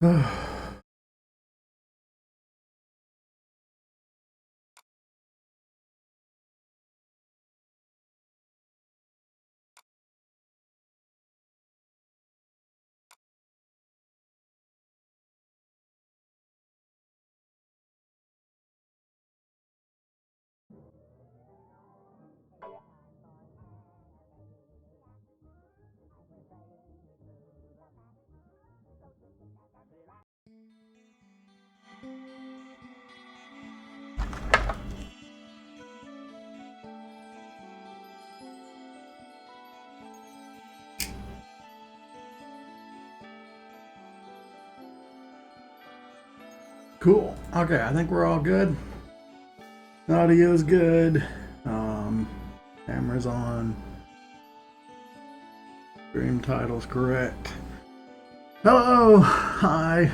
Cool. Okay, I think we're all good. Audio's good. Camera's on. Stream title's correct. Hello. Hi.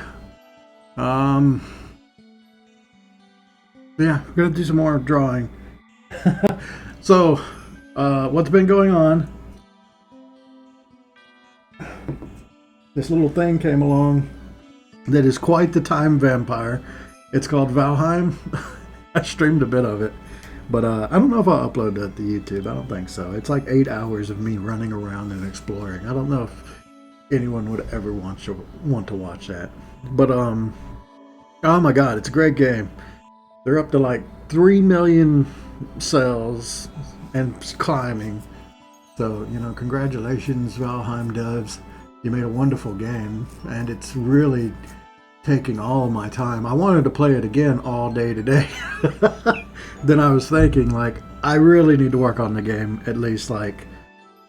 Yeah, we're gonna do some more drawing. So, what's been going on? This little thing came along that is quite the time vampire. It's called Valheim. I streamed a bit of it, but I don't know if I'll upload that to YouTube. I don't think so. It's like 8 hours of me running around and exploring. I don't know if anyone would ever want to watch that. But oh my god, it's a great game. They're up to like 3 million cells and climbing. So, you know, congratulations, Valheim devs. You made a wonderful game, and it's really taking all my time. I wanted to play it again all day today. Then I was thinking, like, I really need to work on the game at least like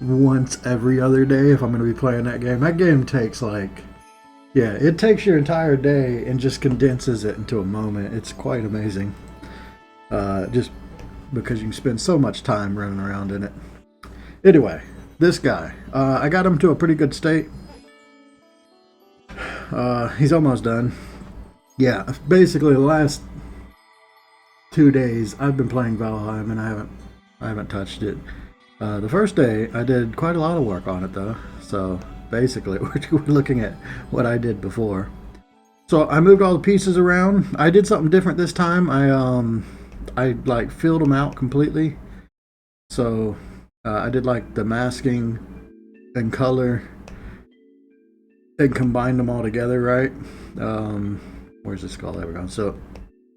once every other day if I'm going to be playing that game. That game takes like, yeah, it takes your entire day and just condenses it into a moment. It's quite amazing. Just because you can spend so much time running around in it. Anyway, this guy, I got him to a pretty good state. He's almost done. Yeah, basically the last 2 days I've been playing Valheim and I haven't touched it. The first day I did quite a lot of work on it though. So basically we're looking at what I did before. So I moved all the pieces around. I did something different this time. I like filled them out completely. So I did like the masking and color and combined them all together, right? Where's the skull? There we go. So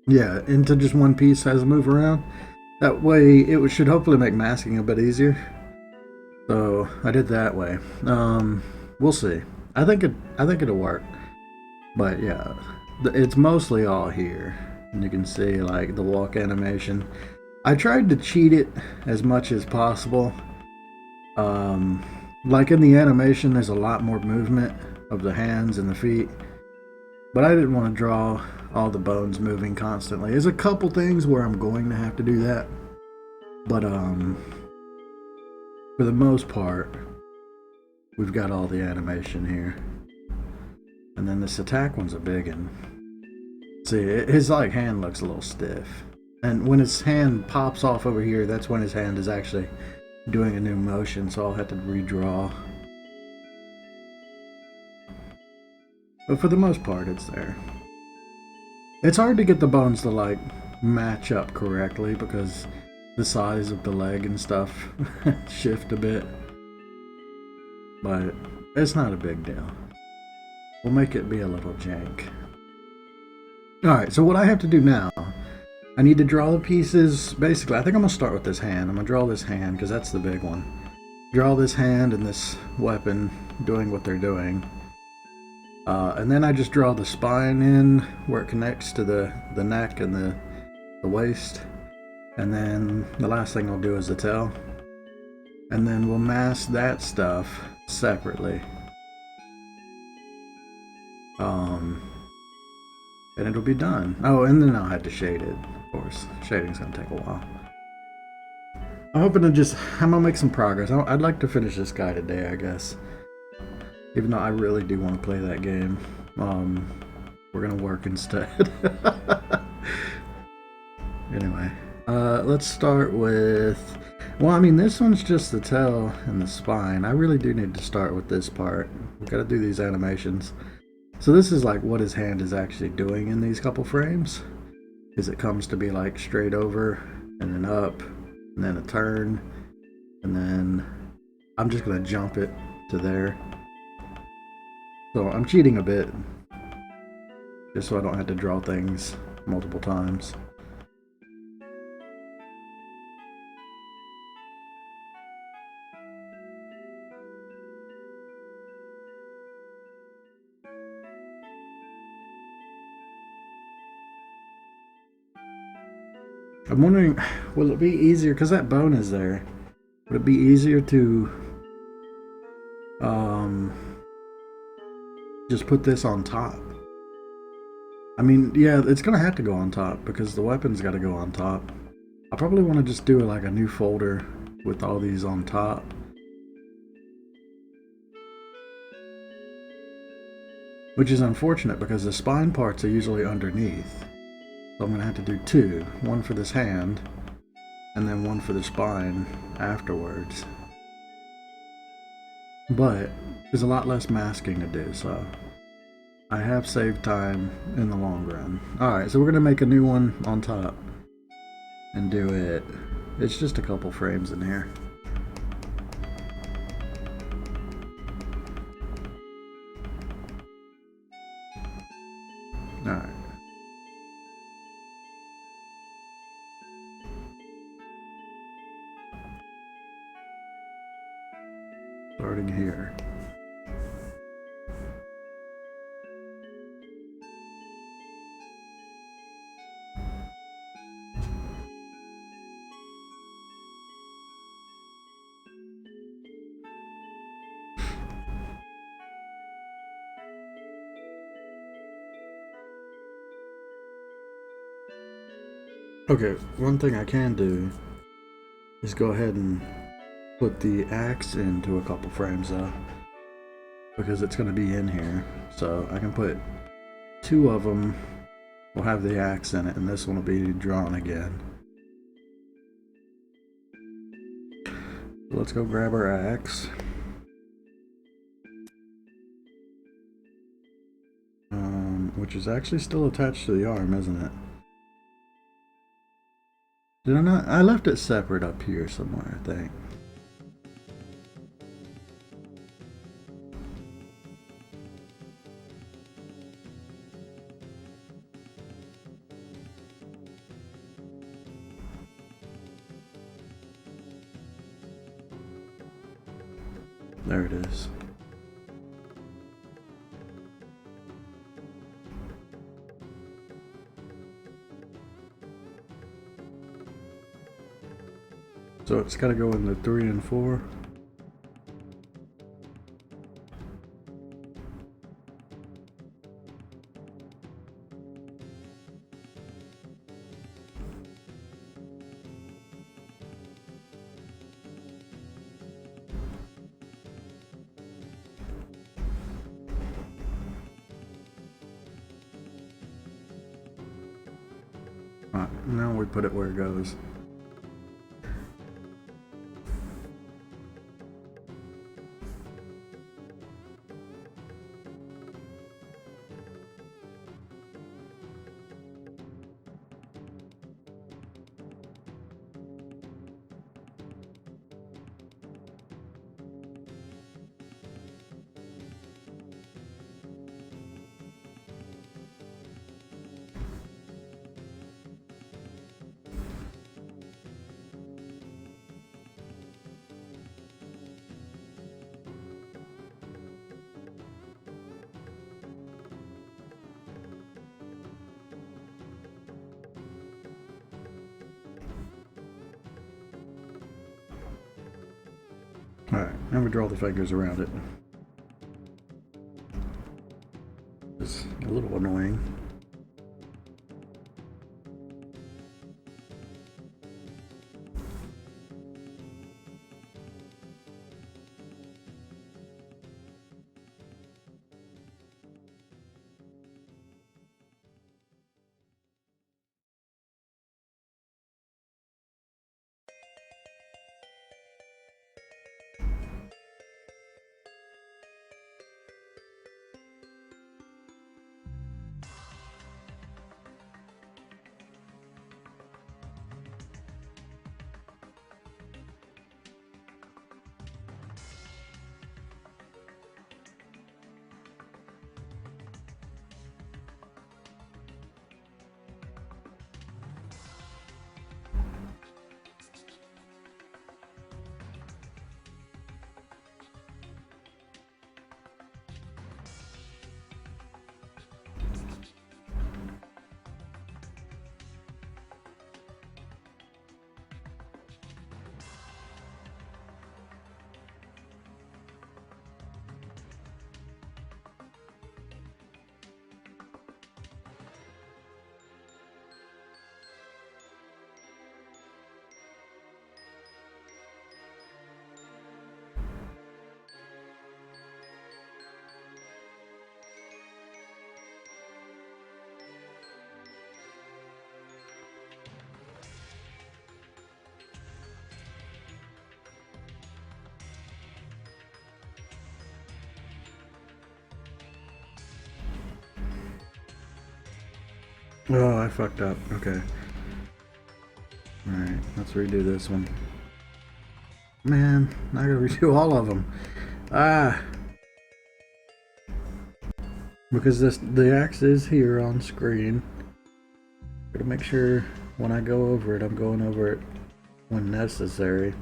yeah, into just one piece as I move around. That way it should hopefully make masking a bit easier. So I did that way. We'll see. I think it'll work. But yeah, it's mostly all here. And you can see like the walk animation. I tried to cheat it as much as possible. Like in the animation, there's a lot more movement of the hands and the feet. But I didn't want to draw all the bones moving constantly. There's a couple things where I'm going to have to do that. But for the most part, we've got all the animation here. And then this attack one's a big one. See, his like hand looks a little stiff. And when his hand pops off over here, that's when his hand is actually doing a new motion, so I'll have to redraw. But for the most part, it's there. It's hard to get the bones to like match up correctly because the size of the leg and stuff shift a bit. But it's not a big deal. We'll make it be a little jank. Alright, so what I have to do now, I need to draw the pieces. Basically, I think I'm going to start with this hand. I'm going to draw this hand because that's the big one. Draw this hand and this weapon doing what they're doing. And then I just draw the spine in where it connects to the neck and the waist. And then the last thing I'll do is the tail. And then we'll mask that stuff separately. And it'll be done. Oh, and then I'll have to shade it, of course. Shading's gonna take a while. I'm gonna make some progress. I'd like to finish this guy today, I guess. Even though I really do want to play that game. We're gonna work instead. Anyway, let's start with... Well, I mean, this one's just the tail and the spine. I really do need to start with this part. We've got to do these animations. So this is like what his hand is actually doing in these couple frames. Is it comes to be like straight over and then up and then a turn and then I'm just gonna jump it to there. So I'm cheating a bit just so I don't have to draw things multiple times. I'm wondering, will it be easier, because that bone is there, would it be easier to just put this on top? I mean, yeah, it's going to have to go on top because the weapon's got to go on top. I probably want to just do like a new folder with all these on top. Which is unfortunate because the spine parts are usually underneath. So I'm going to have to do two. One for this hand, and then one for the spine afterwards. But there's a lot less masking to do, so I have saved time in the long run. Alright, so we're going to make a new one on top and do it. It's just a couple frames in here. Alright. Starting here. Okay, one thing I can do is go ahead and put the axe into a couple frames though, because it's going to be in here. So I can put two of them, will have the axe in it, and this one will be drawn again. Let's go grab our axe. Which is actually still attached to the arm, isn't it? Did I not? I left it separate up here somewhere, I think. There it is. So it's got to go in the 3 and 4. Alright, now we put it where it goes. Alright, now we draw the fingers around it. It's a little annoying. Oh, I fucked up. Okay. Alright, let's redo this one. Man, I gotta redo all of them. Ah! Because the axe is here on screen. Gotta make sure when I go over it, I'm going over it when necessary.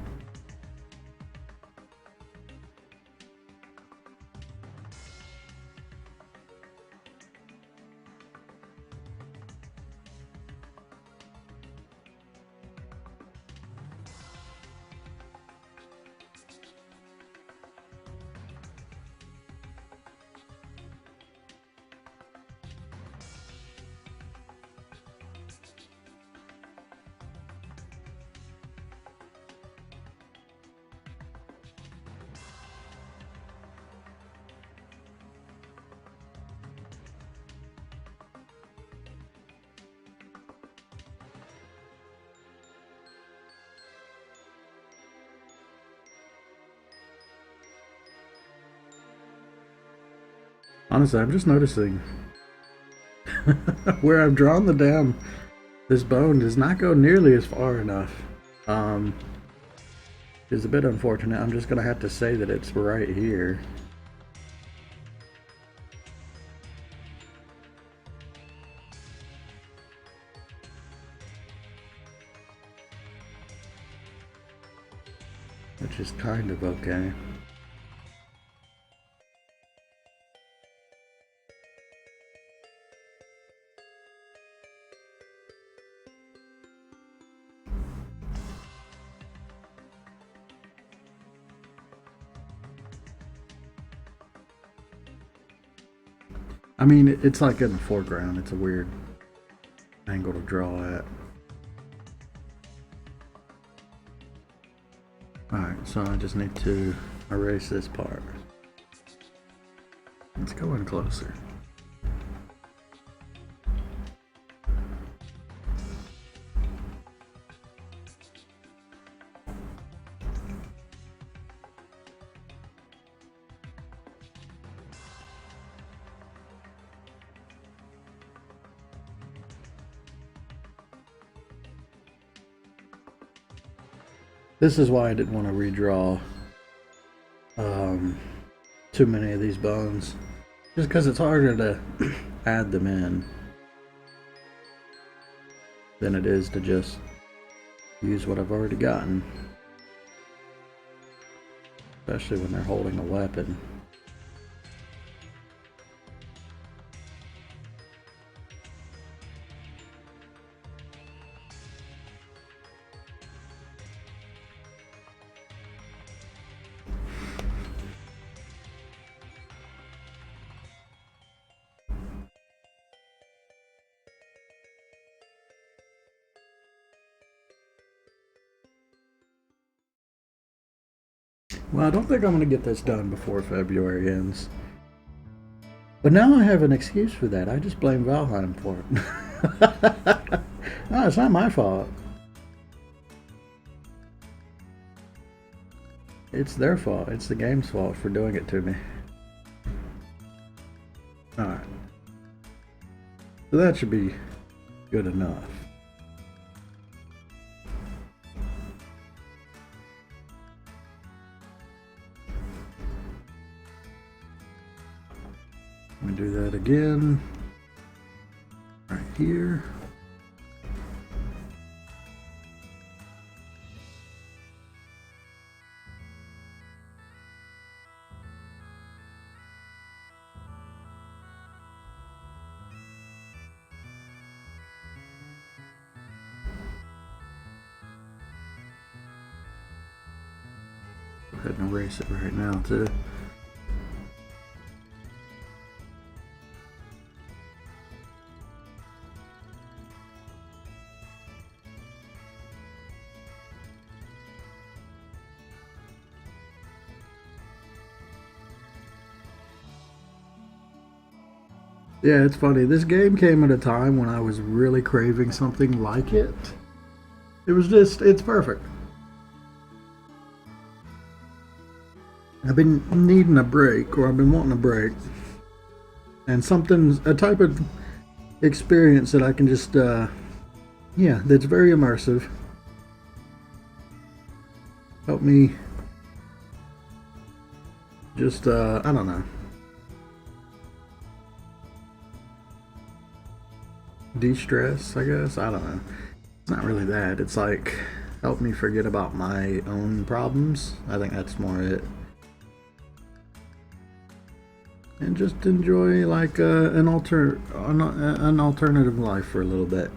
Honestly, I'm just noticing where I've drawn this bone does not go nearly as far enough. It's a bit unfortunate. I'm just gonna have to say that it's right here. Which is kind of okay. I mean, it's like in the foreground. It's a weird angle to draw at. Alright, so I just need to erase this part. Let's go in closer. This is why I didn't want to redraw too many of these bones. Just because it's harder to add them in than it is to just use what I've already gotten. Especially when they're holding a weapon. Well, I don't think I'm going to get this done before February ends. But now I have an excuse for that. I just blame Valheim for it. No, it's not my fault. It's their fault. It's the game's fault for doing it to me. Alright. So that should be good enough. Let me do that again. Right here. Go ahead and erase it right now too. Yeah, it's funny. This game came at a time when I was really craving something like it. It was just, it's perfect. I've been needing a break, or I've been wanting a break. And something, a type of experience that I can just, yeah, that's very immersive. Help me just, I don't know, de-stress, I guess. I don't know. It's not really that. It's like help me forget about my own problems. I think that's more it. And just enjoy like an alternative life for a little bit.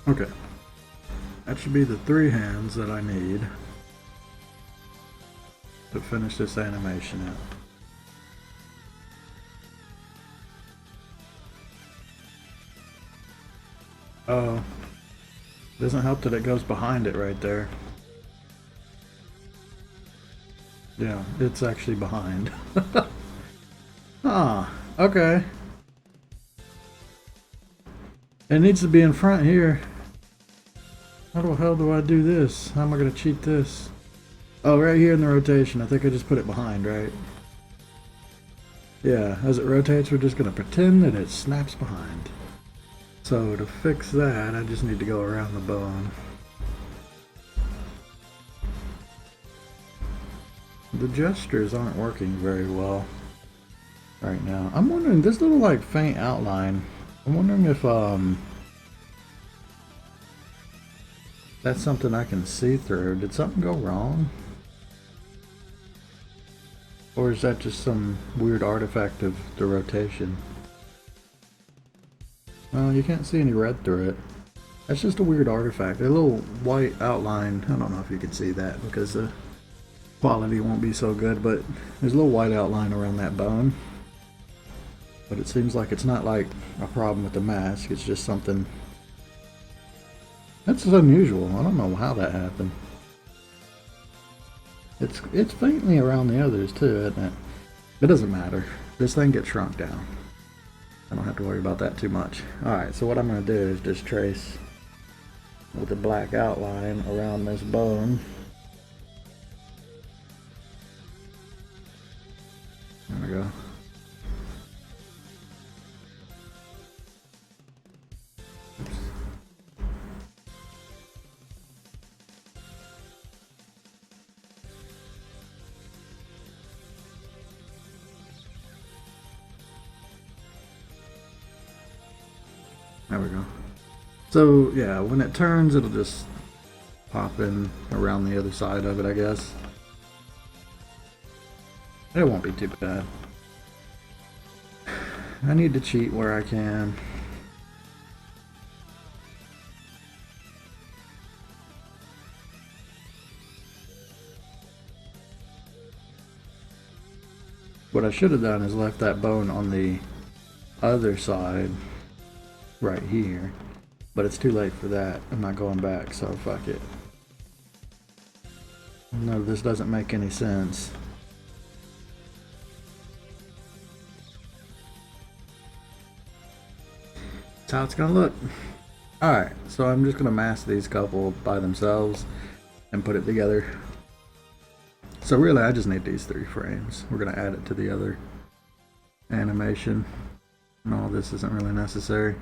Okay. That should be the 3 hands that I need to finish this animation out. Oh, doesn't help that it goes behind it right there. Yeah, it's actually behind. Ah, okay. It needs to be in front here. How the hell do I do this? How am I going to cheat this? Oh, right here in the rotation. I think I just put it behind, right? Yeah, as it rotates, we're just going to pretend that it snaps behind. So to fix that, I just need to go around the bone. The gestures aren't working very well right now. I'm wondering, this little like faint outline, I'm wondering if that's something I can see through. Did something go wrong? Or is that just some weird artifact of the rotation? Well, you can't see any red through it. That's just a weird artifact. A little white outline. I don't know if you can see that because the quality won't be so good, but there's a little white outline around that bone. But it seems like it's not like a problem with the mask. It's just something that's unusual. I don't know how that happened. It's faintly around the others too, isn't it? It doesn't matter. This thing gets shrunk down. I don't have to worry about that too much. Alright, so what I'm going to do is just trace with a black outline around this bone. There we go. Oops. There we go. So yeah, when it turns, it'll just pop in around the other side of it, I guess. It won't be too bad. I need to cheat where I can. What I should have done is left that bone on the other side right here, but it's too late for that. I'm not going back, so fuck it. No, this doesn't make any sense. That's how it's gonna look. Alright, so I'm just gonna mask these couple by themselves and put it together. So really I just need these 3 frames. We're gonna add it to the other animation. And all this isn't really necessary.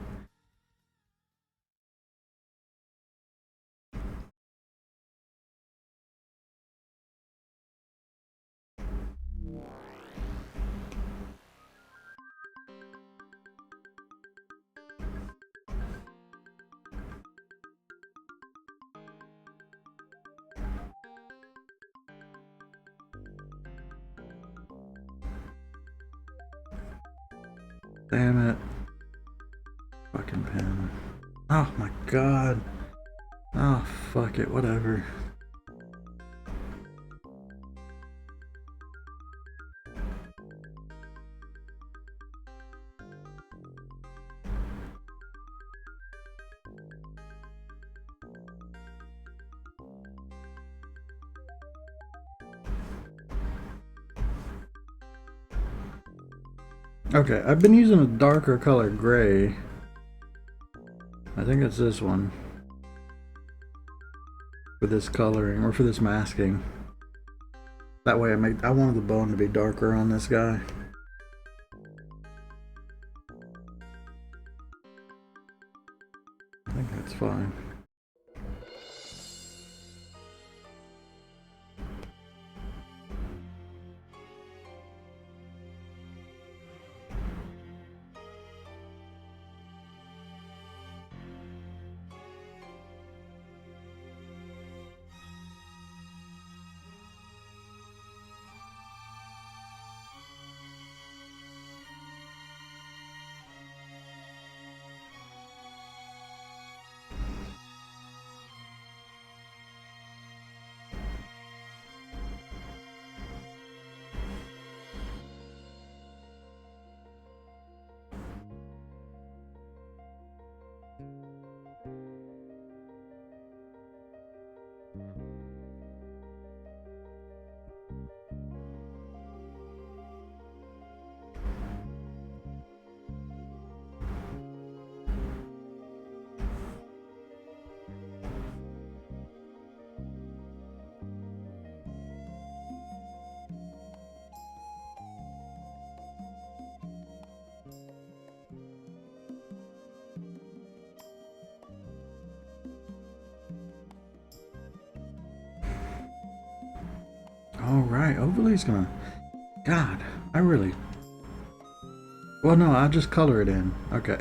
Damn it. Fucking pen. Oh my god. Oh, fuck it, whatever. Okay, I've been using a darker color gray. I think it's this one. For this coloring, or for this masking. That way I wanted the bone to be darker on this guy. I think that's fine. Alright, overlay's gonna... God, I really... Well, no, I'll just color it in. Okay.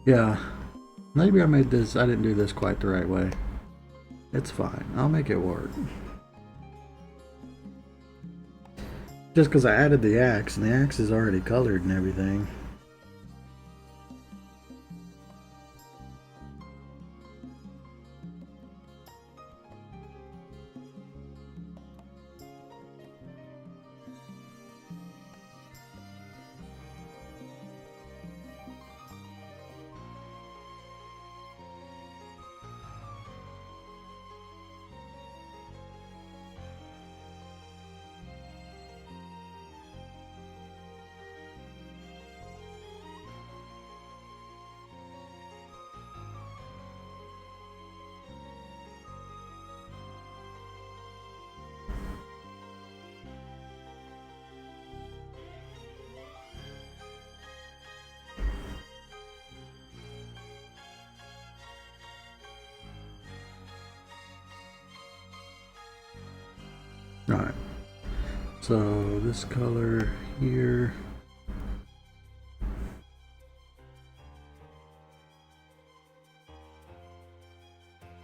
Yeah. Maybe I made this... I didn't do this quite the right way. It's fine. I'll make it work. Just because I added the axe, and the axe is already colored and everything. Alright, so this color here.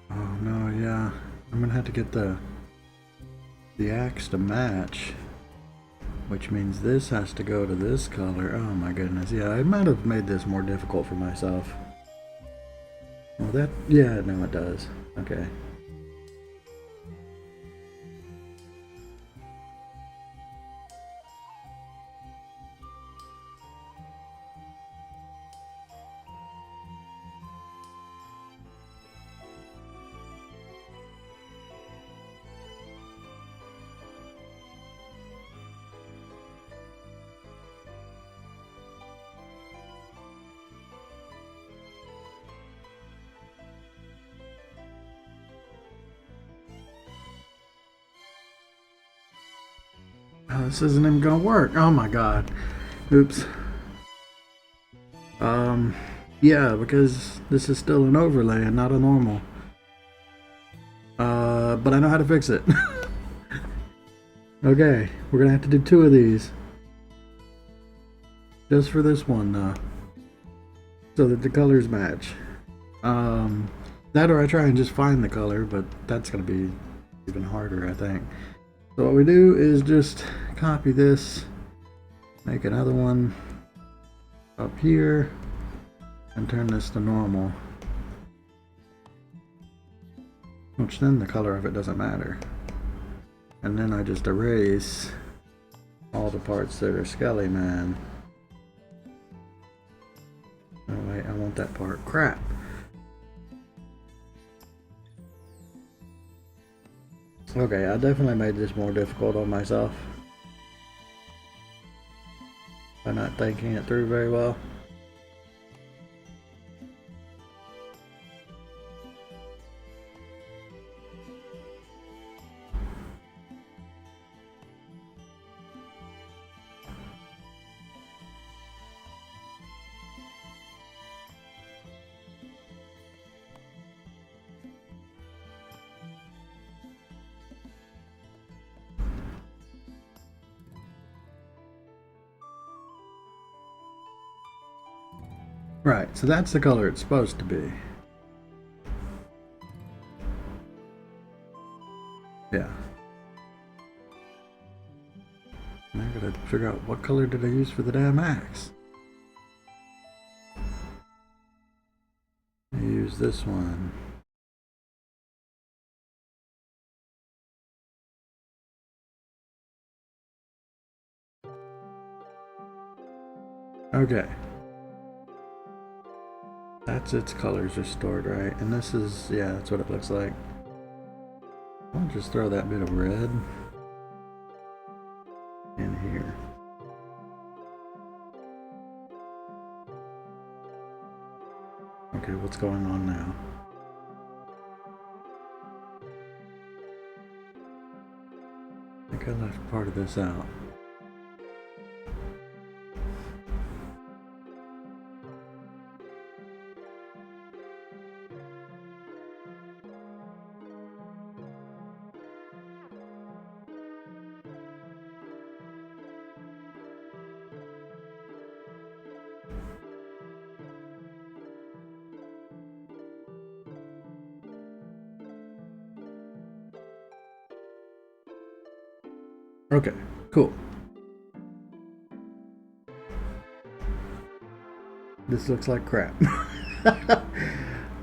Oh no, yeah. I'm gonna have to get the axe to match, which means this has to go to this color. Oh my goodness, yeah, I might have made this more difficult for myself. Well, that, yeah, no, it does. Okay. Oh, this isn't even gonna work. Oh my god. Oops. Yeah, because this is still an overlay and not a normal. But I know how to fix it. Okay, we're gonna have to do 2 of these. Just for this one, so that the colors match. That or I try and just find the color, but that's gonna be even harder, I think. So what we do is just copy this, make another one up here, and turn this to normal. Which then the color of it doesn't matter. And then I just erase all the parts that are Skelly Man. Oh wait, I want that part. Crap! Okay, I definitely made this more difficult on myself by not thinking it through very well. Right, so that's the color it's supposed to be. Yeah. Now I gotta figure out what color did I use for the damn axe. I use this one. Okay. That's its colors restored, right? And this is, yeah, that's what it looks like. I'll just throw that bit of red in here. Okay, what's going on now? I think I left part of this out. Okay, cool. This looks like crap.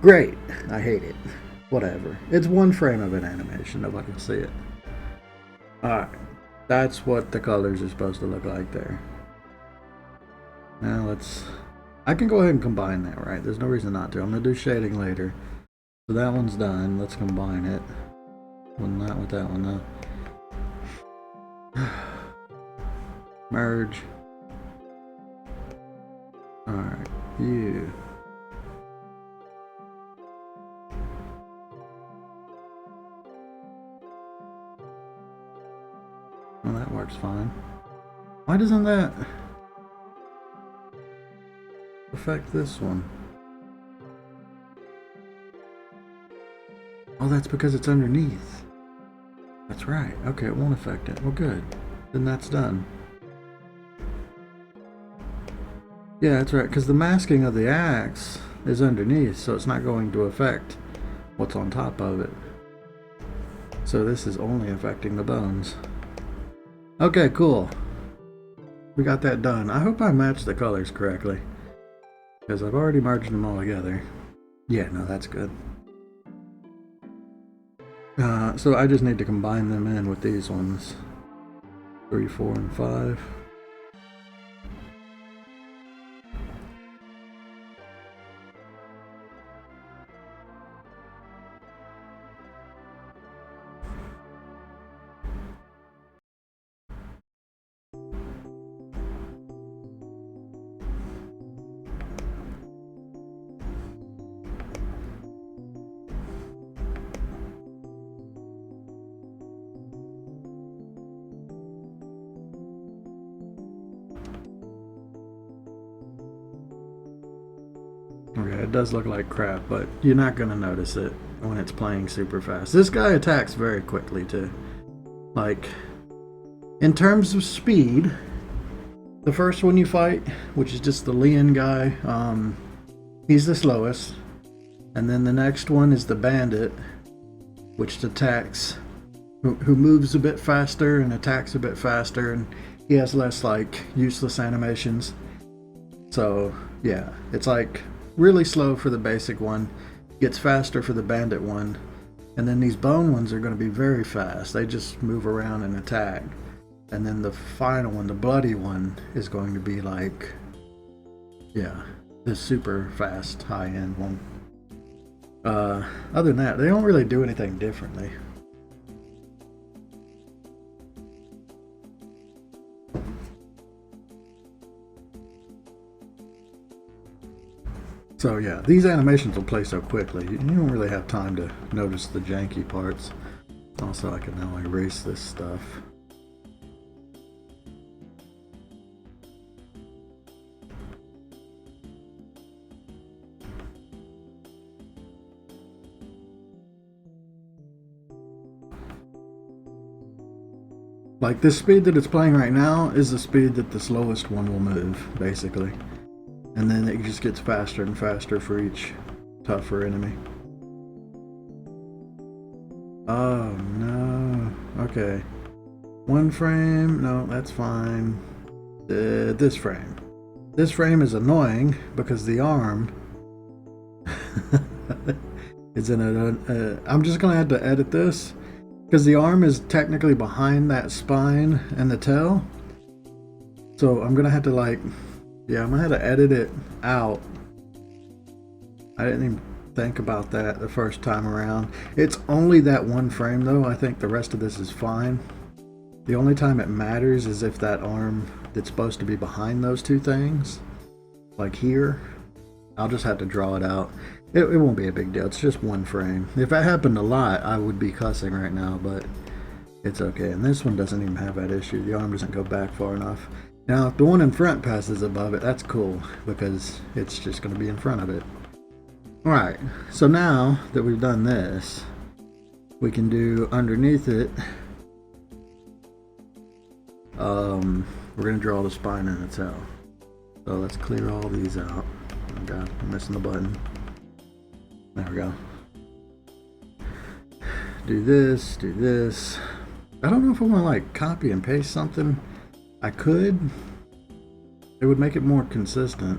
Great. I hate it. Whatever. It's one frame of an animation. Nobody will see it. Alright. That's what the colors are supposed to look like there. Now let's... I can go ahead and combine that, right? There's no reason not to. I'm going to do shading later. So that one's done. Let's combine it. Well, not with that one, though. Merge. Alright. You. Well, that works fine. Why doesn't that affect this one? Oh, that's because it's underneath. That's right. Okay, it won't affect it. Well, good. Then that's done. Yeah, that's right, because the masking of the axe is underneath, so it's not going to affect what's on top of it. So this is only affecting the bones. Okay, cool. We got that done. I hope I matched the colors correctly, because I've already merged them all together. Yeah, no, that's good. So I just need to combine them in with these ones. 3, 4, and 5. Okay, it does look like crap, but you're not going to notice it when it's playing super fast. This guy attacks very quickly, too. Like, in terms of speed, the first one you fight, which is just the Lian guy, he's the slowest. And then the next one is the bandit, which attacks, who moves a bit faster and attacks a bit faster, and he has less, like, useless animations. So, yeah, it's like really slow for the basic one, gets faster for the bandit one, and then these bone ones are going to be very fast. They just move around and attack. And then the final one, the bloody one, is going to be like, yeah, this super fast high-end one. Other than that, they don't really do anything differently. So yeah, these animations will play so quickly, you don't really have time to notice the janky parts. Also, I can now erase this stuff. Like, this speed that it's playing right now is the speed that the slowest one will move, basically. And then it just gets faster and faster for each tougher enemy. Oh no. Okay. One frame. No, that's fine. This frame. This frame is annoying because the arm is in a... I'm just going to have to edit this because the arm is technically behind that spine and the tail. So I'm going to have to, like... Yeah, I'm going to have to edit it out. I didn't even think about that the first time around. It's only that one frame though. I think the rest of this is fine. The only time it matters is if that arm that's supposed to be behind those two things, like here, I'll just have to draw it out. It won't be a big deal. It's just one frame. If that happened a lot, I would be cussing right now, but it's okay. And this one doesn't even have that issue. The arm doesn't go back far enough. Now, if the one in front passes above it, that's cool, because it's just going to be in front of it. Alright, so now that we've done this, we can do underneath it, we're going to draw the spine and the tail. So let's clear all these out. Oh god, I'm missing the button. There we go. Do this, I don't know if I want to like copy and paste something. I could. It would make it more consistent.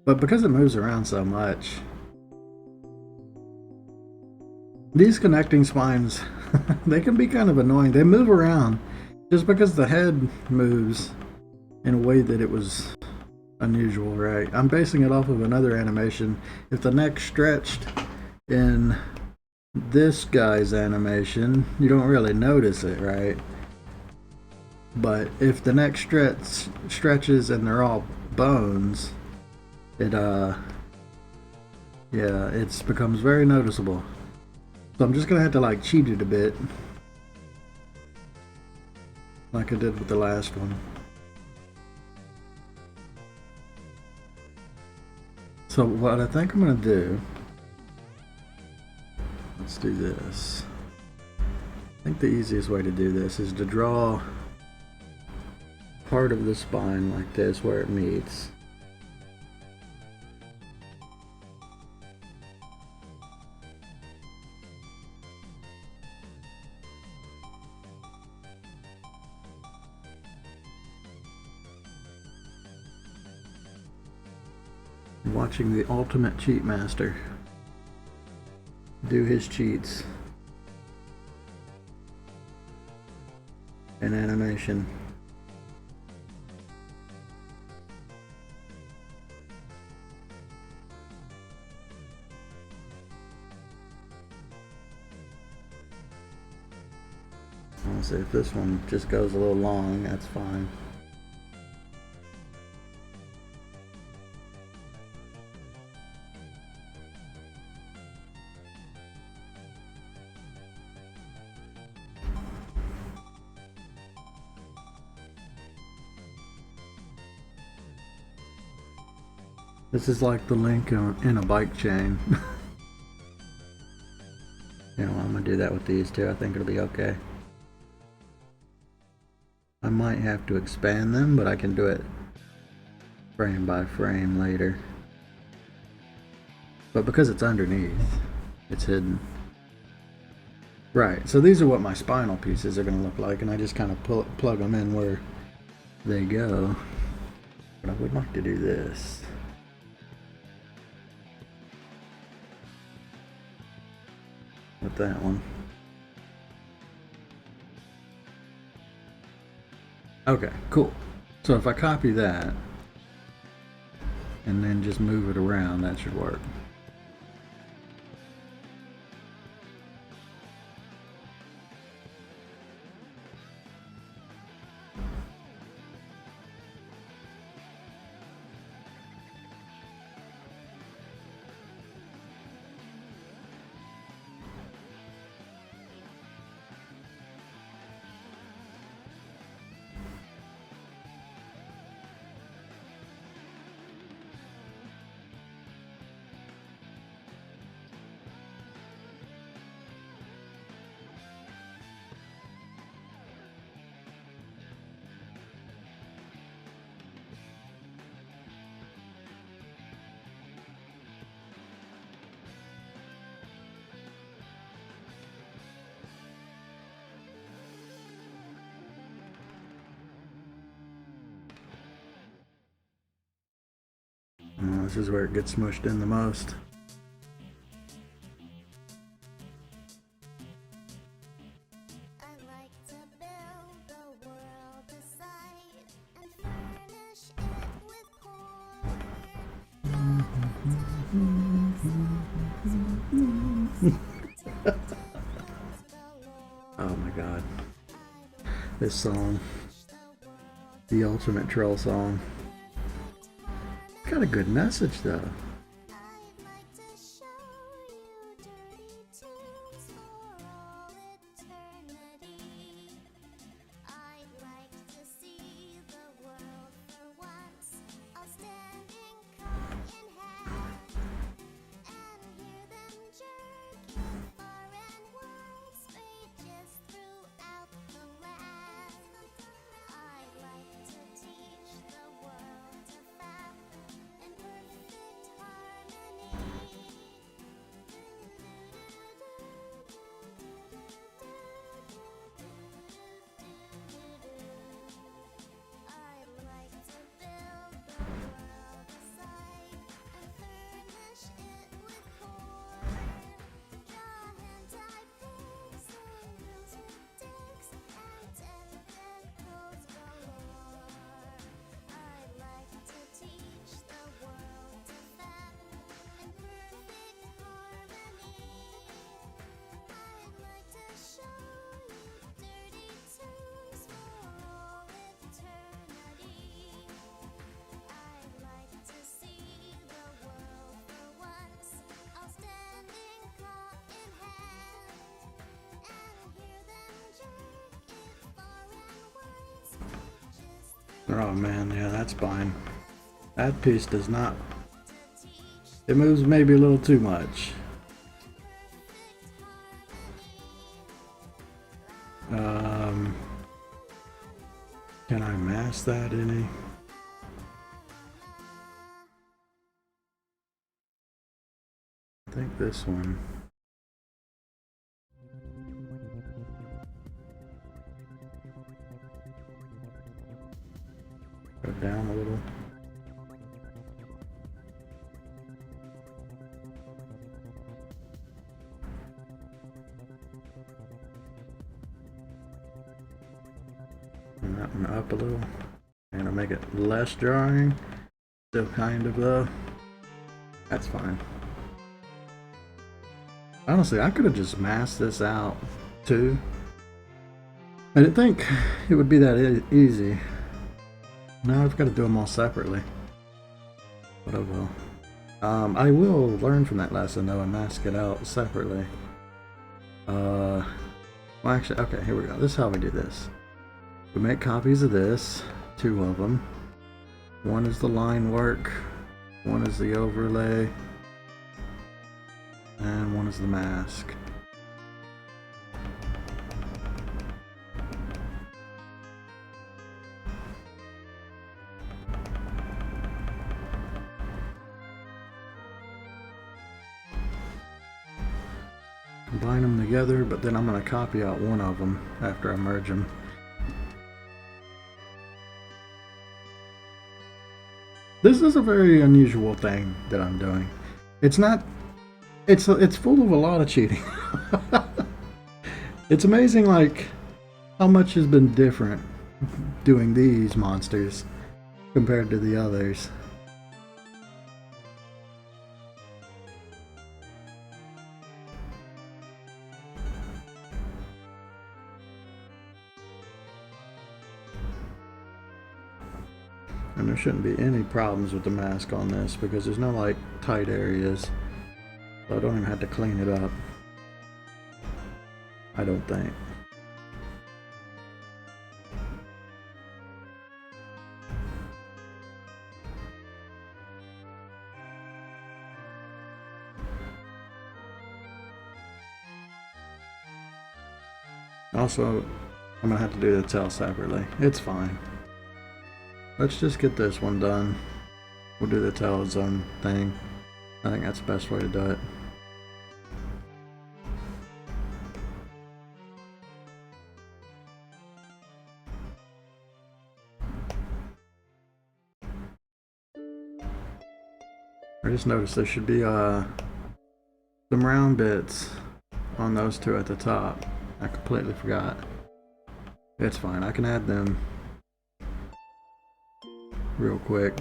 But because it moves around so much, these connecting spines, they can be kind of annoying. They move around just because the head moves in a way that it was unusual, right? I'm basing it off of another animation. If the neck stretched in this guy's animation, you don't really notice it, right? But if the neck stretches and they're all bones, it yeah, it becomes very noticeable. So I'm just gonna have to like cheat it a bit, like I did with the last one. So what I think I'm gonna do, let's do this. I think the easiest way to do this is to draw part of the spine like this where it meets. Watching the ultimate cheat master do his cheats in animation. Let's see if this one just goes a little long, that's fine. This is like the link in a bike chain. You know, I'm gonna do that with these two. I think it'll be okay. I might have to expand them, but I can do it frame by frame later. But because it's underneath, it's hidden. Right, so these are what my spinal pieces are gonna look like, and I just kind of plug them in where they go. But I would like to do this. With that one. Okay, cool. So if I copy that and then just move it around, that should work. This is where it gets smushed in the most. Oh my god. This song. The ultimate troll song. Got a good message though. Oh man, yeah, that's fine. That piece does not... It moves maybe a little too much. Can I mask that any? I think this one. Go down a little. And that one up a little. And to make it less jarring. Still kind of though. That's fine. Honestly, I could have just masked this out too. I didn't think it would be that easy. Now I've got to do them all separately. But I will. I will learn from that lesson though and mask it out separately. Well actually, okay, here we go. This is how we do this. We make copies of this, 2 of them. One is the line work, one is the overlay, and one is the mask. Combine them together, but then I'm going to copy out one of them after I merge them. This is a very unusual thing that I'm doing. It's not... It's full of a lot of cheating. It's amazing, like, how much has been different doing these monsters compared to the others. And there shouldn't be any problems with the mask on this because there's no like tight areas. So I don't even have to clean it up. I don't think. Also, I'm gonna have to do the tail separately. It's fine. Let's just get this one done. We'll do the tail its own thing. I think that's the best way to do it. I just noticed there should be some round bits on those 2 at the top. I completely forgot. It's fine, I can add them real quick.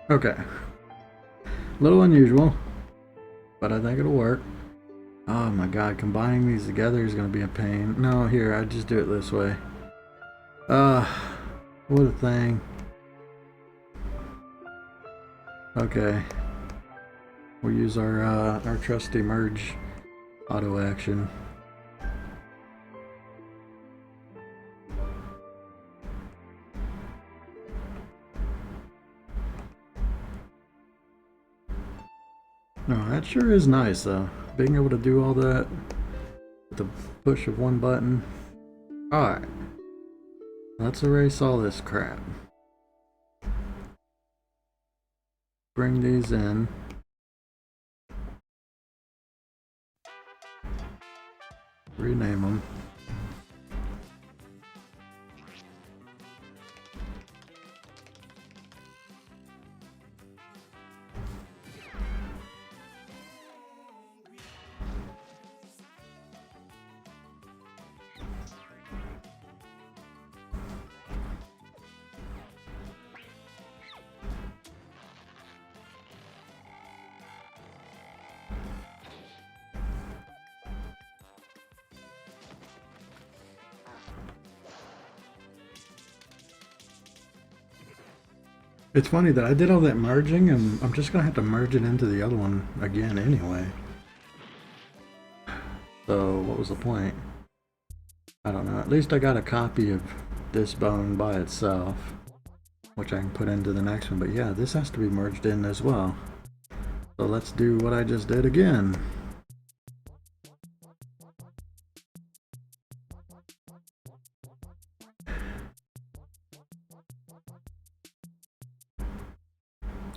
Okay. A little unusual, but I think it'll work. Oh my god, combining these together is going to be a pain. No, here, I just do it this way. What a thing. Okay. We'll use our trusty merge auto action. Oh, that sure is nice though. Being able to do all that with the push of one button. Alright. Let's erase all this crap. Bring these in. Rename them. It's funny that I did all that merging, and I'm just gonna have to merge it into the other one again anyway. So what was the point? I don't know. At least I got a copy of this bone by itself, which I can put into the next one. But yeah, this has to be merged in as well. So let's do what I just did again.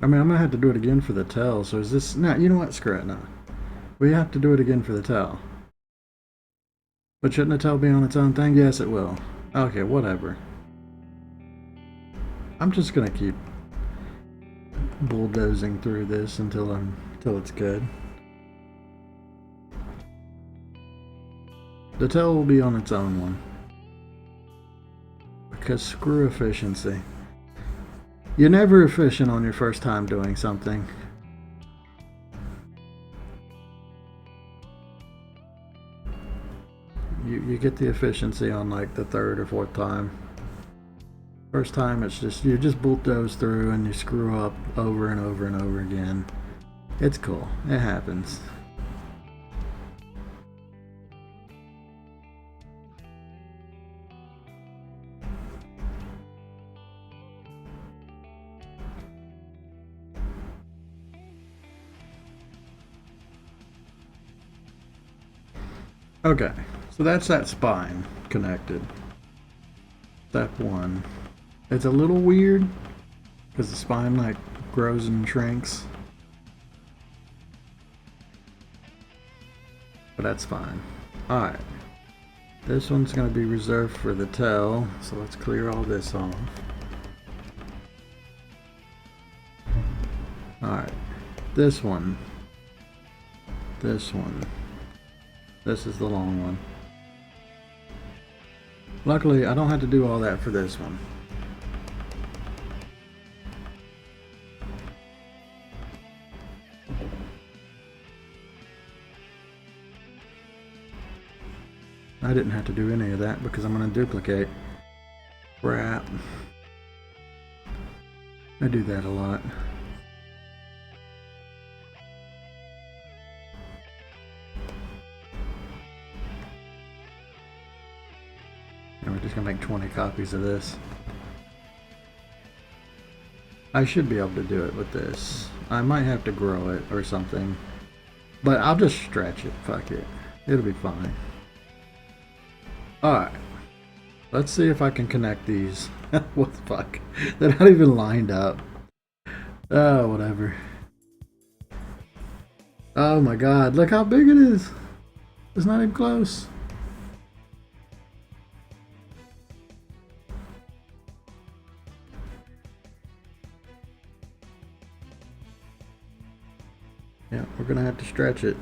I mean, I'm gonna have to do it again for the tail. So is this... No, you know what? Screw it. No. We have to do it again for the tail. But shouldn't the tail be on its own thing? Yes, it will. Okay, whatever. I'm just gonna keep bulldozing through this until it's good. The tail will be on its own one. Because screw efficiency. You're never efficient on your first time doing something. You get the efficiency on like the third or fourth time. First time it's just, you just bulldoze through and you screw up over and over and over again. It's cool. It happens. Okay, so that's that spine connected. Step one. It's a little weird because the spine like grows and shrinks, but that's fine. Alright, this one's going to be reserved for the tail, so let's clear all this off. Alright, this one, this one, this is the long one. Luckily, I don't have to do all that for this one. I didn't have to do any of that because I'm going to duplicate. Crap. I do that a lot. And we're just going to make 20 copies of this. I should be able to do it with this. I might have to grow it or something. But I'll just stretch it. Fuck it. It'll be fine. Alright. Let's see if I can connect these. What the fuck? They're not even lined up. Oh, whatever. Oh my god. Look how big it is. It's not even close. Yeah, we're gonna have to stretch it.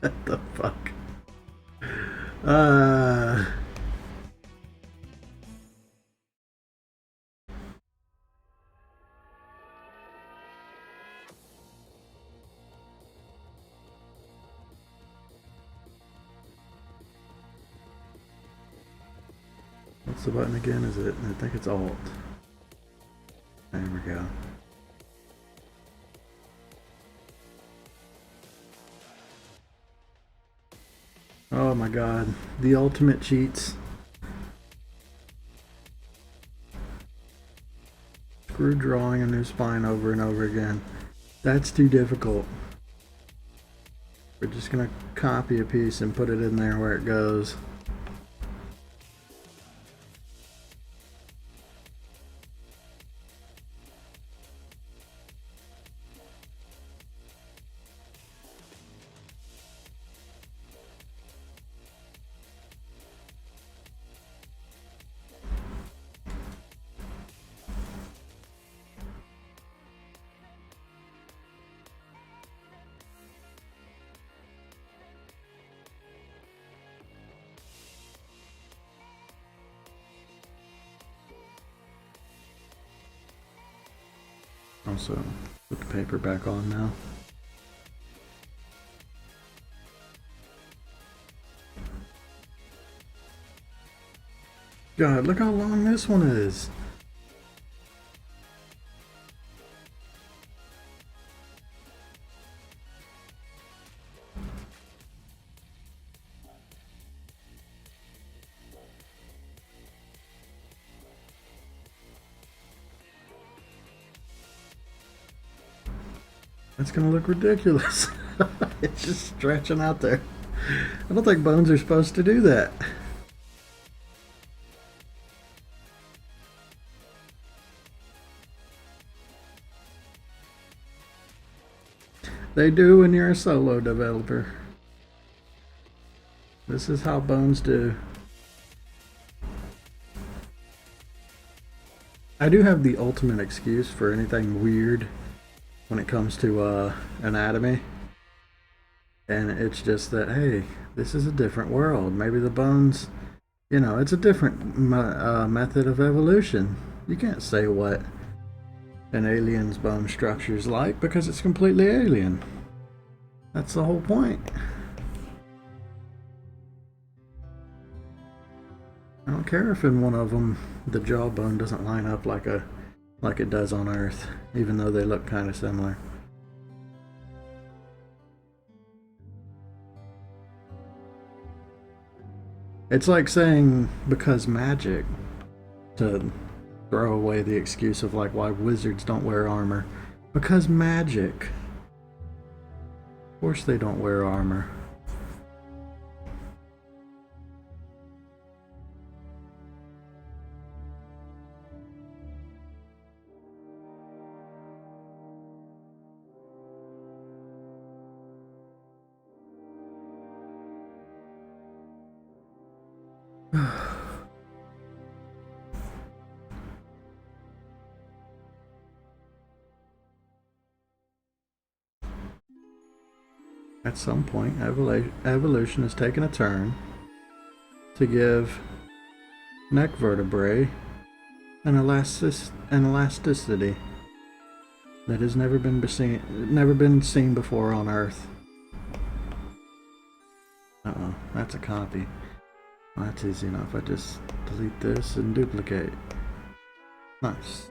What the fuck? What's the button again? Is it? I think it's Alt. There we go. Oh my god. The ultimate cheats. Screw drawing a new spine over and over again. That's too difficult. We're just gonna copy a piece and put it in there where it goes. Also, put the paper back on now. God, look how long this one is. It's gonna look ridiculous. It's just stretching out there. I don't think bones are supposed to do that. They do when you're a solo developer. This is how bones do. I do have the ultimate excuse for anything weird when it comes to anatomy. And it's just that, hey, this is a different world. Maybe the bones, you know, it's a different method of evolution. You can't say what an alien's bone structure is like because it's completely alien. That's the whole point. I don't care if in one of them the jawbone doesn't line up like it does on Earth, even though they look kind of similar. It's like saying because magic, to throw away the excuse of like why wizards don't wear armor. Because magic. Of course they don't wear armor. At some point, evolution has taken a turn to give neck vertebrae an elasticity that has never been seen before on Earth. Uh-oh, that's a copy. Well, that's easy enough. I just delete this and duplicate. Nice.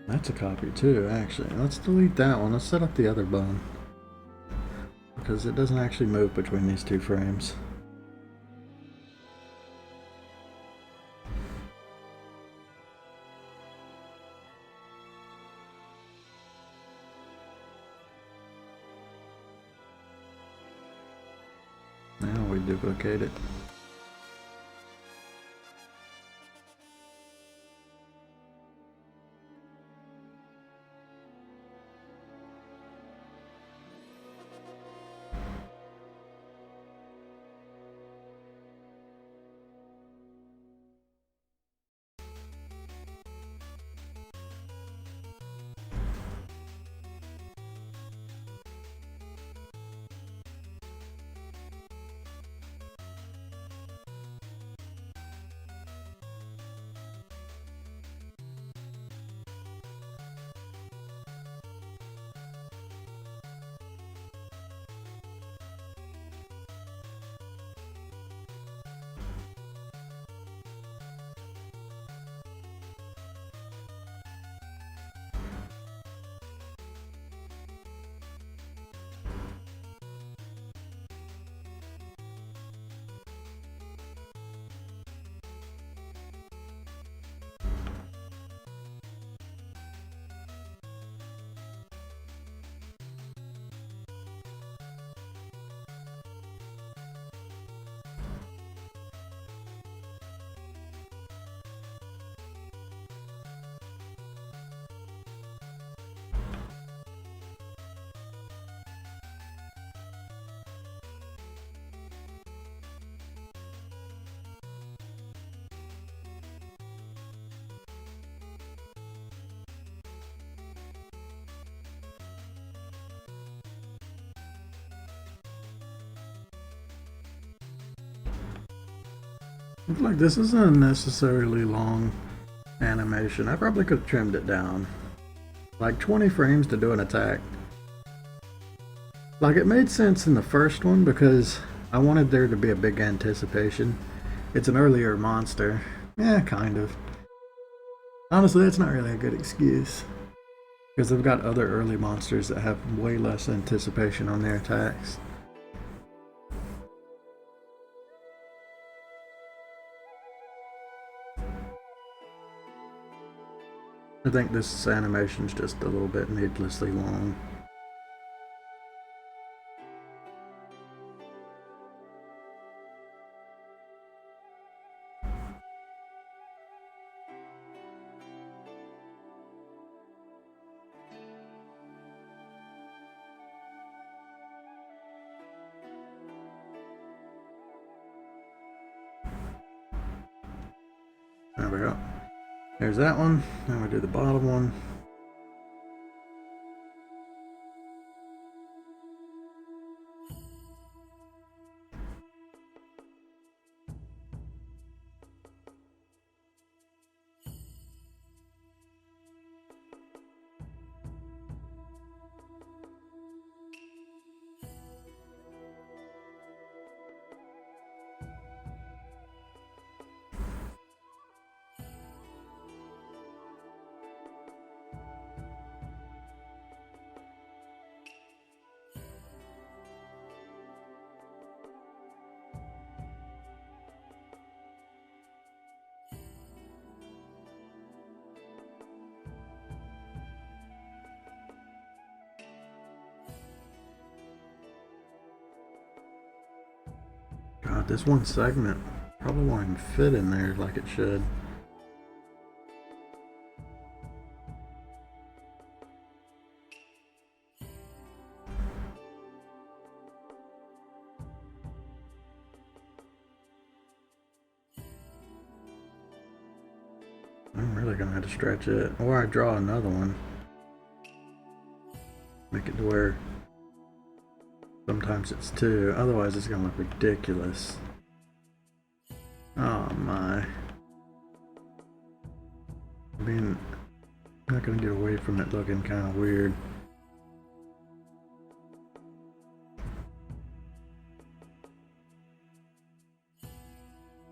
That's a copy too, actually. Let's delete that one. Let's set up the other bone. Because it doesn't actually move between these two frames. Now we duplicate it. Looks like this is unnecessarily long animation. I probably could have trimmed it down. Like 20 frames to do an attack. Like, it made sense in the first one because I wanted there to be a big anticipation. It's an earlier monster. Yeah, kind of. Honestly, that's not really a good excuse. Because they've got other early monsters that have way less anticipation on their attacks. I think this animation's just a little bit needlessly long. There we go. There's that one. Now we do the bottom one. God, this one segment probably won't even fit in there like it should. I'm really gonna have to stretch it, or I draw another one. Make it to where sometimes it's two, otherwise it's gonna look ridiculous. Oh my. I mean, I'm not gonna get away from it looking kind of weird.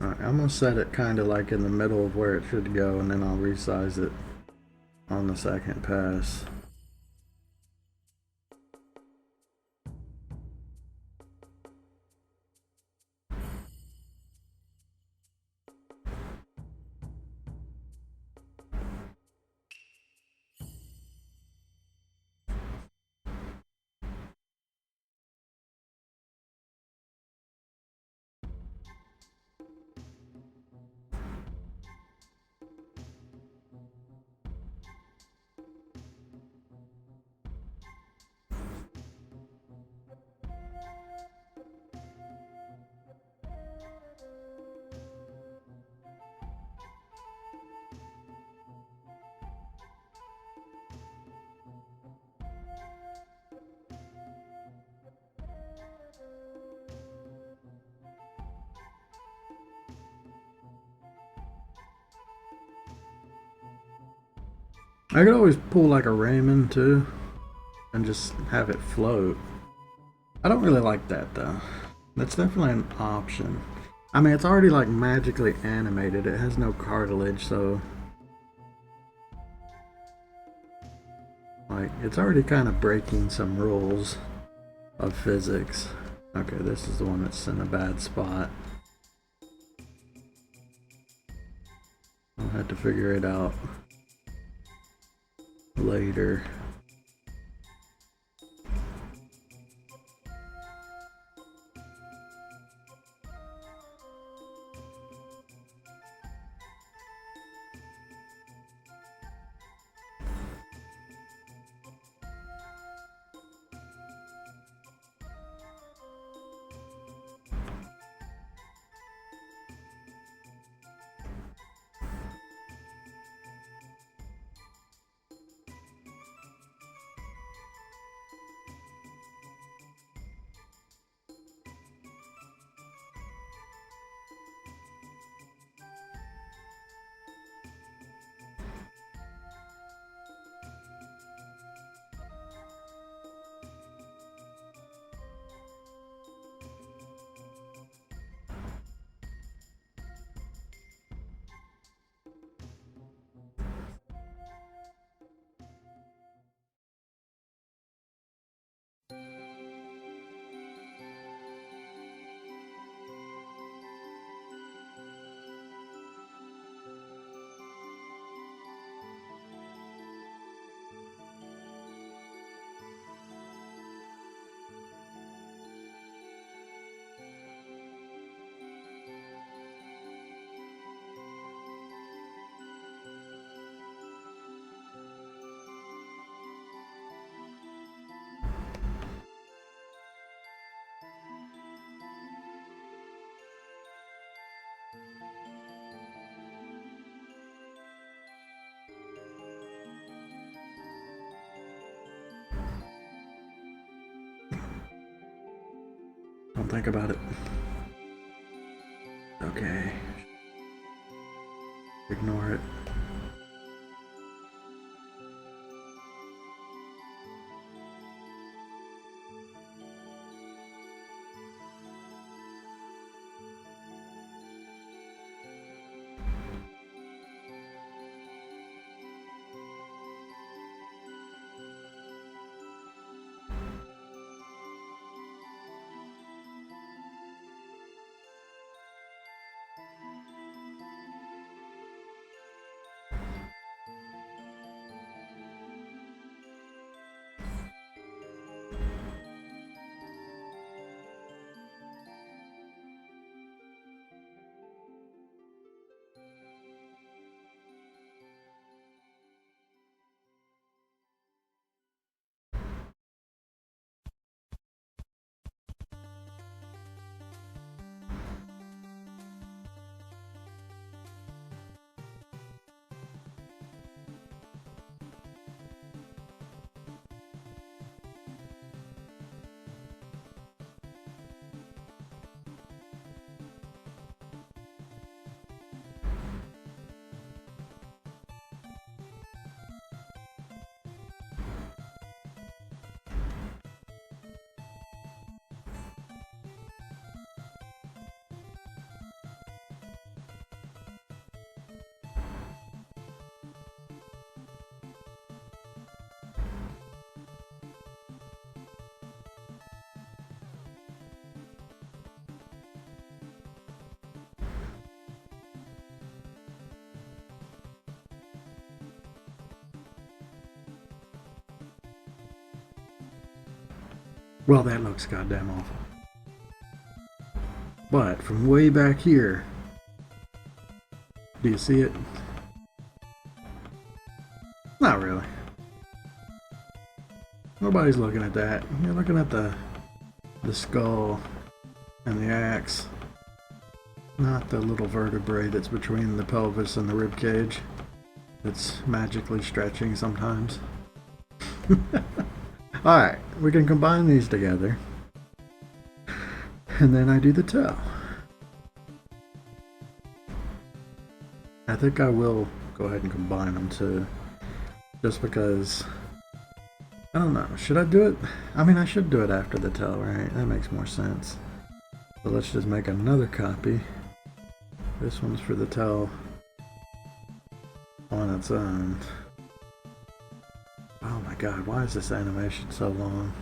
Alright, I'm gonna set it kind of like in the middle of where it should go, and then I'll resize it on the second pass. I could always pull like a Raymond too, and just have it float. I don't really like that though. That's definitely an option. I mean, it's already like magically animated. It has no cartilage, so like it's already kind of breaking some rules of physics. Okay, this is the one that's in a bad spot. I'll have to figure it out later. think about it. Okay. Ignore it. Well, that looks goddamn awful. But from way back here, do you see it? Not really. Nobody's looking at that. You're looking at the skull and the axe, not the little vertebrae that's between the pelvis and the rib cage. It's magically stretching sometimes. Alright, we can combine these together. And then I do the toe. I think I will go ahead and combine them too. Just because, I don't know, should I do it? I mean, I should do it after the toe, right? That makes more sense. So let's just make another copy. This one's for the toe on its own. Oh my god, why is this animation so long?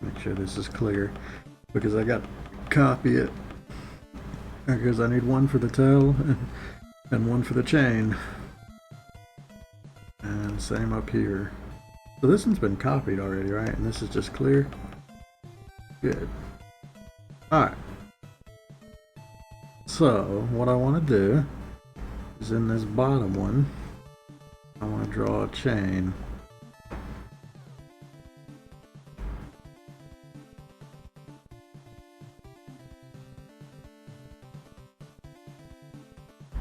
Make sure this is clear, because I got to copy it, because I need one for the tail and one for the chain, and same up here. So this one's been copied already, right? And this is just clear. Good. Alright. So what I want to do is in this bottom one, I want to draw a chain.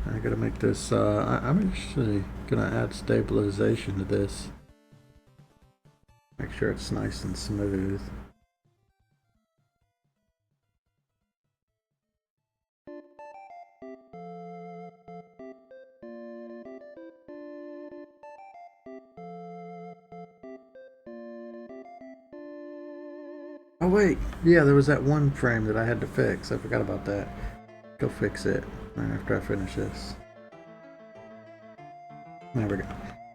I gotta make this, I'm actually gonna add stabilization to this. Make sure it's nice and smooth. Oh wait, yeah, there was that one frame that I had to fix. I forgot about that. Go fix it right after I finish this. There we go.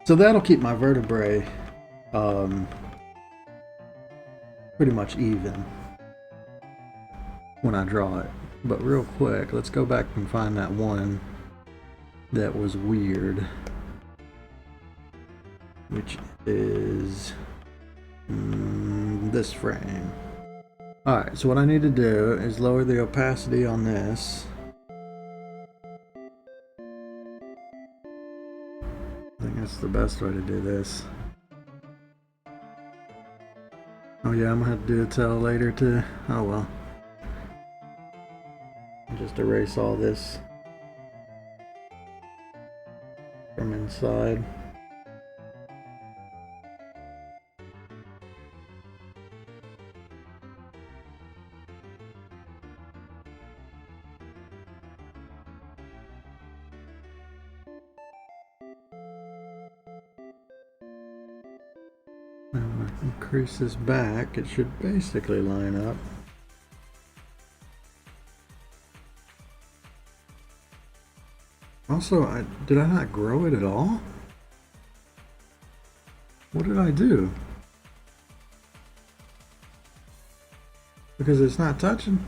So that'll keep my vertebrae pretty much even when I draw it. But real quick, let's go back and find that one that was weird, which is this frame. Alright, so what I need to do is lower the opacity on this. I think that's the best way to do this. Oh yeah, I'm gonna have to do the tail later too. Oh well. Just erase all this side. Now when I increase this back, it should basically line up. Also, did I not grow it at all? What did I do? Because it's not touching.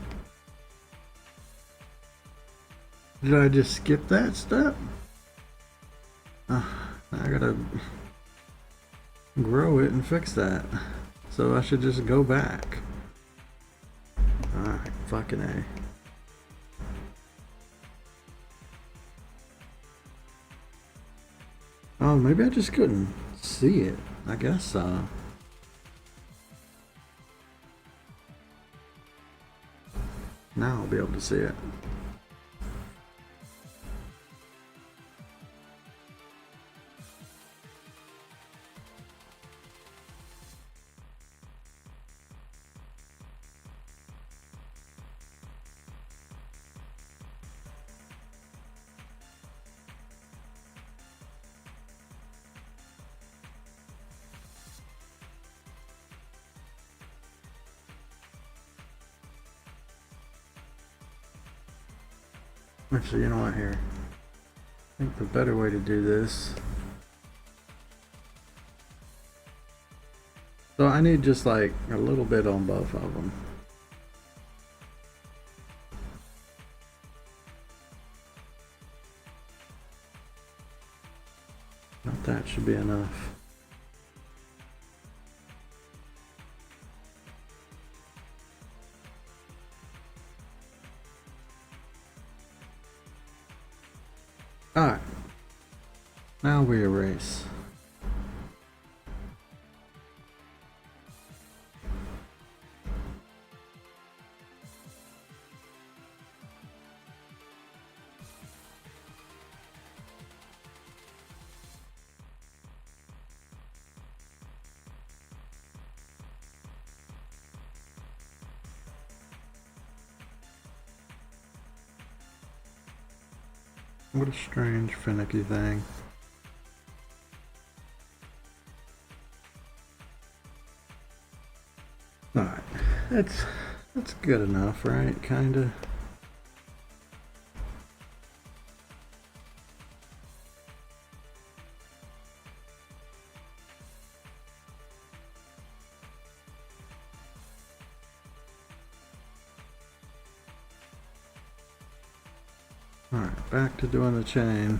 Did I just skip that step? I gotta grow it and fix that. So I should just go back. Alright, fucking A. Oh, maybe I just couldn't see it. I guess so. Now I'll be able to see it. Actually, you know what, here? I think the better way to do this. So I need just like a little bit on both of them. Not that should be enough. Alright, now we erase. What a strange, finicky thing. Alright, that's good enough, right? Kinda. Alright, back to doing the chain.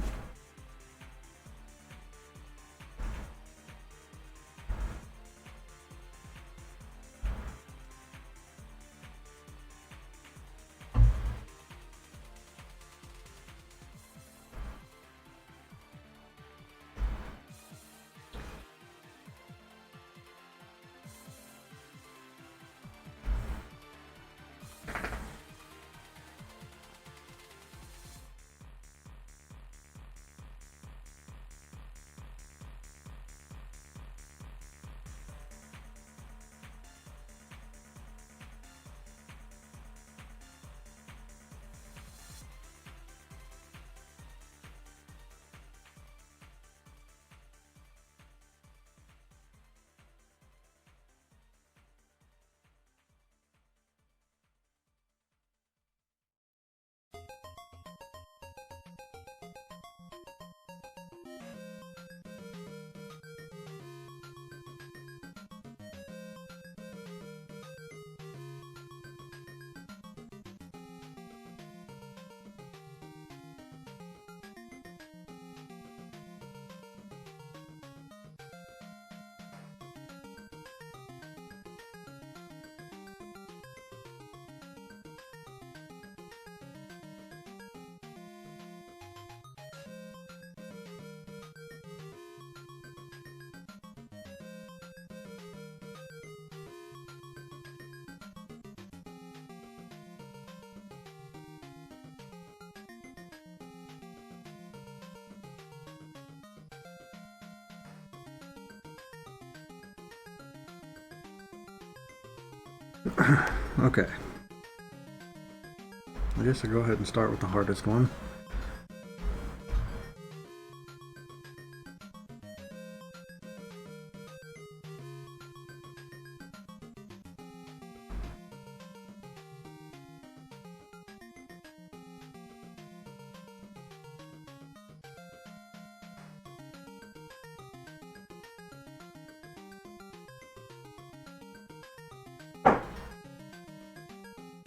Okay. I guess I'll go ahead and start with the hardest one.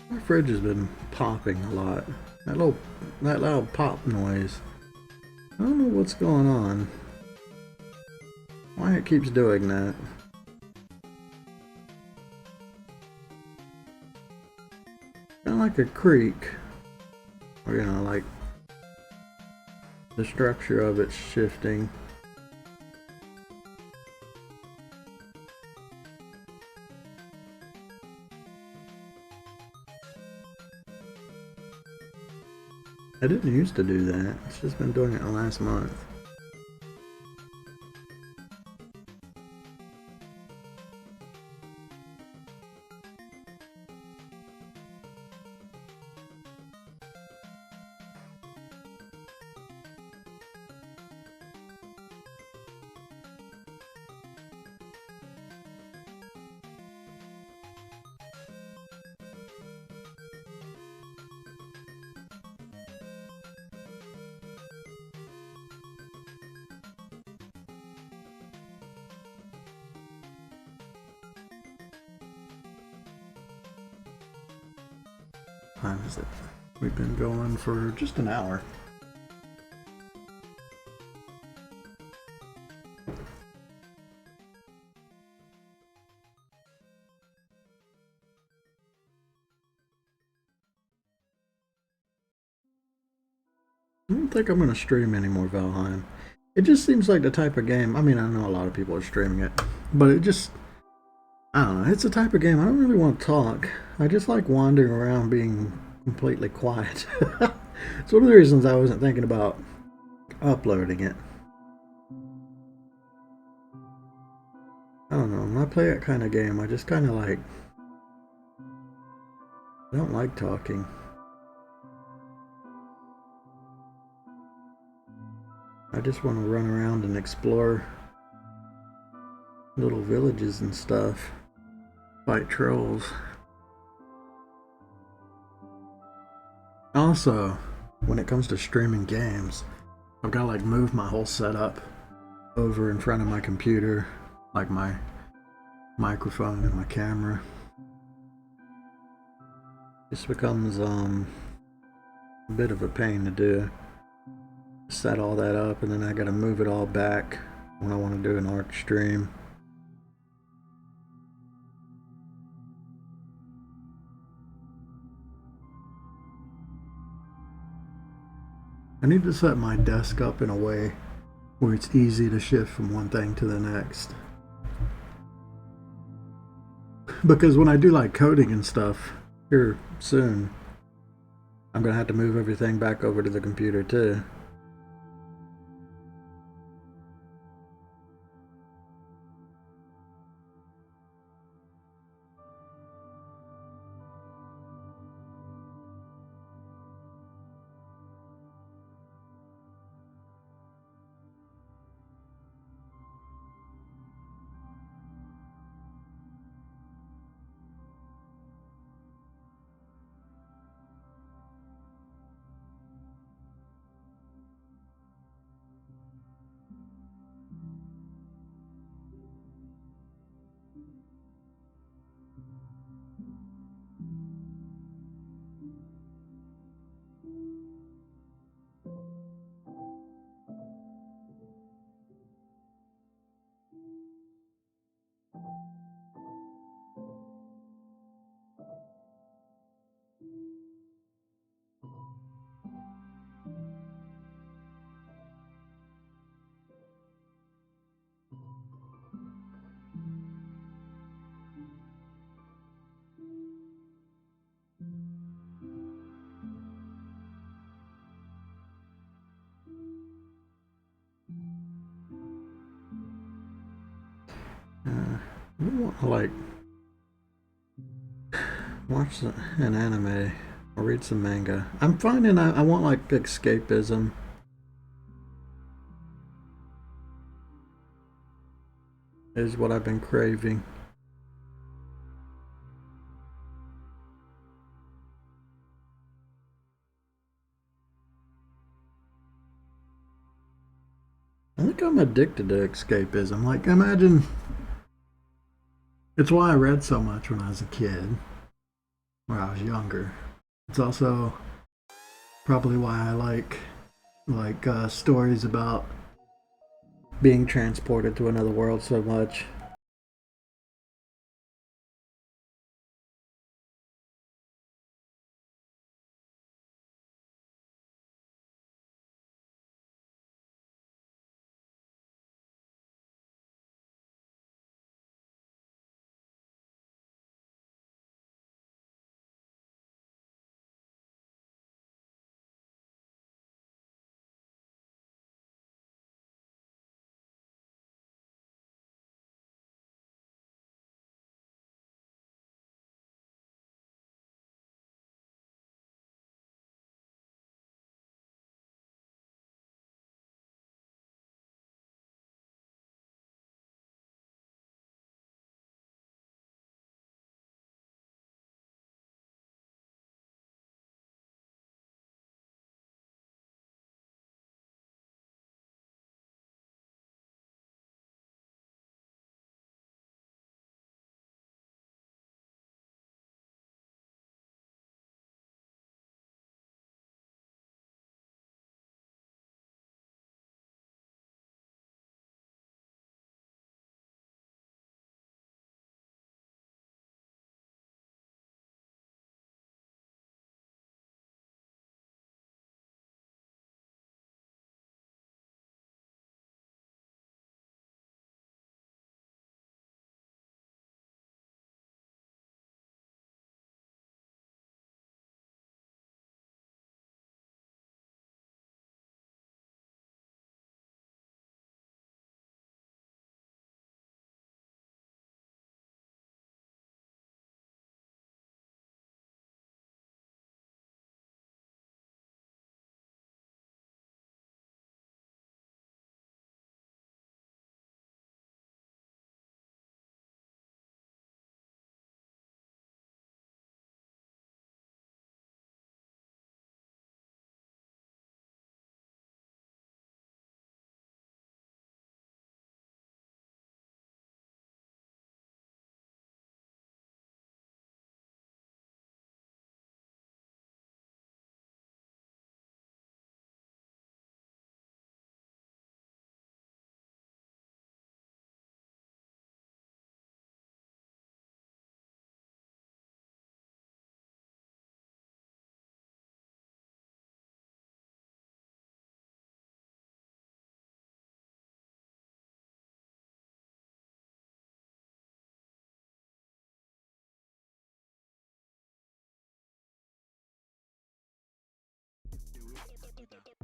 My fridge has been popping a lot. That loud pop noise. I don't know what's going on. Why it keeps doing that. Kind of like a creak. Or, you know, like the structure of it's shifting. I didn't used to do that. It's just been doing it the last month. Time is it? We've been going for just an hour. I don't think I'm going to stream any more Valheim. It just seems like the type of game. I mean, I know a lot of people are streaming it, but it just, I don't know. It's the type of game I don't really want to talk. I just like wandering around being completely quiet. It's one of the reasons I wasn't thinking about uploading it. I don't know. When I play that kind of game, I just kind of like, I don't like talking. I just want to run around and explore little villages and stuff. Fight trolls. Also, when it comes to streaming games, I've got to like move my whole setup over in front of my computer, like my microphone and my camera. This becomes a bit of a pain to do. Set all that up and then I gotta move it all back when I want to do an art stream. I need to set my desk up in a way where it's easy to shift from one thing to the next. Because when I do like coding and stuff here soon, I'm gonna have to move everything back over to the computer too. I don't want to like Watch an anime or read some manga. I'm finding I want like escapism. Is what I've been craving. I think I'm addicted to escapism. Like, imagine. It's why I read so much when I was a kid, when I was younger. It's also probably why I like stories about being transported to another world so much.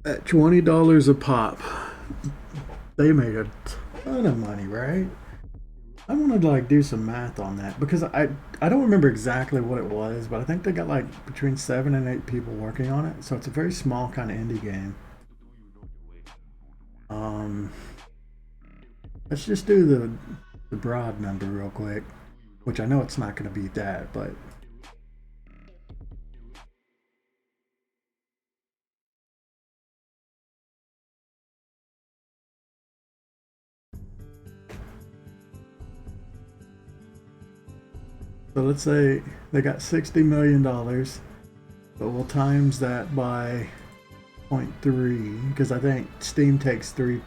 At $20 a pop, they made a ton of money, right? I wanted to like do some math on that because I don't remember exactly what it was, but I think they got like between 7 and 8 people working on it, so it's a very small kind of indie game. Um, let's just do the broad number real quick, which I know it's not going to beat that, but so let's say they got $60 million, but we'll times that by zero point 0.3 because I think Steam takes or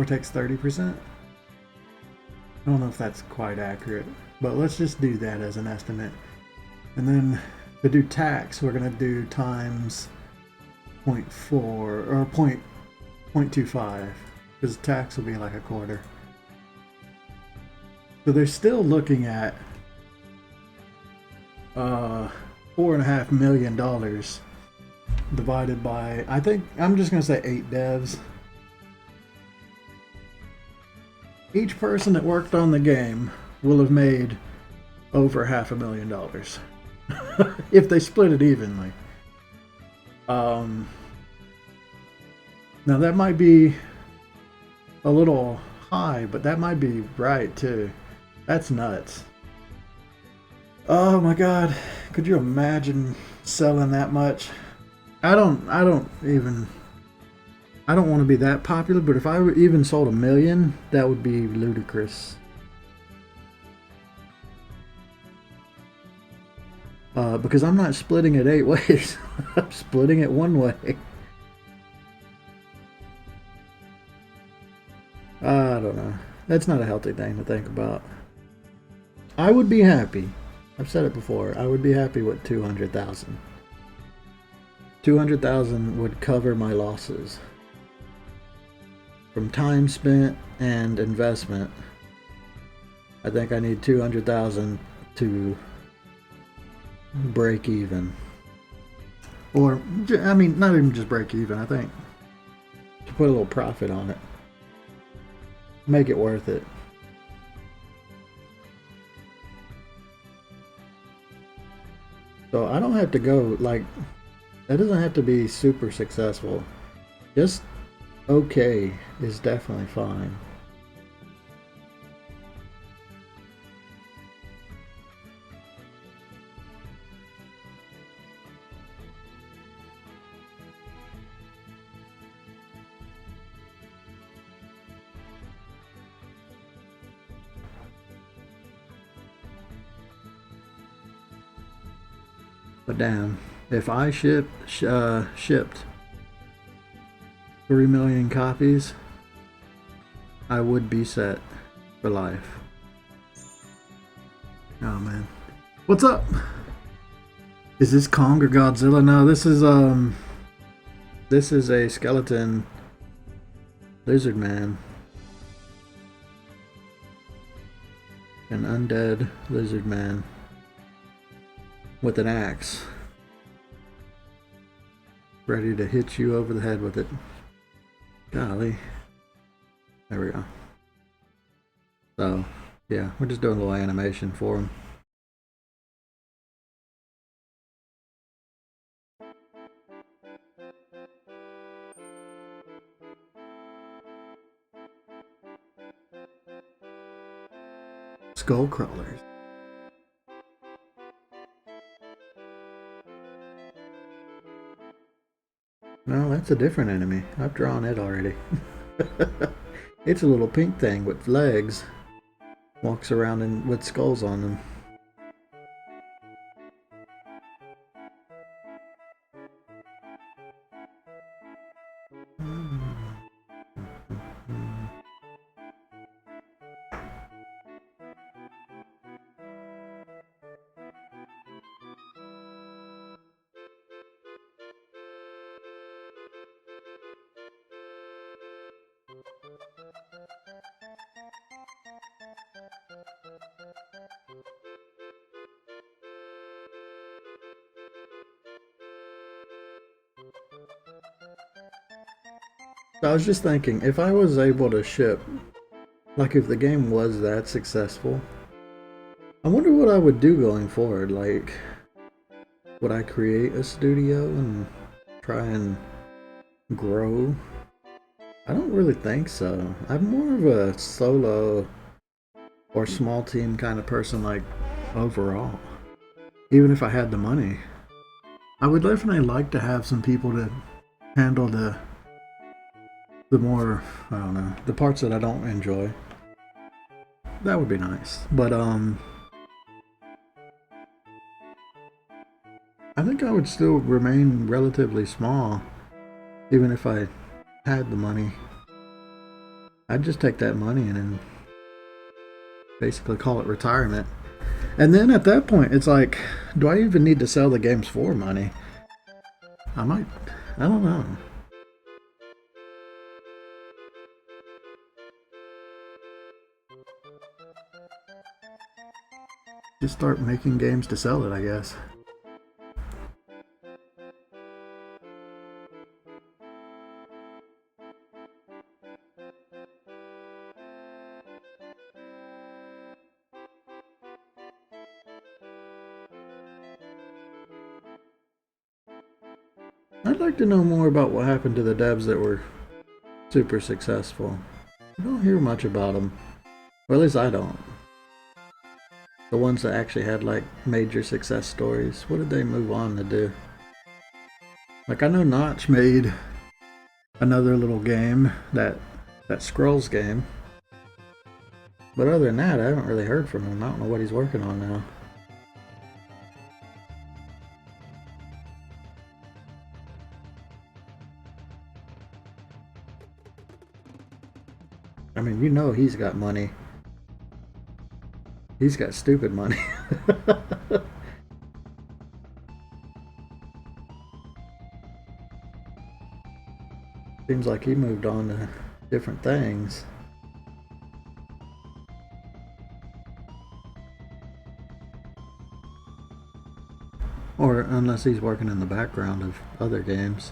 takes 30%. I don't know if that's quite accurate, but let's just do that as an estimate. And then to do tax, we're going to do times zero point 0.4 or 0.25 because tax will be like a quarter. So they're still looking at $4.5 million divided by, I think I'm just gonna say 8 devs. Each person that worked on the game will have made over $500,000 if they split it evenly. Now that might be a little high, but that might be right too. That's nuts. Oh my god, could you imagine selling that much? I don't want to be that popular, but if I even sold 1,000,000, that would be ludicrous. Because I'm not splitting it 8 ways. I'm splitting it 1 way. I don't know. That's not a healthy thing to think about. I would be happy. I've said it before. I would be happy with 200,000. 200,000 would cover my losses from time spent and investment. I think I need 200,000 to break even. Or, I mean, not even just break even. I think to put a little profit on it. Make it worth it. So I don't have to go, like, that doesn't have to be super successful. Just okay is definitely fine. But damn, if I shipped 3,000,000 copies, I would be set for life. Oh man, what's up? Is this Kong or Godzilla? No, this is a skeleton lizard man, an undead lizard man with an axe, ready to hit you over the head with it. Golly. There we go. So, yeah, we're just doing a little animation for him. Skull crawlers. No, that's a different enemy. I've drawn it already. It's a little pink thing with legs. Walks around with skulls on them. I was just thinking, if I was able to ship, like if the game was that successful, I wonder what I would do going forward. Like, would I create a studio and try and grow? I don't really think so. I'm more of a solo or small team kind of person, like, overall. Even if I had the money. I would definitely like to have some people to handle the more, I don't know, the parts that I don't enjoy. That would be nice. But I think I would still remain relatively small, even if I had the money. I'd just take that money and then basically call it retirement. And then at that point, it's like, do I even need to sell the games for money? I might. I don't know. Just start making games to sell it, I guess. I'd like to know more about what happened to the devs that were super successful. I don't hear much about them. Or at least I don't. The ones that actually had like major success stories. What did they move on to do? Like I know Notch made another little game, that Scrolls game. But other than that, I haven't really heard from him. I don't know what he's working on now. I mean, you know he's got money. He's got stupid money. Seems like he moved on to different things. Or unless he's working in the background of other games.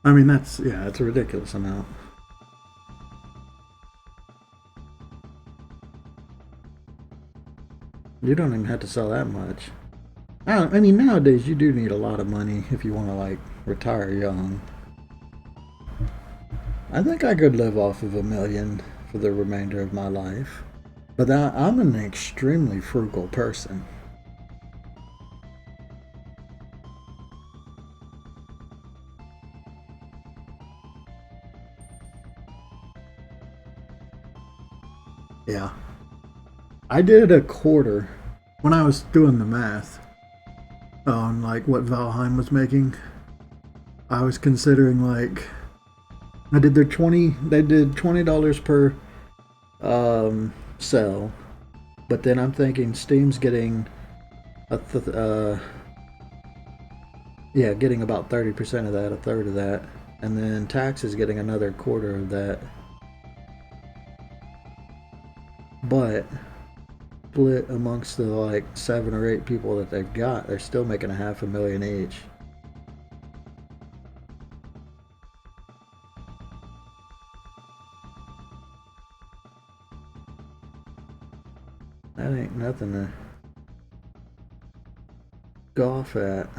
I mean, that's a ridiculous amount. You don't even have to sell that much. I mean, nowadays you do need a lot of money if you want to like retire young. I think I could live off of $1 million for the remainder of my life, but I'm an extremely frugal person. Yeah. I did a quarter when I was doing the math on like what Valheim was making. I was considering like they did $20 per sell, but then I'm thinking Steam's getting getting about 30% of that, a third of that, and then tax is getting another quarter of that. But split amongst the like 7 or 8 people that they've got, they're still making $500,000 each. That ain't nothing to scoff at.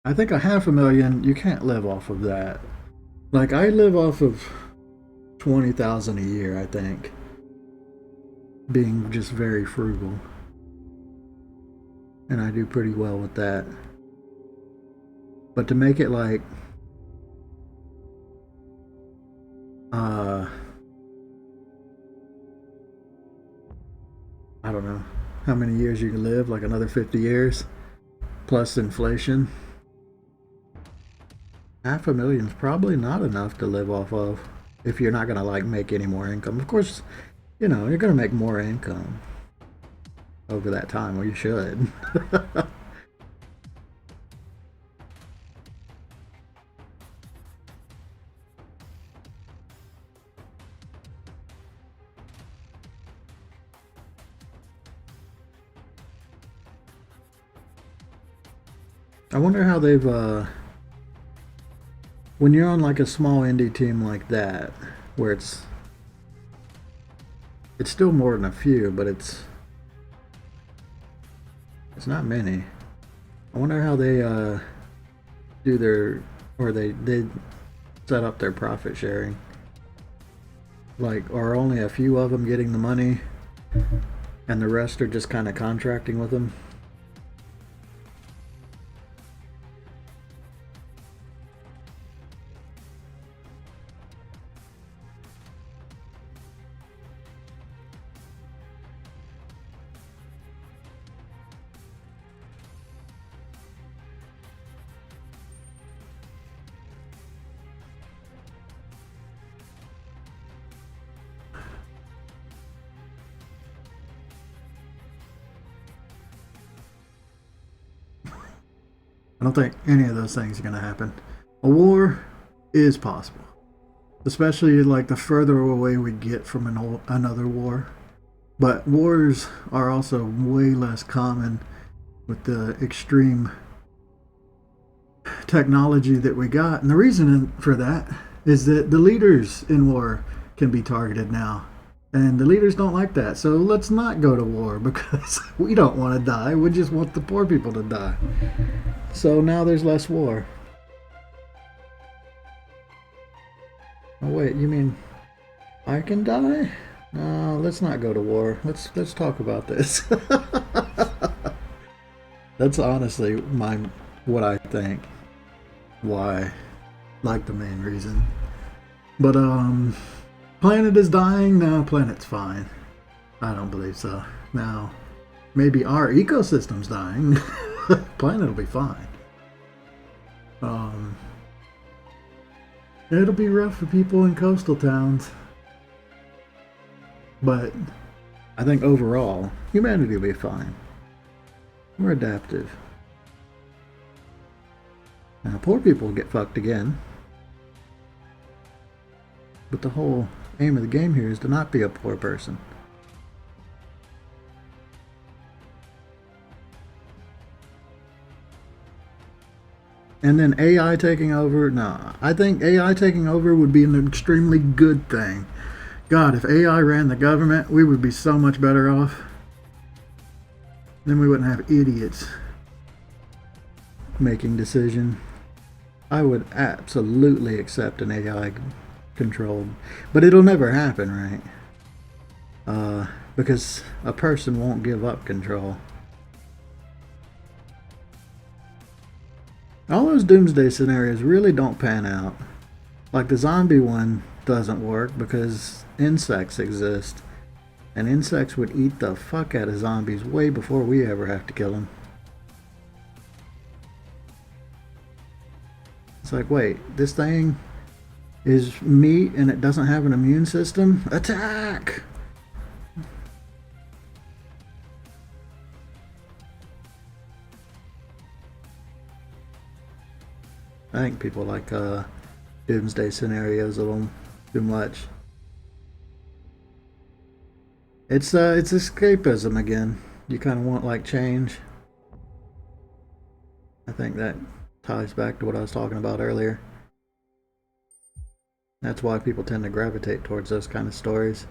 I think $500,000, you can't live off of that. Like I live off of 20,000 a year, I think. Being just very frugal. And I do pretty well with that. But to make it like I don't know how many years you can live, like another 50 years plus inflation. $500,000 is probably not enough to live off of if you're not gonna like make any more income. Of course, you know, you're gonna make more income over that time, or you should. I wonder how they've when you're on like a small indie team like that, where it's still more than a few, but it's not many. I wonder how they do their, or they set up their profit sharing. Like, are only a few of them getting the money, and the rest are just kind of contracting with them? I don't think any of those things are going to happen. A war is possible, especially like the further away we get from another war. But wars are also way less common with the extreme technology that we got. And the reason for that is that the leaders in war can be targeted now. And the leaders don't like that. So let's not go to war because we don't want to die. We just want the poor people to die. So now there's less war. Oh wait, you mean I can die? No, let's not go to war. Let's talk about this. That's honestly what I think. Why? Like the main reason. But planet is dying? No, planet's fine. I don't believe so. Now, maybe our ecosystem's dying. Planet will be fine. It'll be rough for people in coastal towns. But I think overall, humanity will be fine. We're adaptive. Now, poor people get fucked again. But the whole aim of the game here is to not be a poor person. And then AI taking over? No, I think AI taking over would be an extremely good thing. God, if AI ran the government, we would be so much better off. Then we wouldn't have idiots making decisions. I would absolutely accept an AI controlled, but it'll never happen, right? Because a person won't give up control. All those doomsday scenarios really don't pan out. Like the zombie one doesn't work because insects exist, and insects would eat the fuck out of zombies way before we ever have to kill them. It's like, wait, this thing is meat and it doesn't have an immune system? Attack! I think people like doomsday scenarios a little too much. It's escapism again. You kind of want like change. I think that ties back to what I was talking about earlier. That's why people tend to gravitate towards those kind of stories.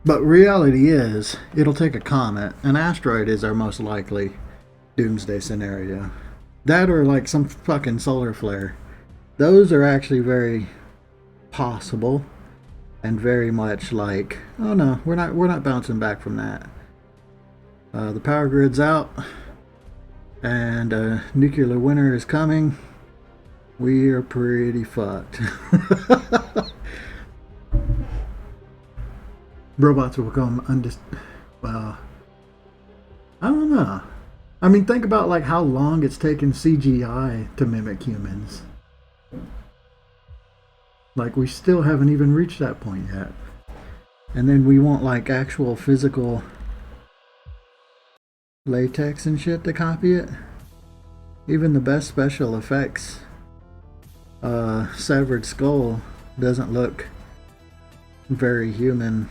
But reality is, it'll take a comet. An asteroid is our most likely doomsday scenario. That or like some fucking solar flare. Those are actually very possible and very much like, oh no, we're not bouncing back from that. The power grid's out and a nuclear winter is coming. We are pretty fucked. Robots will become I don't know. I mean, think about like how long it's taken CGI to mimic humans. Like, we still haven't even reached that point yet. And then we want like actual physical latex and shit to copy it. Even the best special effects severed skull doesn't look very human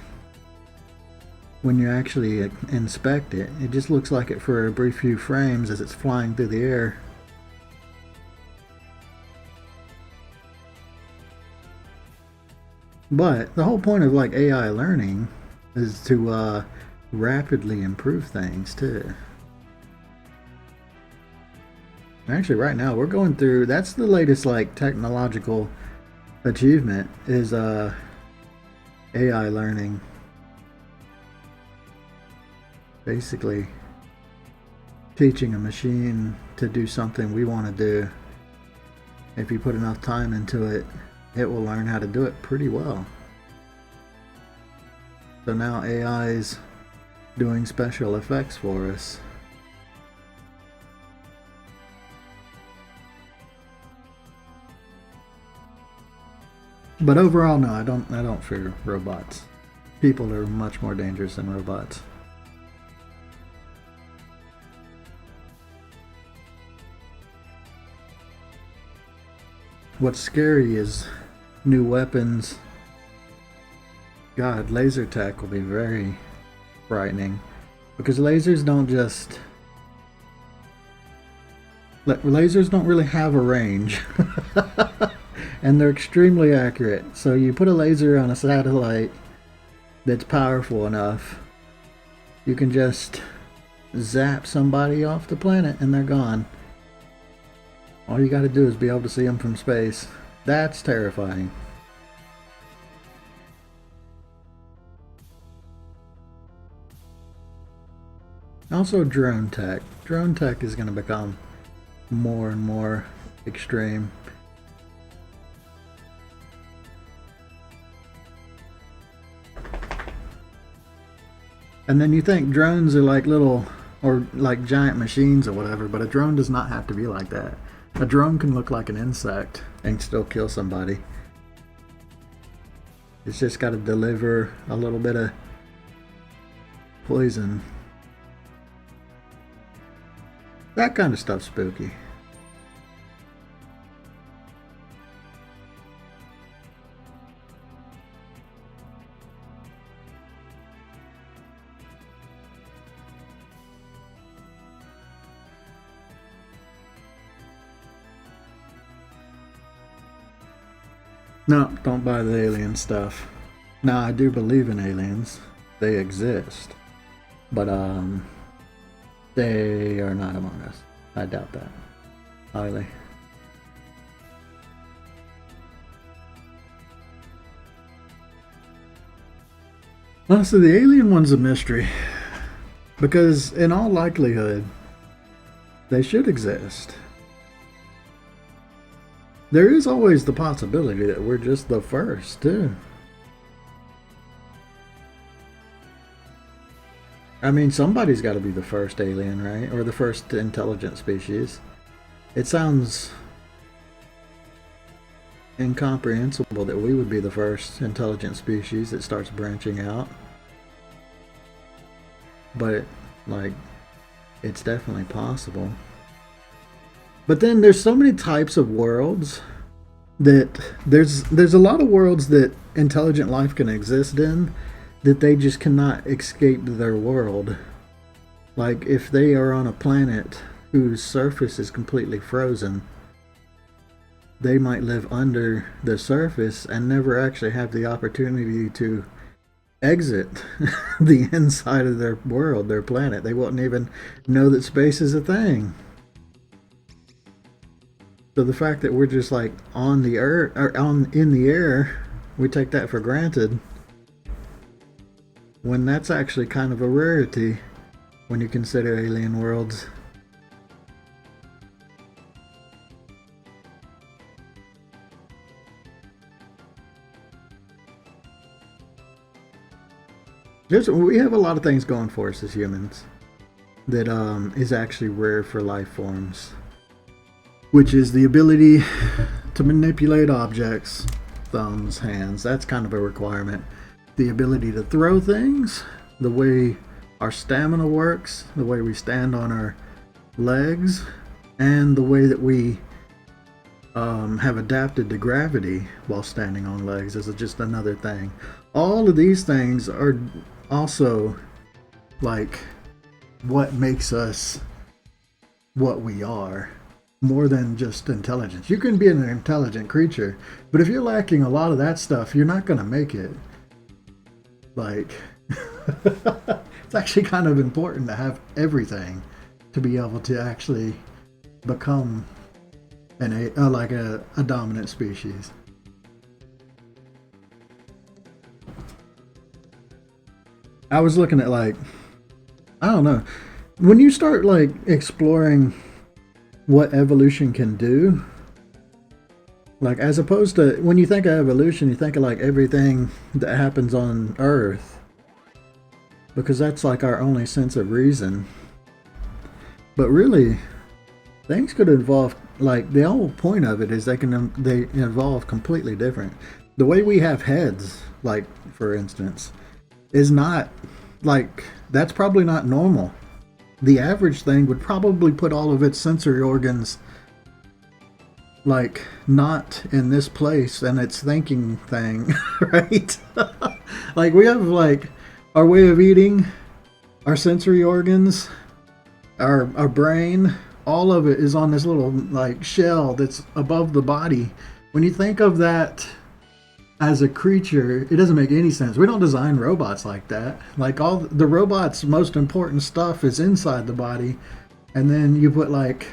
when you actually inspect it. It just looks like it for a brief few frames as it's flying through the air. But the whole point of like AI learning is to rapidly improve things too. Actually, right now we're going through, that's the latest like technological achievement is AI learning. Basically teaching a machine to do something we want to do. If you put enough time into it, it will learn how to do it pretty well. So now AI is doing special effects for us. But overall, no, I don't fear robots. people are much more dangerous than robots. What's scary is new weapons. God, laser tech will be very frightening, because lasers don't really have a range. And they're extremely accurate. So you put a laser on a satellite that's powerful enough, you can just zap somebody off the planet and they're gone. All you got to do is be able to see them from space. That's terrifying. Also drone tech. Drone tech is going to become more and more extreme. And then you think drones are like little, or like giant machines or whatever, but a drone does not have to be like that. A drone can look like an insect and still kill somebody. It's just got to deliver a little bit of poison. That kind of stuff's spooky. No, don't buy the alien stuff. Now, I do believe in aliens. They exist. But, they are not among us. I doubt that. Highly. Honestly, the alien one's a mystery. Because, in all likelihood, they should exist. There is always the possibility that we're just the first, too. I mean, somebody's got to be the first alien, right? Or the first intelligent species. It sounds incomprehensible that we would be the first intelligent species that starts branching out. But, like, it's definitely possible. But then there's so many types of worlds that there's a lot of worlds that intelligent life can exist in that they just cannot escape their world. Like if they are on a planet whose surface is completely frozen, they might live under the surface and never actually have the opportunity to exit the inside of their world, their planet. They won't even know that space is a thing. So the fact that we're just like on the earth or in the air, we take that for granted, when that's actually kind of a rarity when you consider alien worlds. We have a lot of things going for us as humans that is actually rare for life forms, which is the ability to manipulate objects, thumbs, hands. That's kind of a requirement. The ability to throw things, the way our stamina works, the way we stand on our legs, and the way that we have adapted to gravity while standing on legs is just another thing. All of these things are also like what makes us what we are, more than just intelligence. You can be an intelligent creature, but if you're lacking a lot of that stuff, you're not going to make it. Like, it's actually kind of important to have everything to be able to actually become a dominant species. I was looking at I don't know, when you start like exploring what evolution can do, like as opposed to when you think of evolution, you think of like everything that happens on Earth, because that's like our only sense of reason. But really, things could evolve. Like the whole point of it is they evolve completely different. The way we have heads, like for instance, is not like, that's probably not normal. The average thing would probably put all of its sensory organs like not in this place and its thinking thing, right? Like we have like our way of eating, our sensory organs, our brain, all of it is on this little like shell that's above the body. When you think of that as a creature, it doesn't make any sense. We don't design robots like that. Like all the robots' most important stuff is inside the body, and then you put like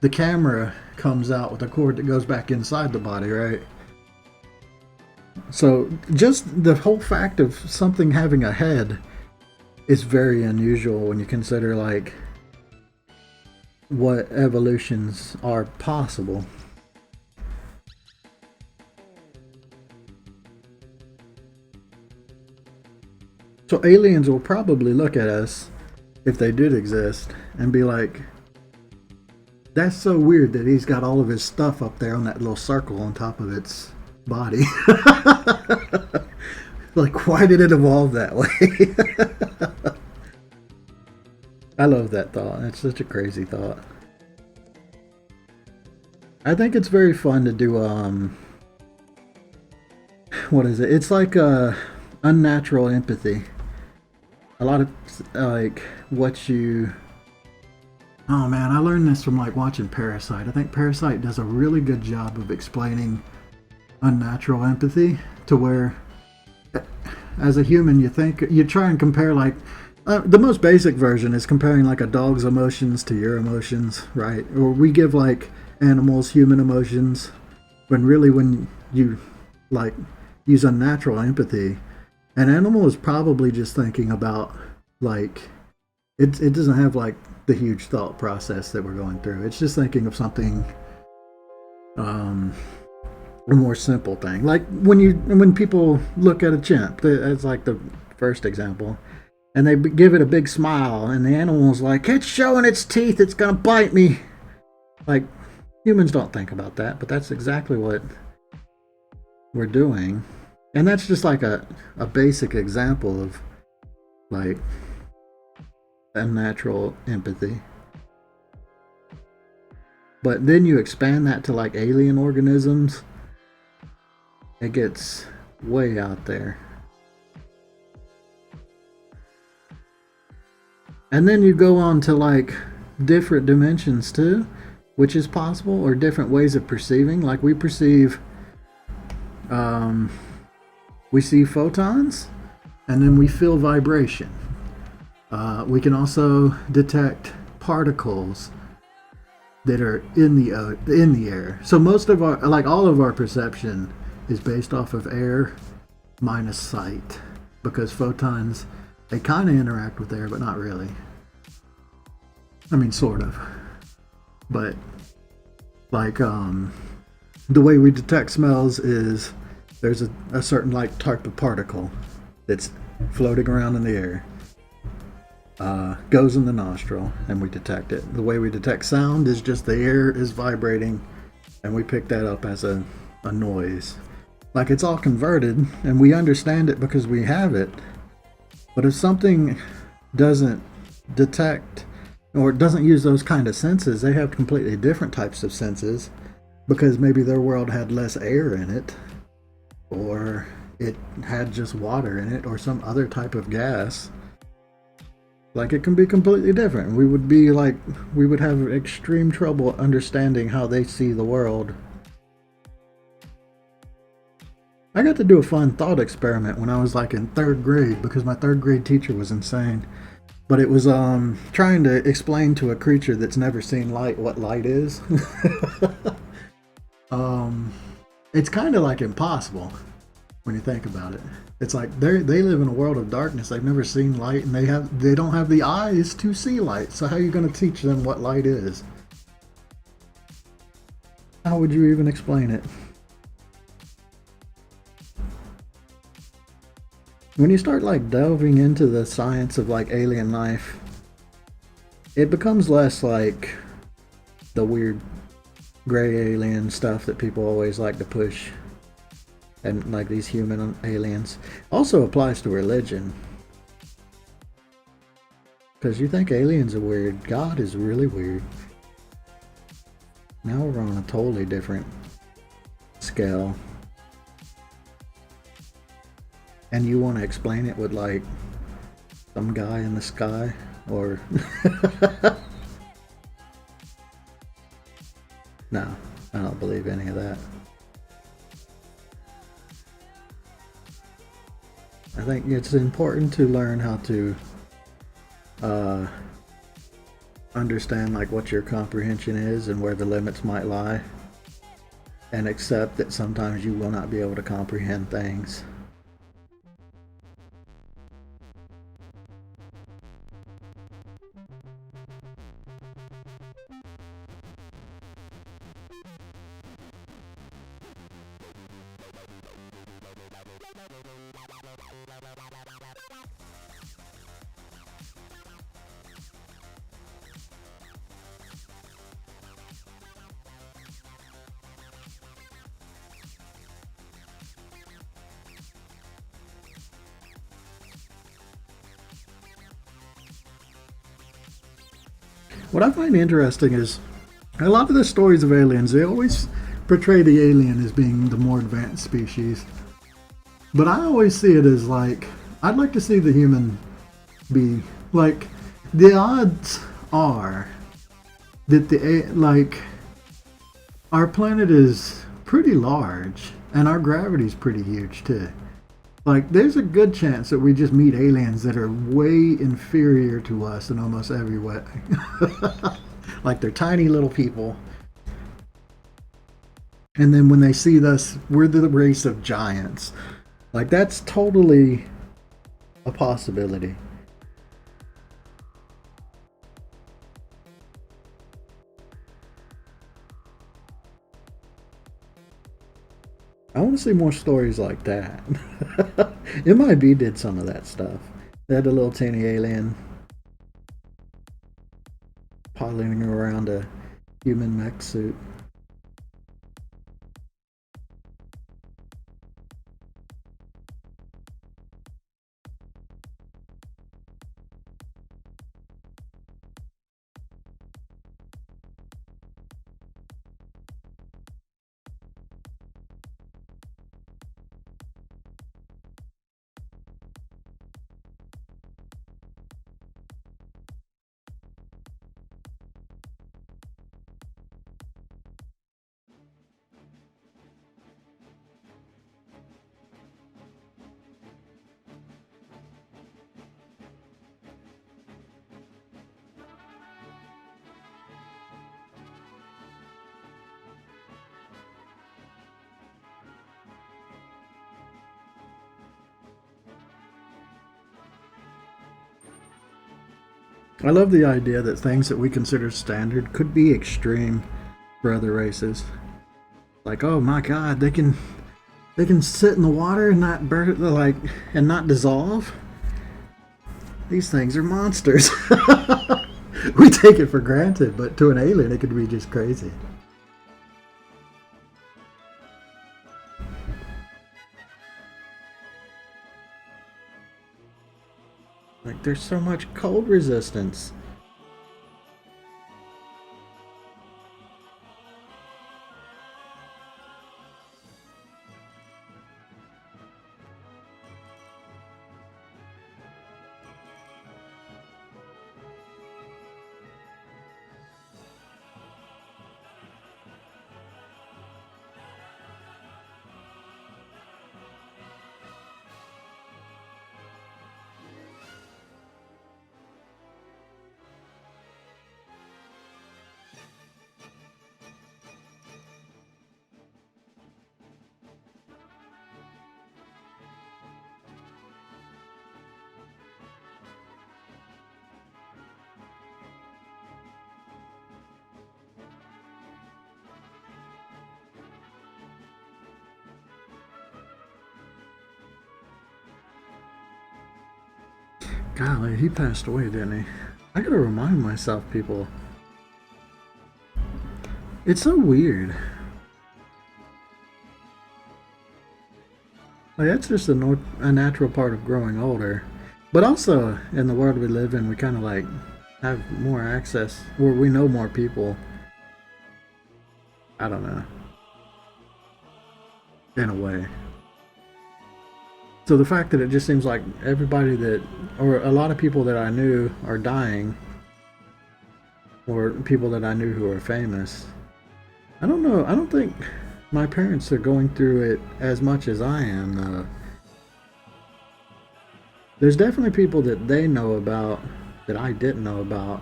the camera comes out with a cord that goes back inside the body, right? So just the whole fact of something having a head is very unusual when you consider like what evolutions are possible. So aliens will probably look at us, if they did exist, and be like, that's so weird that he's got all of his stuff up there on that little circle on top of its body. Like, why did it evolve that way? I love that thought. It's such a crazy thought. I think it's very fun to do, what is it? It's like unnatural empathy. A lot of, like, what you... Oh man, I learned this from like watching Parasite. I think Parasite does a really good job of explaining unnatural empathy to where, as a human, you try and compare like, the most basic version is comparing like a dog's emotions to your emotions, right? Or we give like animals human emotions, when really when you like use unnatural empathy, an animal is probably just thinking about like, it doesn't have like the huge thought process that we're going through. It's just thinking of something, a more simple thing. Like when people look at a chimp, that's like the first example, and they give it a big smile, and the animal's like, it's showing its teeth, it's gonna bite me. Like, humans don't think about that, but that's exactly what we're doing. And that's just like a basic example of like unnatural empathy. But then you expand that to like alien organisms, it gets way out there. And then you go on to like different dimensions too, which is possible, or different ways of perceiving. Like we perceive, we see photons, and then we feel vibration. We can also detect particles that are in the air. So most of our, like all of our perception is based off of air minus sight, because photons, they kind of interact with air, but not really. I mean, sort of. But like the way we detect smells is there's a certain like type of particle that's floating around in the air. Goes in the nostril and we detect it. The way we detect sound is just the air is vibrating and we pick that up as a noise. Like it's all converted and we understand it because we have it. But if something doesn't detect or doesn't use those kind of senses, they have completely different types of senses because maybe their world had less air in it, or it had just water in it, or some other type of gas. Like it can be completely different. We would have extreme trouble understanding how they see the world. I got to do a fun thought experiment when I was like in 3rd grade because my 3rd grade teacher was insane. But it was trying to explain to a creature that's never seen light what light is. It's kind of like impossible when you think about it. It's like they live in a world of darkness. They've never seen light, and they don't have the eyes to see light. So how are you going to teach them what light is? How would you even explain it? When you start like delving into the science of like alien life, it becomes less like the weird gray alien stuff that people always like to push. And like these human aliens. Also applies to religion. Because you think aliens are weird. God is really weird. Now we're on a totally different scale. And you want to explain it with like some guy in the sky? Or... No, I don't believe any of that. I think it's important to learn how to understand like what your comprehension is and where the limits might lie, and accept that sometimes you will not be able to comprehend things. What I find interesting is a lot of the stories of aliens, they always portray the alien as being the more advanced species. But I always see it as like, I'd like to see the human be like, the odds are that our planet is pretty large and our gravity's pretty huge too. Like, there's a good chance that we just meet aliens that are way inferior to us in almost every way. Like, they're tiny little people. And then when they see us, we're the race of giants. Like, that's totally a possibility. I want to see more stories like that. MIB did some of that stuff. They had a little teeny alien piloting around a human mech suit. I love the idea that things that we consider standard could be extreme for other races. Like, oh my god, they can sit in the water and not burn, like, and not dissolve. These things are monsters. We take it for granted, but to an alien, it could be just crazy. Like, there's so much cold resistance. Golly, he passed away, didn't he? I gotta remind myself, people. It's so weird. Like, that's just a natural part of growing older. But also, in the world we live in, we kind of like have more access, where we know more people. I don't know. In a way. So the fact that it just seems like everybody that, or a lot of people that I knew are dying, or people that I knew who are famous. I don't know. I don't think my parents are going through it as much as I am. There's definitely people that they know about that I didn't know about.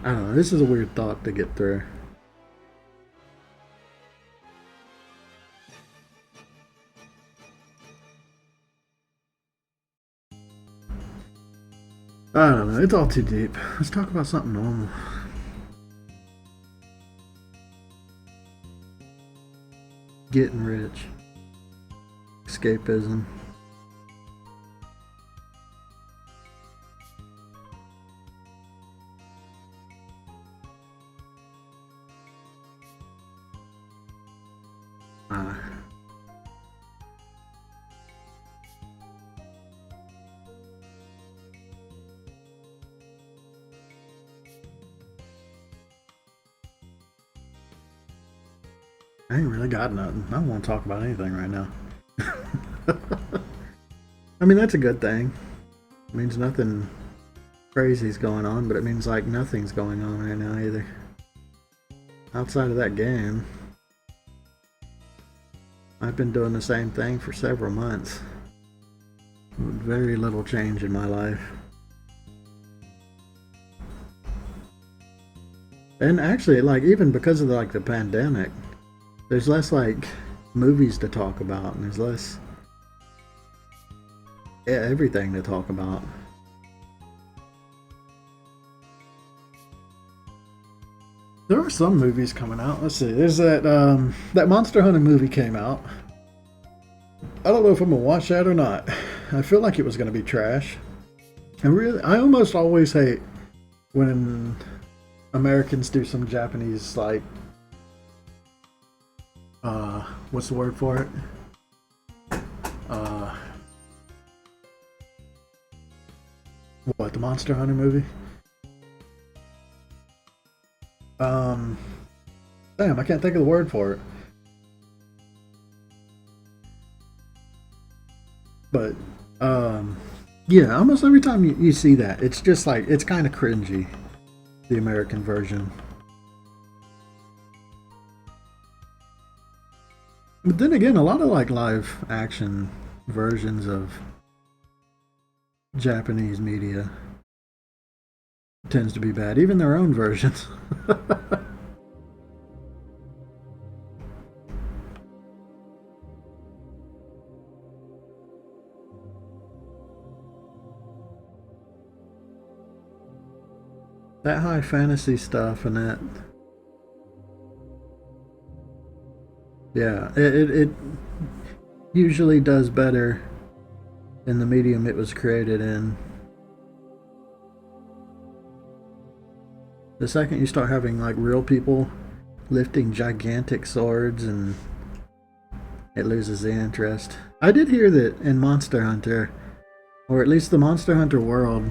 I don't know. This is a weird thought to get through. I don't know. It's all too deep. Let's talk about something normal. Getting rich. Escapism. I ain't really got nothing. I don't want to talk about anything right now. I mean, that's a good thing. It means nothing crazy's going on, but it means like nothing's going on right now either. Outside of that game, I've been doing the same thing for several months. Very little change in my life. And actually, like, even because of the pandemic, there's less like movies to talk about, and there's less everything to talk about. There are some movies coming out. Let's see. There's that Monster Hunter movie came out. I don't know if I'm gonna watch that or not. I feel like it was gonna be trash. And really, I almost always hate when Americans do some Japanese what's the word for it? What, the Monster Hunter movie? Damn, I can't think of the word for it. But, yeah, almost every time you see that, it's just like, it's kind of cringy, the American version. But then again, a lot of like live action versions of Japanese media tends to be bad, even their own versions. That high fantasy stuff and that, yeah, it usually does better in the medium it was created in. The second you start having like real people lifting gigantic swords, and it loses the interest. I did hear that in Monster Hunter, or at least the Monster Hunter world,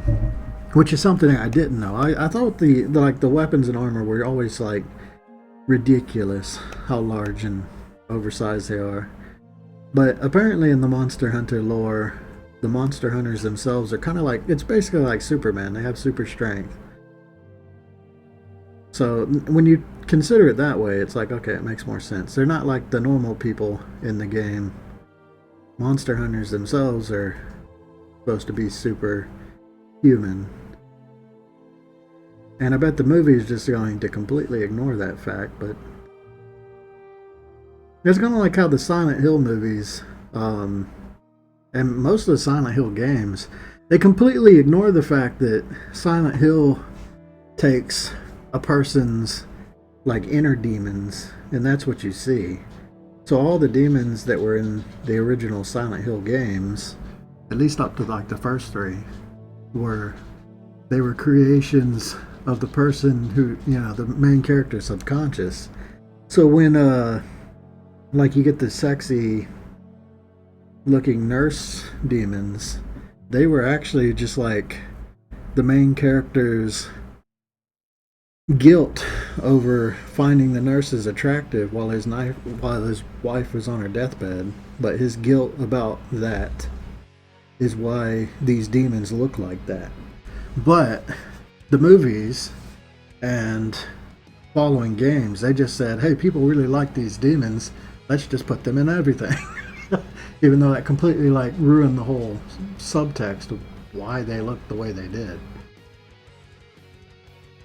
which is something I didn't know. I thought the weapons and armor were always like ridiculous how large and oversized they are. But apparently in the Monster Hunter lore, the Monster Hunters themselves are kind of like, it's basically like Superman. They have super strength. So when you consider it that way, it's like, okay, it makes more sense. They're not like the normal people in the game. Monster Hunters themselves are supposed to be super human. And I bet the movie is just going to completely ignore that fact, but it's kind of like how the Silent Hill movies, and most of the Silent Hill games, they completely ignore the fact that Silent Hill takes a person's like inner demons, and that's what you see. So all the demons that were in the original Silent Hill games, at least up to like the first three, were creations of the person who, the main character's subconscious. So when Like you get the sexy looking nurse demons. They were actually just like the main character's guilt over finding the nurses attractive while his wife was on her deathbed. But his guilt about that is why these demons look like that. But the movies and following games, they just said, hey, people really like these demons, let's just put them in everything. Even though that completely like ruined the whole subtext of why they looked the way they did.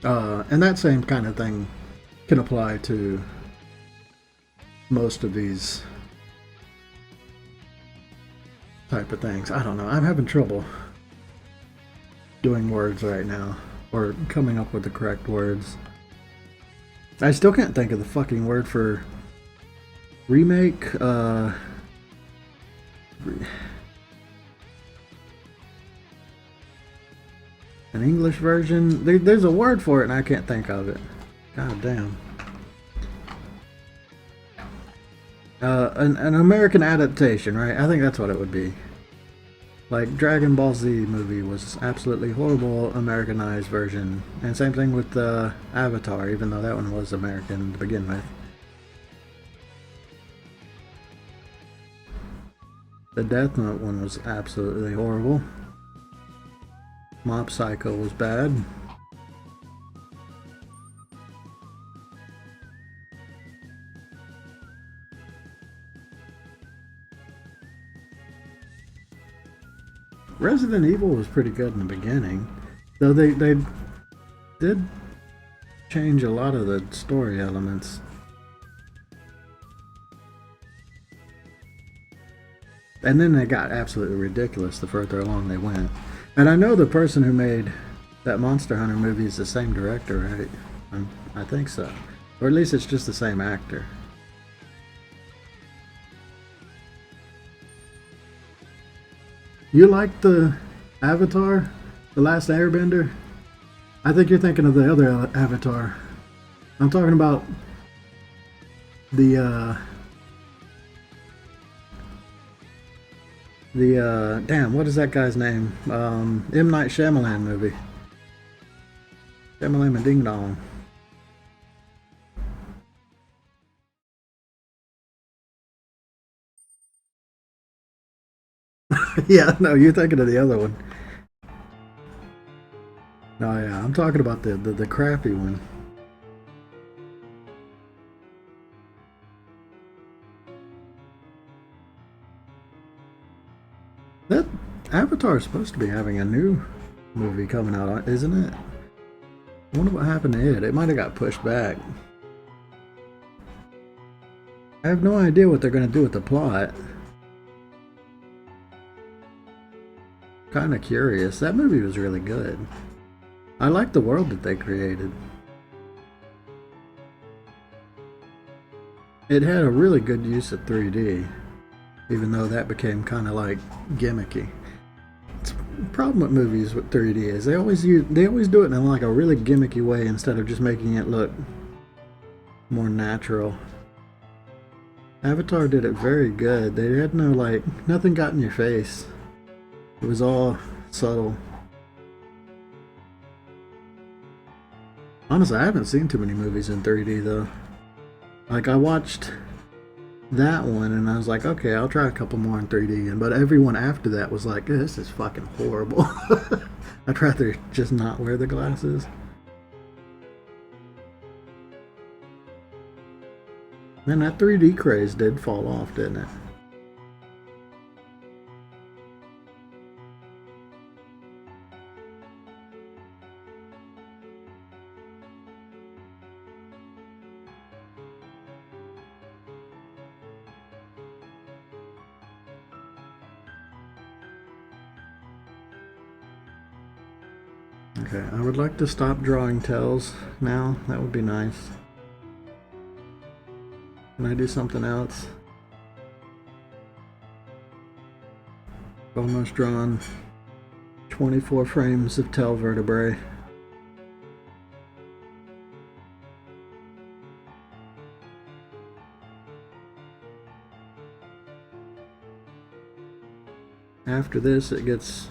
And that same kind of thing can apply to most of these type of things. I don't know. I'm having trouble doing words right now, or coming up with the correct words. I still can't think of the fucking word for remake. An English version. There's a word for it and I can't think of it. God damn. An American adaptation, right? I think that's what it would be. Like Dragon Ball Z movie was absolutely horrible Americanized version, and same thing with Avatar, even though that one was American to begin with. The Death Note one was absolutely horrible. Mob Psycho was bad. Resident Evil was pretty good in the beginning, though they did change a lot of the story elements. And then they got absolutely ridiculous the further along they went. And I know the person who made that Monster Hunter movie is the same director, right? I think so. Or at least it's just the same actor. You like the Avatar? The Last Airbender? I think you're thinking of the other Avatar. I'm talking about the damn, what is that guy's name? M. Night Shyamalan movie. Shyamalan Ding Dong. Yeah, no, you're thinking of the other one. No, yeah, I'm talking about the crappy one. That Avatar is supposed to be having a new movie coming out, isn't it? I wonder what happened to it. It might have got pushed back. I have no idea what they're going to do with the plot. Kind of curious. That movie was really good. I like the world that they created. It had a really good use of 3D, even though that became kind of like gimmicky. It's the problem with movies with 3D is they always do it in like a really gimmicky way instead of just making it look more natural. Avatar did it very good. They had nothing got in your face. It was all subtle. Honestly, I haven't seen too many movies in 3D though. Like I watched that one and I was like, okay, I'll try a couple more in 3D. But everyone after that was like, this is fucking horrible. I'd rather just not wear the glasses. Man, that 3D craze did fall off, didn't it? Okay, I would like to stop drawing tails now. That would be nice. Can I do something else? Almost drawn 24 frames of tail vertebrae. after this it gets,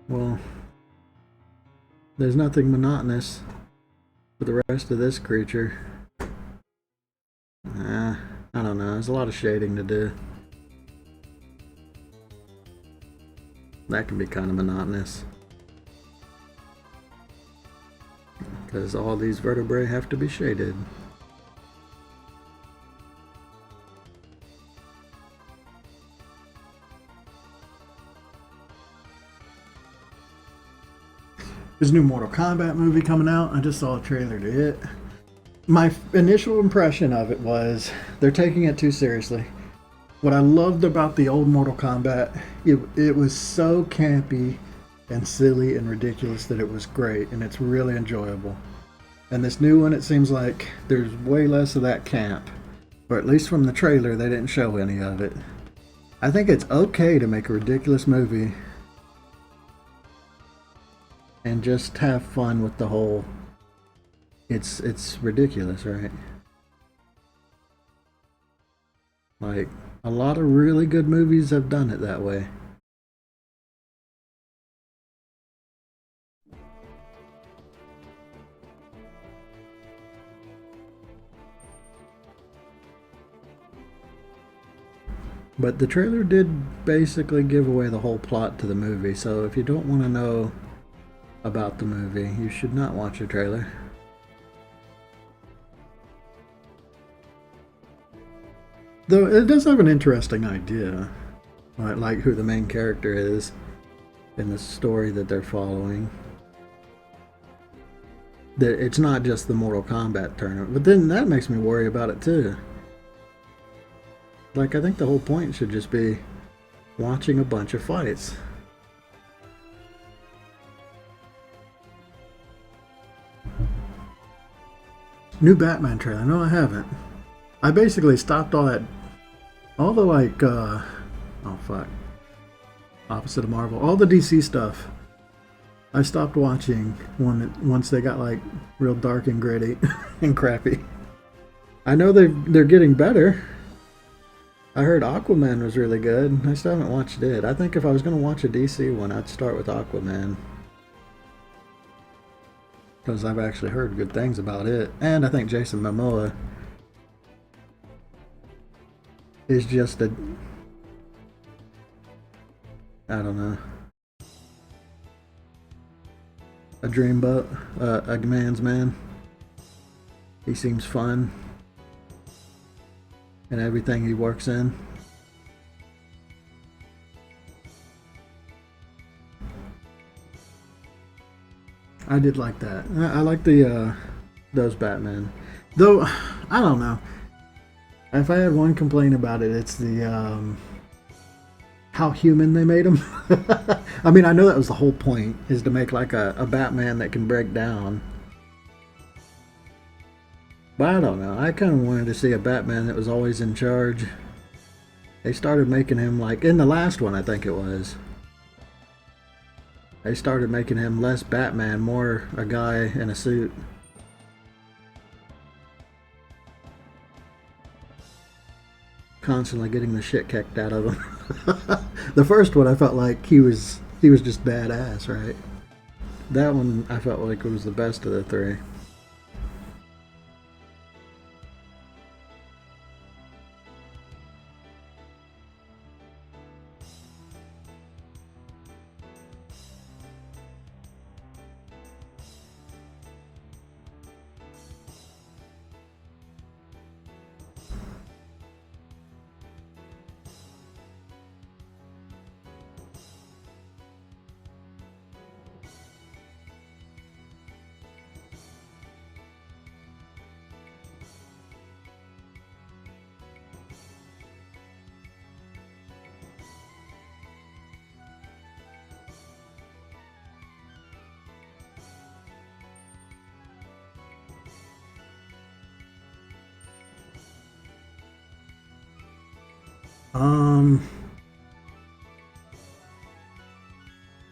well, there's nothing monotonous for the rest of this creature. I don't know, there's a lot of shading to do. That can be kind of monotonous, because all these vertebrae have to be shaded. There's a new Mortal Kombat movie coming out. I just saw a trailer to it. My initial impression of it was they're taking it too seriously. What I loved about the old Mortal Kombat, it was so campy and silly and ridiculous that it was great, and it's really enjoyable. And this new one, it seems like there's way less of that camp. Or at least from the trailer, they didn't show any of it. I think it's okay to make a ridiculous movie and just have fun with the whole, it's ridiculous, right? Like, a lot of really good movies have done it that way. But the trailer did basically give away the whole plot to the movie, so if you don't want to know about the movie, you should not watch the trailer. Though it does have an interesting idea, like who the main character is in the story that they're following. That it's not just the Mortal Kombat tournament, but then that makes me worry about it too. Like, I think the whole point should just be watching a bunch of fights. New Batman trailer. No, I haven't. I basically stopped all the oh fuck. Opposite of Marvel. All the DC stuff. I stopped watching once they got like real dark and gritty and crappy. I know they're getting better. I heard Aquaman was really good. I still haven't watched it. I think if I was going to watch a DC one, I'd start with Aquaman. Because I've actually heard good things about it. And I think Jason Momoa is just I don't know, a dreamboat, a man's man. He seems fun and everything he works in. I did like that. I like those Batman. Though, I don't know. If I had one complaint about it, it's the how human they made him. I mean, I know that was the whole point, is to make like a Batman that can break down. But I don't know. I kind of wanted to see a Batman that was always in charge. They started making him, like, in the last one, I think it was. They started making him less Batman, more a guy in a suit. Constantly getting the shit kicked out of him. The first one, I felt like he was just badass, right? That one, I felt like it was the best of the three.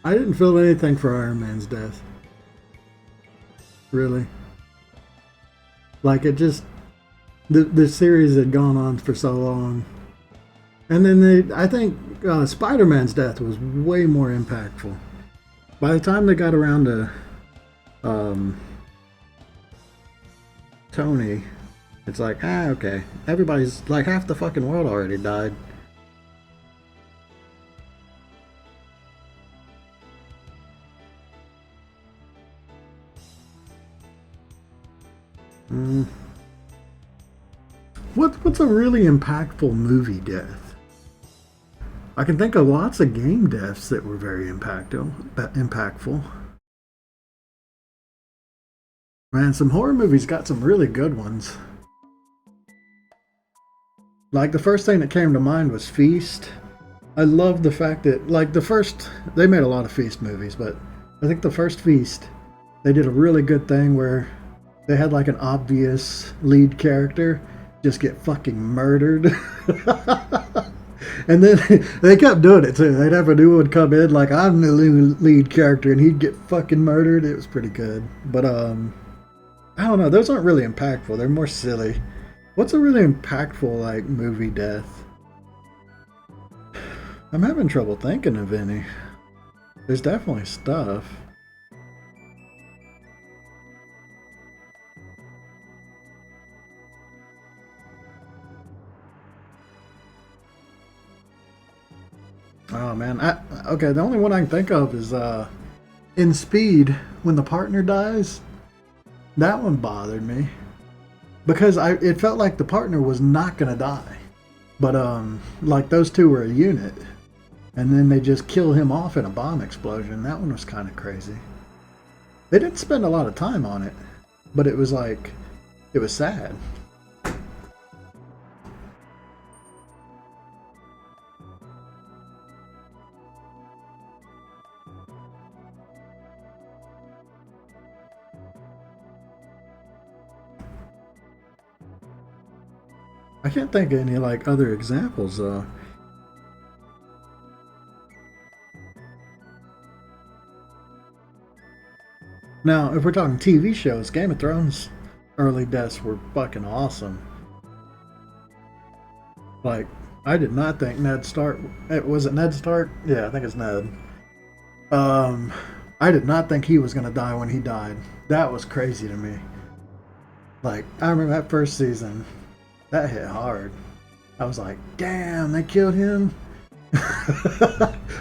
I didn't feel anything for Iron Man's death. Really. Like, it just... The series had gone on for so long. And then I think Spider-Man's death was way more impactful. By the time they got around to um, Tony, it's like, okay. Everybody's like, half the fucking world already died. Mm. What's a really impactful movie death? I can think of lots of game deaths that were very impactful. Man, some horror movies got some really good ones. Like the first thing that came to mind was Feast. I love the fact that like they made a lot of Feast movies, but I think the first Feast they did a really good thing where they had like an obvious lead character just get fucking murdered. And then they kept doing it too. They'd have a new one come in like I'm the lead character and he'd get fucking murdered. It was pretty good. But I don't know, those aren't really impactful. They're more silly. What's a really impactful like movie death? I'm having trouble thinking of any. There's definitely stuff. Oh man, okay. The only one I can think of is in Speed when the partner dies. That one bothered me because it felt like the partner was not gonna die, but like those two were a unit, and then they just kill him off in a bomb explosion. That one was kind of crazy. They didn't spend a lot of time on it, but it was like it was sad. I can't think of any like other examples though. Now, if we're talking TV shows, Game of Thrones early deaths were fucking awesome. Like, I did not think Ned Stark. Was it Ned Stark? Yeah, I think it's Ned. Um, I did not think he was gonna die when he died. That was crazy to me. Like, I remember that first season. That hit hard. I was like, damn, they killed him.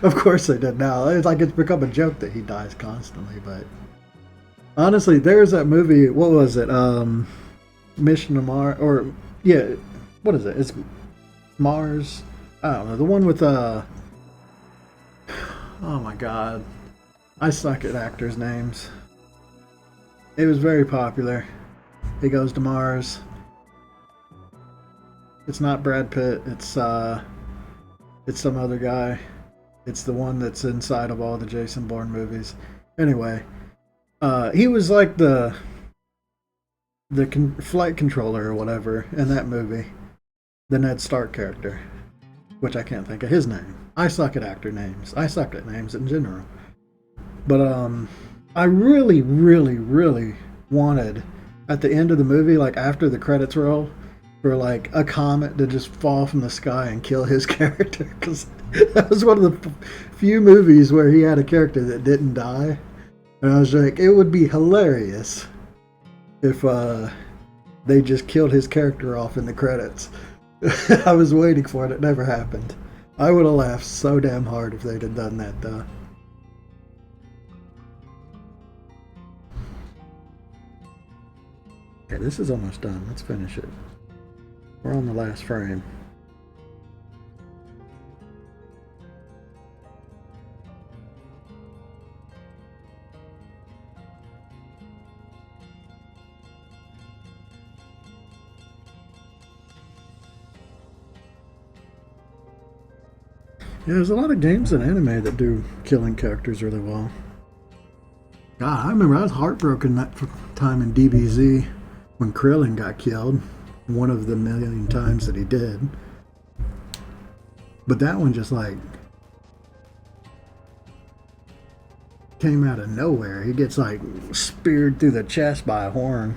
Of course they did now. It's like it's become a joke that he dies constantly, but honestly, there's that movie. What was it? Mission to Mars, or yeah, what is it? It's Mars. I don't know. The one with oh my god, I suck at actors' names. It was very popular. He goes to Mars. It's not Brad Pitt. It's some other guy. It's the one that's inside of all the Jason Bourne movies. Anyway, he was like the flight controller or whatever in that movie, the Ned Stark character, which I can't think of his name. I suck at actor names. I suck at names in general. But I really, really, really wanted at the end of the movie, like after the credits roll, for like a comet to just fall from the sky and kill his character, because that was one of the few movies where he had a character that didn't die. And I was like, it would be hilarious if they just killed his character off in the credits. I was waiting for it. It never happened. I would have laughed so damn hard if they'd have done that, though. Okay, this is almost done. Let's finish it. We're on the last frame. Yeah, there's a lot of games and anime that do killing characters really well. God, I remember I was heartbroken that time in DBZ when Krillin got killed. One of the million times that he did. But that one just like came out of nowhere. He gets like speared through the chest by a horn.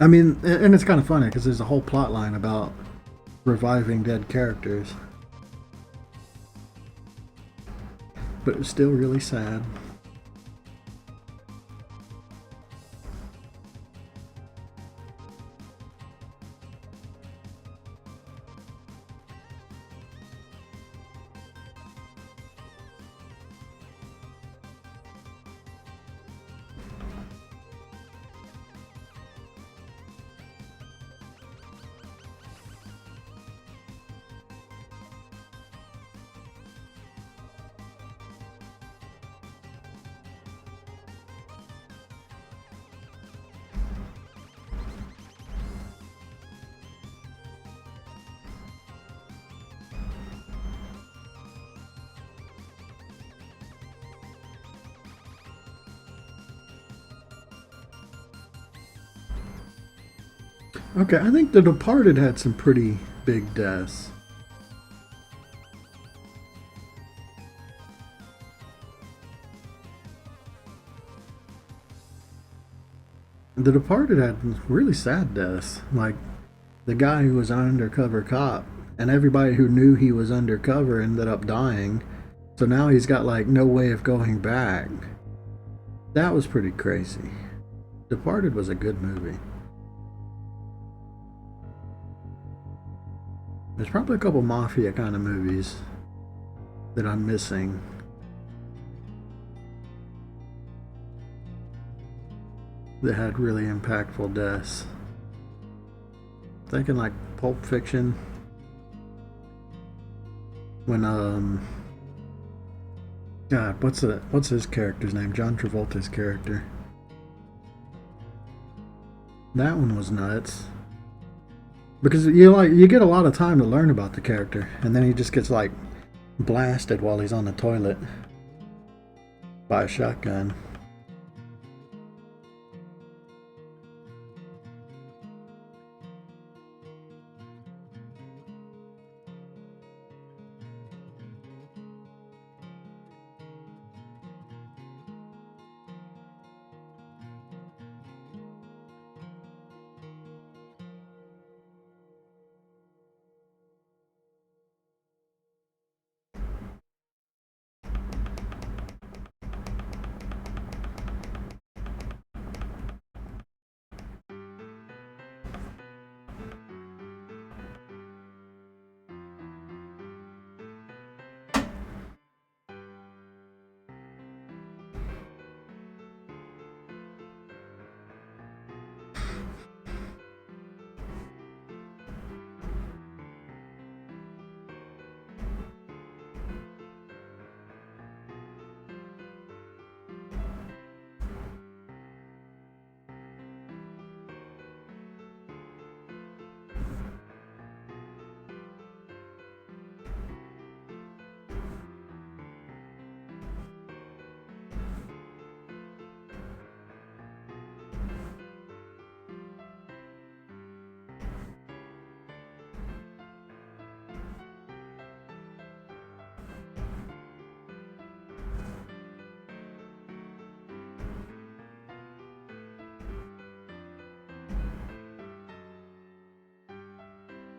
I mean, and it's kind of funny because there's a whole plot line about reviving dead characters. But it's still really sad. Okay, I think The Departed had some pretty big deaths. The Departed had really sad deaths. Like the guy who was an undercover cop, and everybody who knew he was undercover ended up dying. So now he's got like no way of going back. That was pretty crazy. Departed was a good movie. There's probably a couple mafia kind of movies that I'm missing. That had really impactful deaths. Thinking like Pulp Fiction. When God, what's his character's name? John Travolta's character. That one was nuts. Because you get a lot of time to learn about the character, and then he just gets like blasted while he's on the toilet by a shotgun.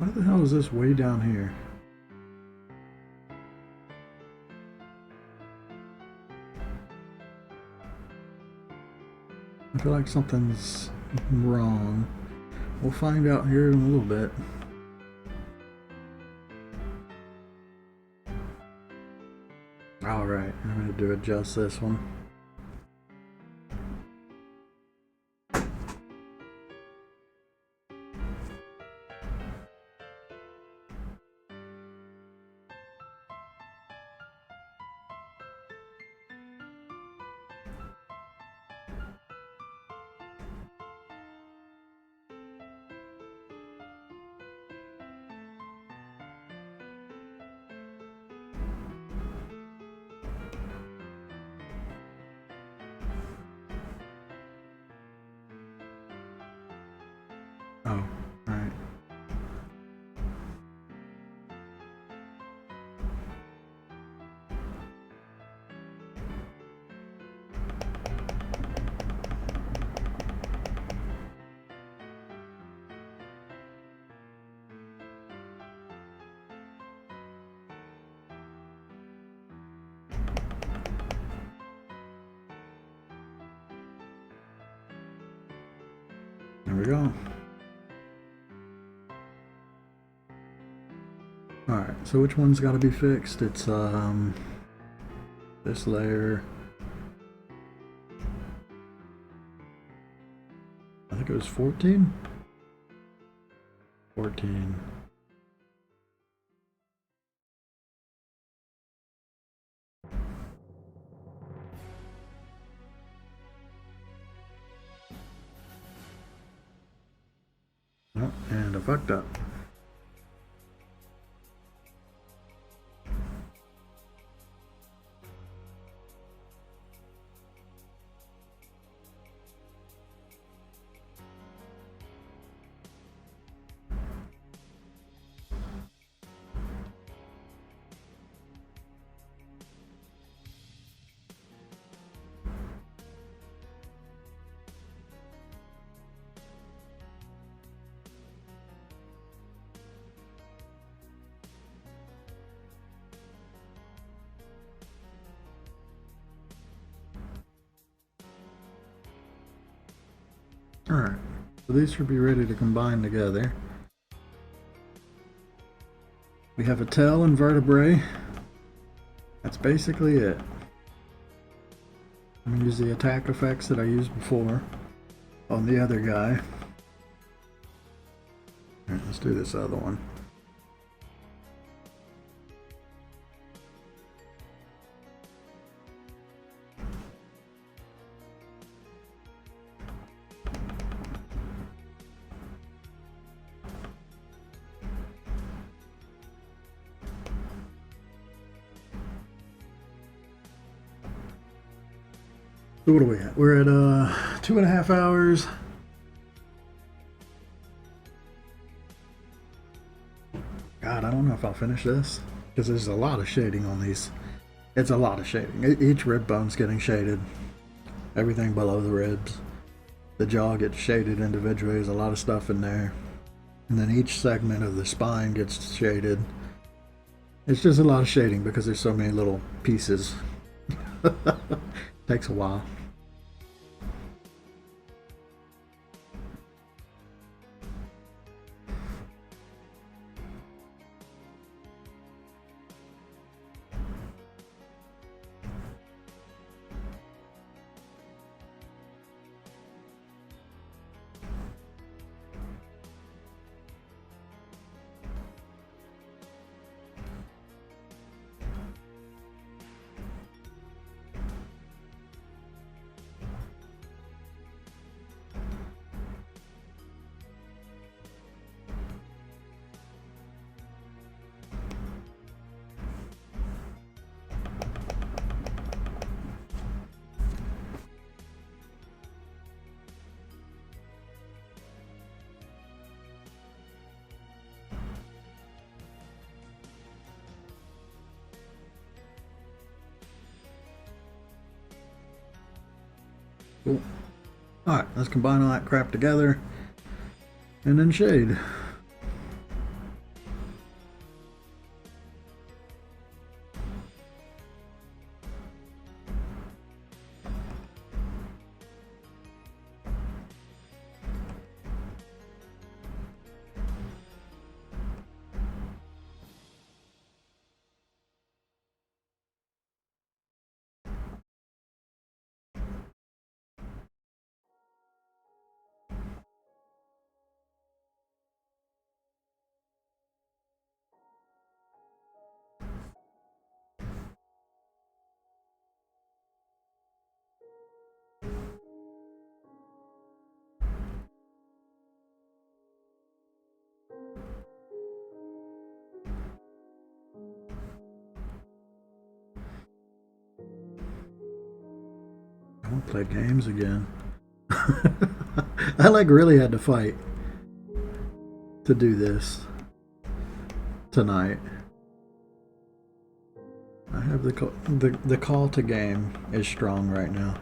Why the hell is this way down here? I feel like something's wrong. We'll find out here in a little bit. Alright, I'm going to adjust this one. we go. Alright, so which one's got to be fixed? It's this layer. I think it was 14? 14. Oh, and I fucked up. Alright, so these should be ready to combine together. We have a tail and vertebrae. That's basically it. I'm going to use the attack effects that I used before on the other guy. Alright, let's do this other one. So what are we at? We're at 2.5 hours. God, I don't know if I'll finish this because there's a lot of shading on these. It's a lot of shading. Each rib bone's getting shaded. Everything below the ribs. The jaw gets shaded individually. There's a lot of stuff in there. And then each segment of the spine gets shaded. It's just a lot of shading because there's so many little pieces. Takes a while. Cool. Alright, let's combine all that crap together and then shade. I won't play games again. I like really had to fight to do this tonight. I have the call to game is strong right now.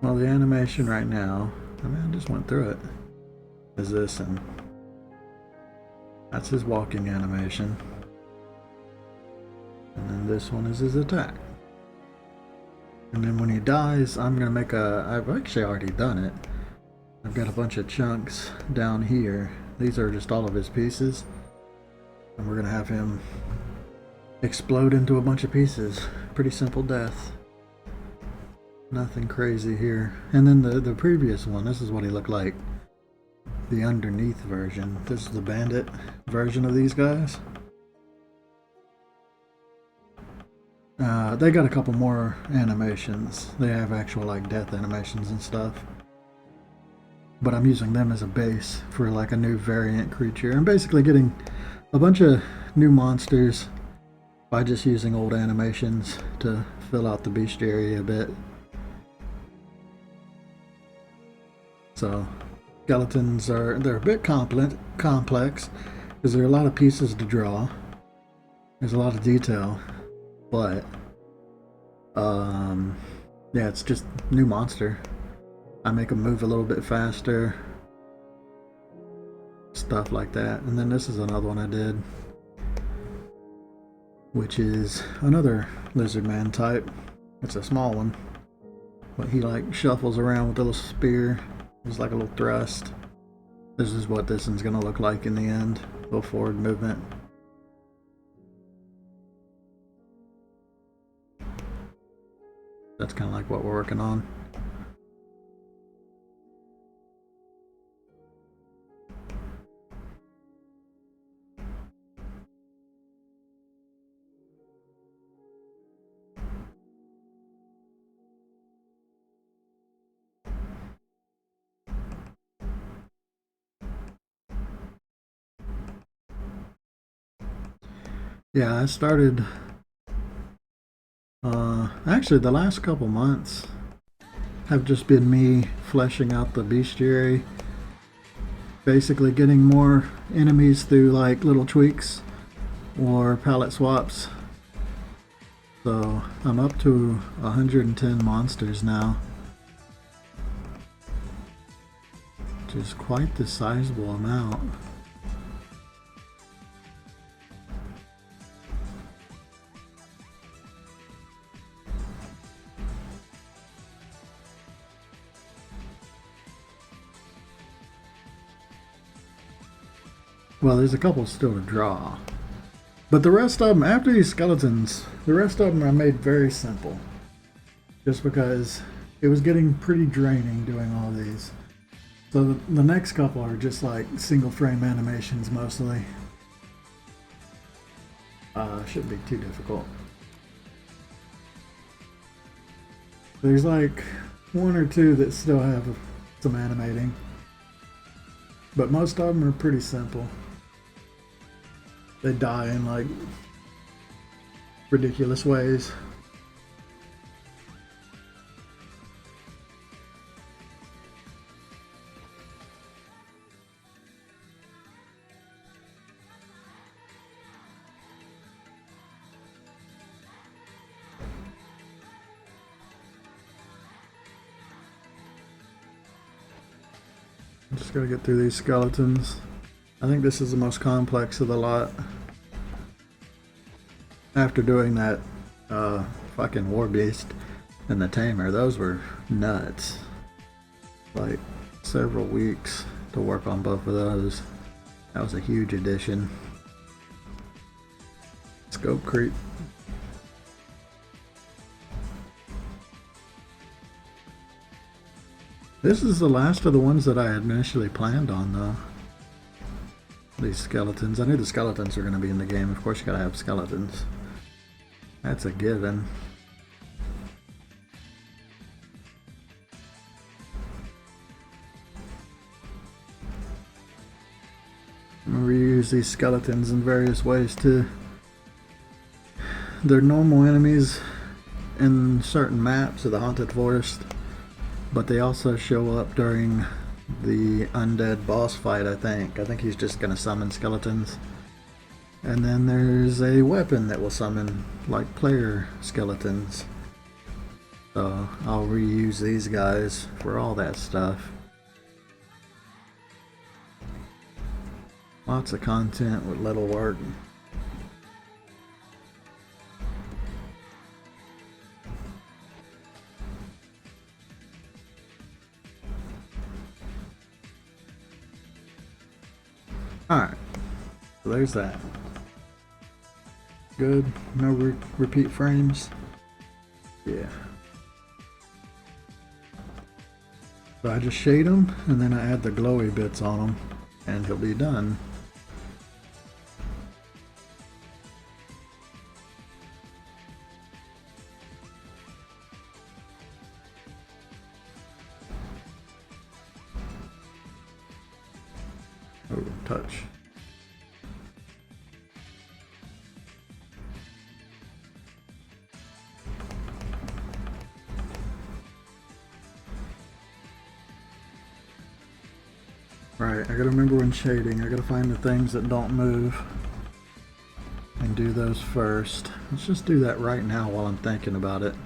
Well, the animation right now I mean, I just went through it. Is this, and that's his walking animation. And then this one is his attack. And then when he dies, I'm gonna make a, I've actually already done it. I've got a bunch of chunks down here. These are just all of his pieces. And we're gonna have him explode into a bunch of pieces. Pretty simple death. Nothing crazy here. And then the previous one, this is what he looked like. The underneath version. This is the bandit version of these guys. They got a couple more animations. They have actual like death animations and stuff. But I'm using them as a base for like a new variant creature. I'm basically getting a bunch of new monsters by just using old animations to fill out the bestiary a bit. So skeletons they're a bit complex because there are a lot of pieces to draw. There's a lot of detail, but yeah, it's just new monster. I make them move a little bit faster, stuff like that. And then this is another one I did, which is another lizard man type. It's a small one, but he like shuffles around with a little spear. It's like a little thrust. This is what this one's gonna look like in the end. A little forward movement. That's kind of like what we're working on. Yeah, I started actually the last couple months have just been me fleshing out the bestiary, basically getting more enemies through like little tweaks or palette swaps. So I'm up to 110 monsters now, which is quite the sizable amount. Well, there's a couple still to draw. But the rest of them, after these skeletons, the rest of them I made very simple. Just because it was getting pretty draining doing all these. So the next couple are just like single frame animations mostly. Shouldn't be too difficult. There's like one or two that still have some animating. But most of them are pretty simple. They die in like ridiculous ways. I'm just gotta get through these skeletons. I think this is the most complex of the lot. After doing that fucking war beast and the tamer, those were nuts. Like several weeks to work on both of those. That was a huge addition. Scope creep. This is the last of the ones that I had initially planned on though. These skeletons. I knew the skeletons were going to be in the game. Of course you gotta have skeletons. That's a given. I'm gonna reuse these skeletons in various ways too. They're normal enemies in certain maps of the Haunted Forest, but they also show up during the undead boss fight, I think. I think he's just gonna summon skeletons. And then there's a weapon that will summon like player skeletons. So I'll reuse these guys for all that stuff. Lots of content with little work. Alright, so there's that. Good, no repeat frames. Yeah. So I just shade them and then I add the glowy bits on them and he'll be done. Oh, touch. Right, I gotta remember when shading, I gotta find the things that don't move and do those first. Let's just do that right now while I'm thinking about it.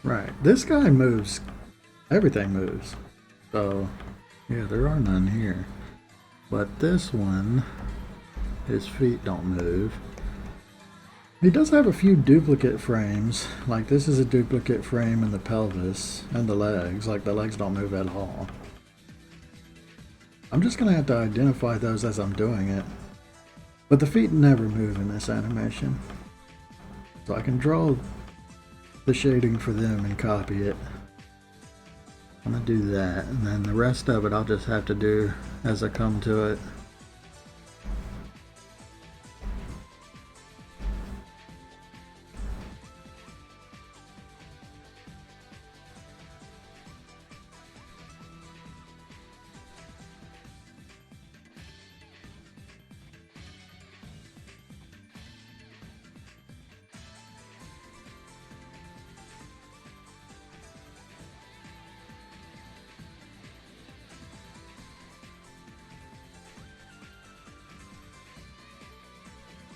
Right, this guy moves, everything moves. So, yeah, there are none here. But this one, his feet don't move. He does have a few duplicate frames. Like this is a duplicate frame in the pelvis and the legs. Like the legs don't move at all. I'm just gonna have to identify those as I'm doing it. But the feet never move in this animation. So I can draw the shading for them and copy it. I'm gonna do that, and then the rest of it I'll just have to do as I come to it.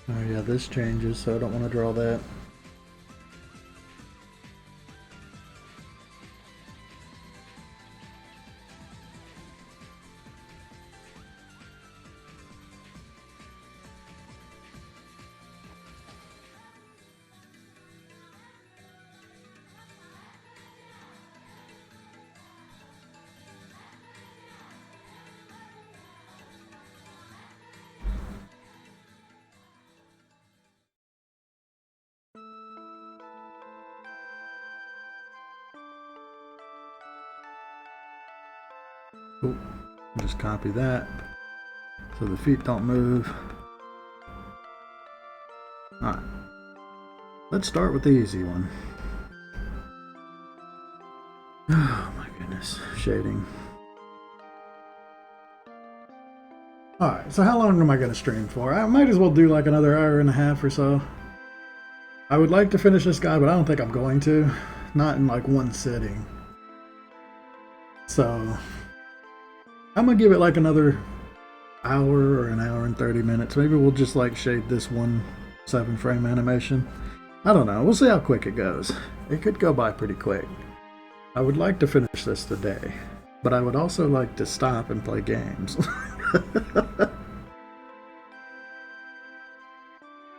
Oh yeah, this changes, so I don't want to draw that. Oh, just copy that so the feet don't move. Alright, let's start with the easy one. Oh my goodness, shading. Alright, so how long am I going to stream for? I might as well do like another hour and a half or so. I would like to finish this guy, but I don't think I'm going to. Not in like one sitting. So I'm gonna give it like another hour or an hour and 30 minutes. Maybe we'll just like shade this one 7-frame animation. I don't know. We'll see how quick it goes. It could go by pretty quick. I would like to finish this today, but I would also like to stop and play games.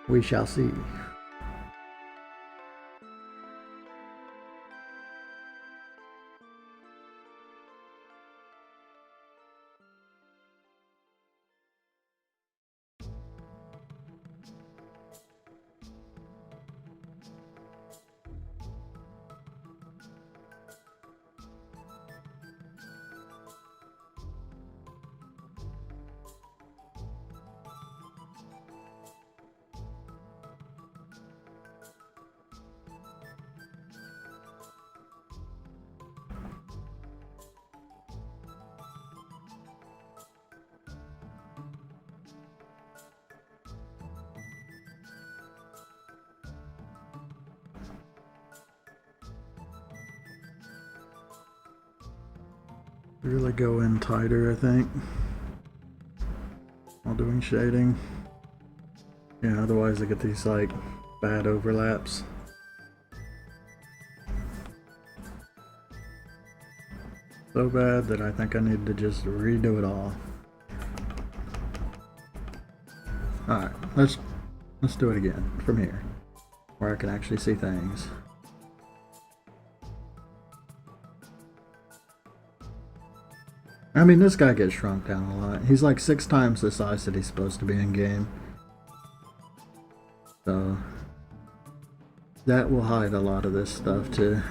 We shall see. Really go in tighter, I think, while doing shading. Yeah, otherwise I get these like bad overlaps. So bad that I think I need to just redo it all. Alright, let's do it again from here, where I can actually see things. I mean, this guy gets shrunk down a lot. He's like 6 times the size that he's supposed to be in game. So that will hide a lot of this stuff too.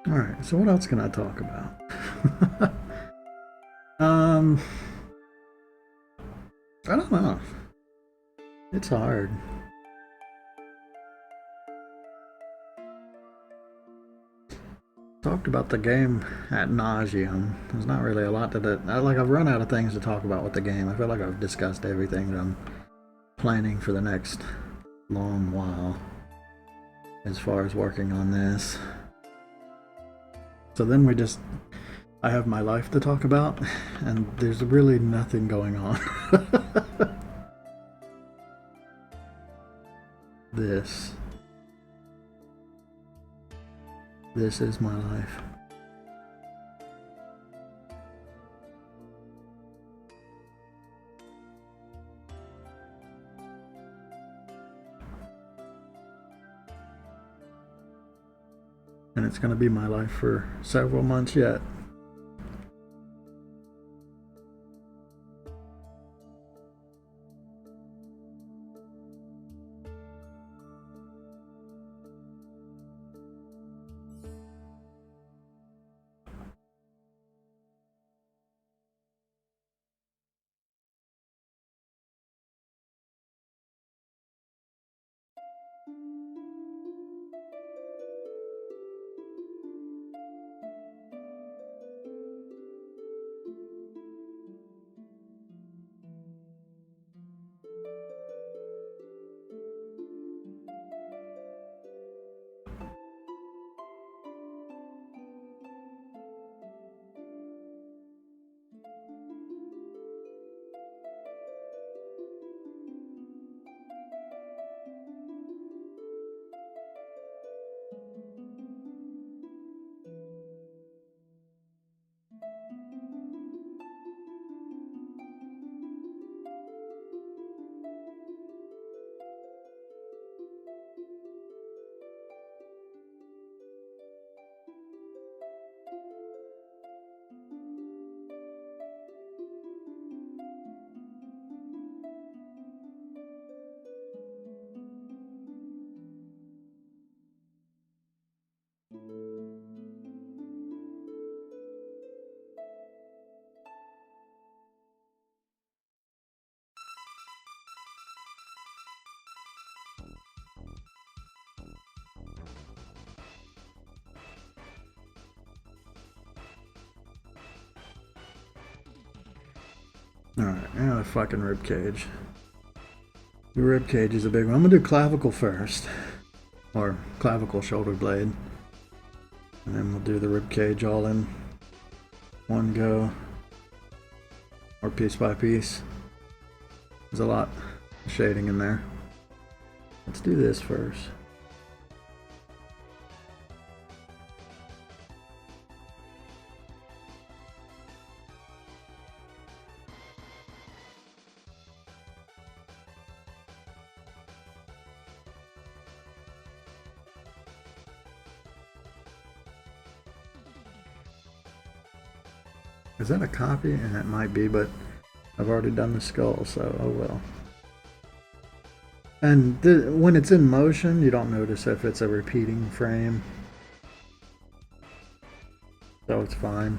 Alright, so what else can I talk about? I don't know. It's hard. Talked about the game ad nauseum. There's not really a lot to that. Like, I've run out of things to talk about with the game. I feel like I've discussed everything that I'm planning for the next long while as far as working on this. So then I have my life to talk about, and there's really nothing going on. This is my life. And it's going to be my life for several months yet. Alright, now the fucking rib cage. The rib cage is a big one. I'm gonna do clavicle first. Or clavicle shoulder blade. And then we'll do the rib cage all in one go. Or piece by piece. There's a lot of shading in there. Let's do this first. Is that a copy? And it might be, but I've already done the skull, so oh well. And when it's in motion, you don't notice if it's a repeating frame. So it's fine.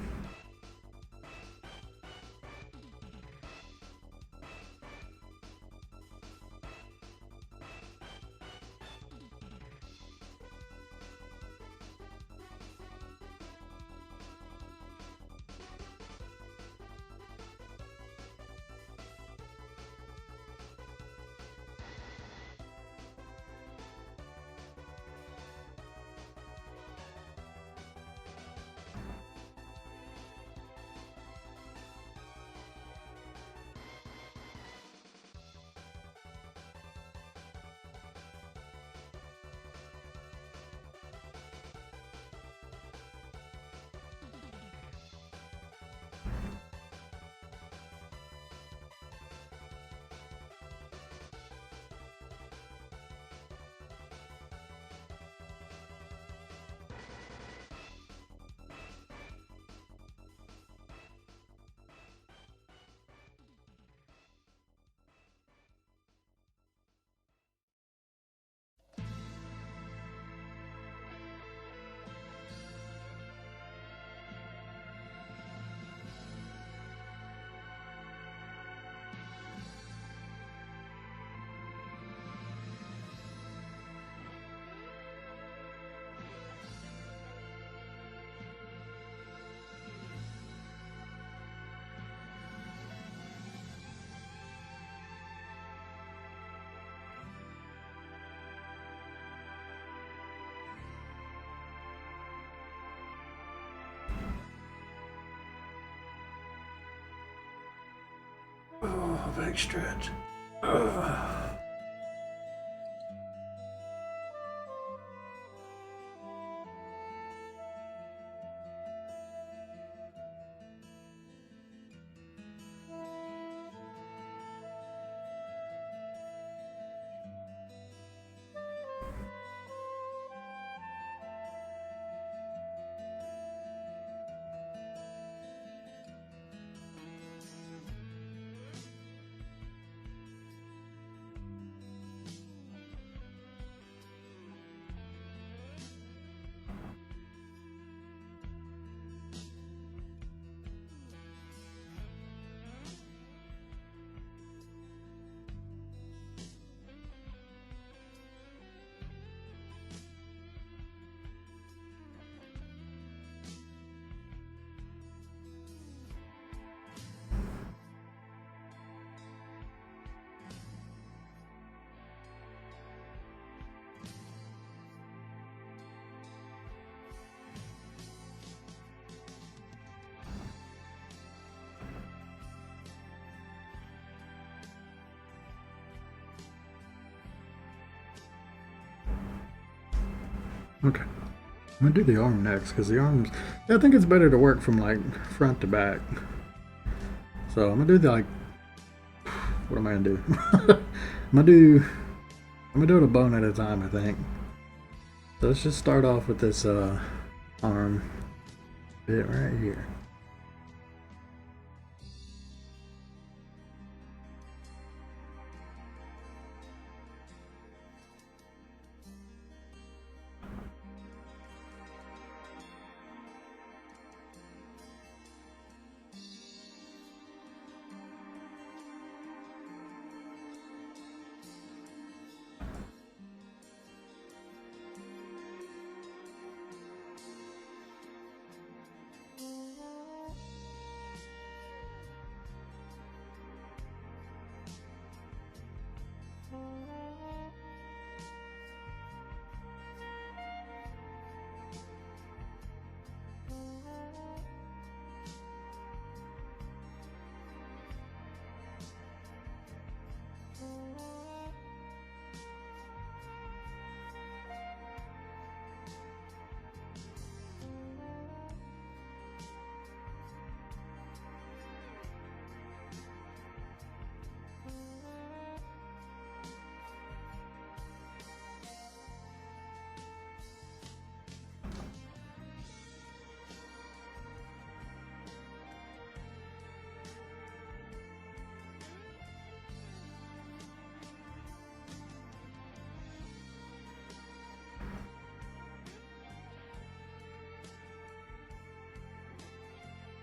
Oh, back stretch. Ugh. Okay, I'm gonna do the arm next because the arms, I think it's better to work from like front to back. So I'm gonna do what am I gonna do? I'm gonna do it a bone at a time, I think. So let's just start off with this arm bit right here.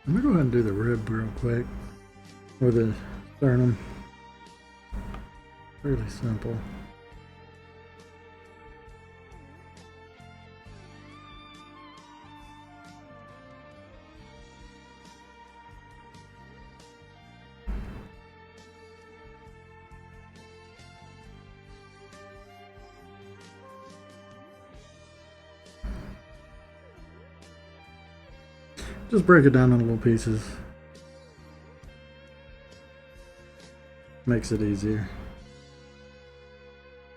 I'm gonna go ahead and do the rib real quick, or the sternum. Really simple. Just break it down in little pieces. Makes it easier.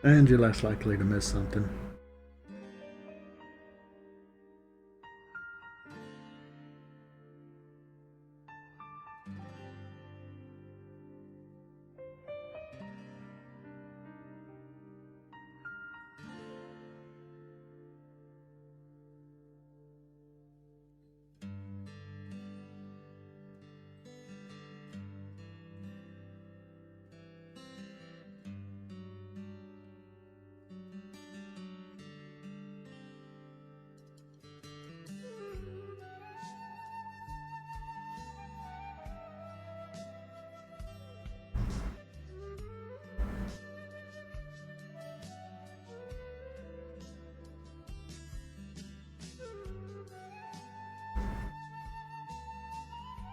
And you're less likely to miss something.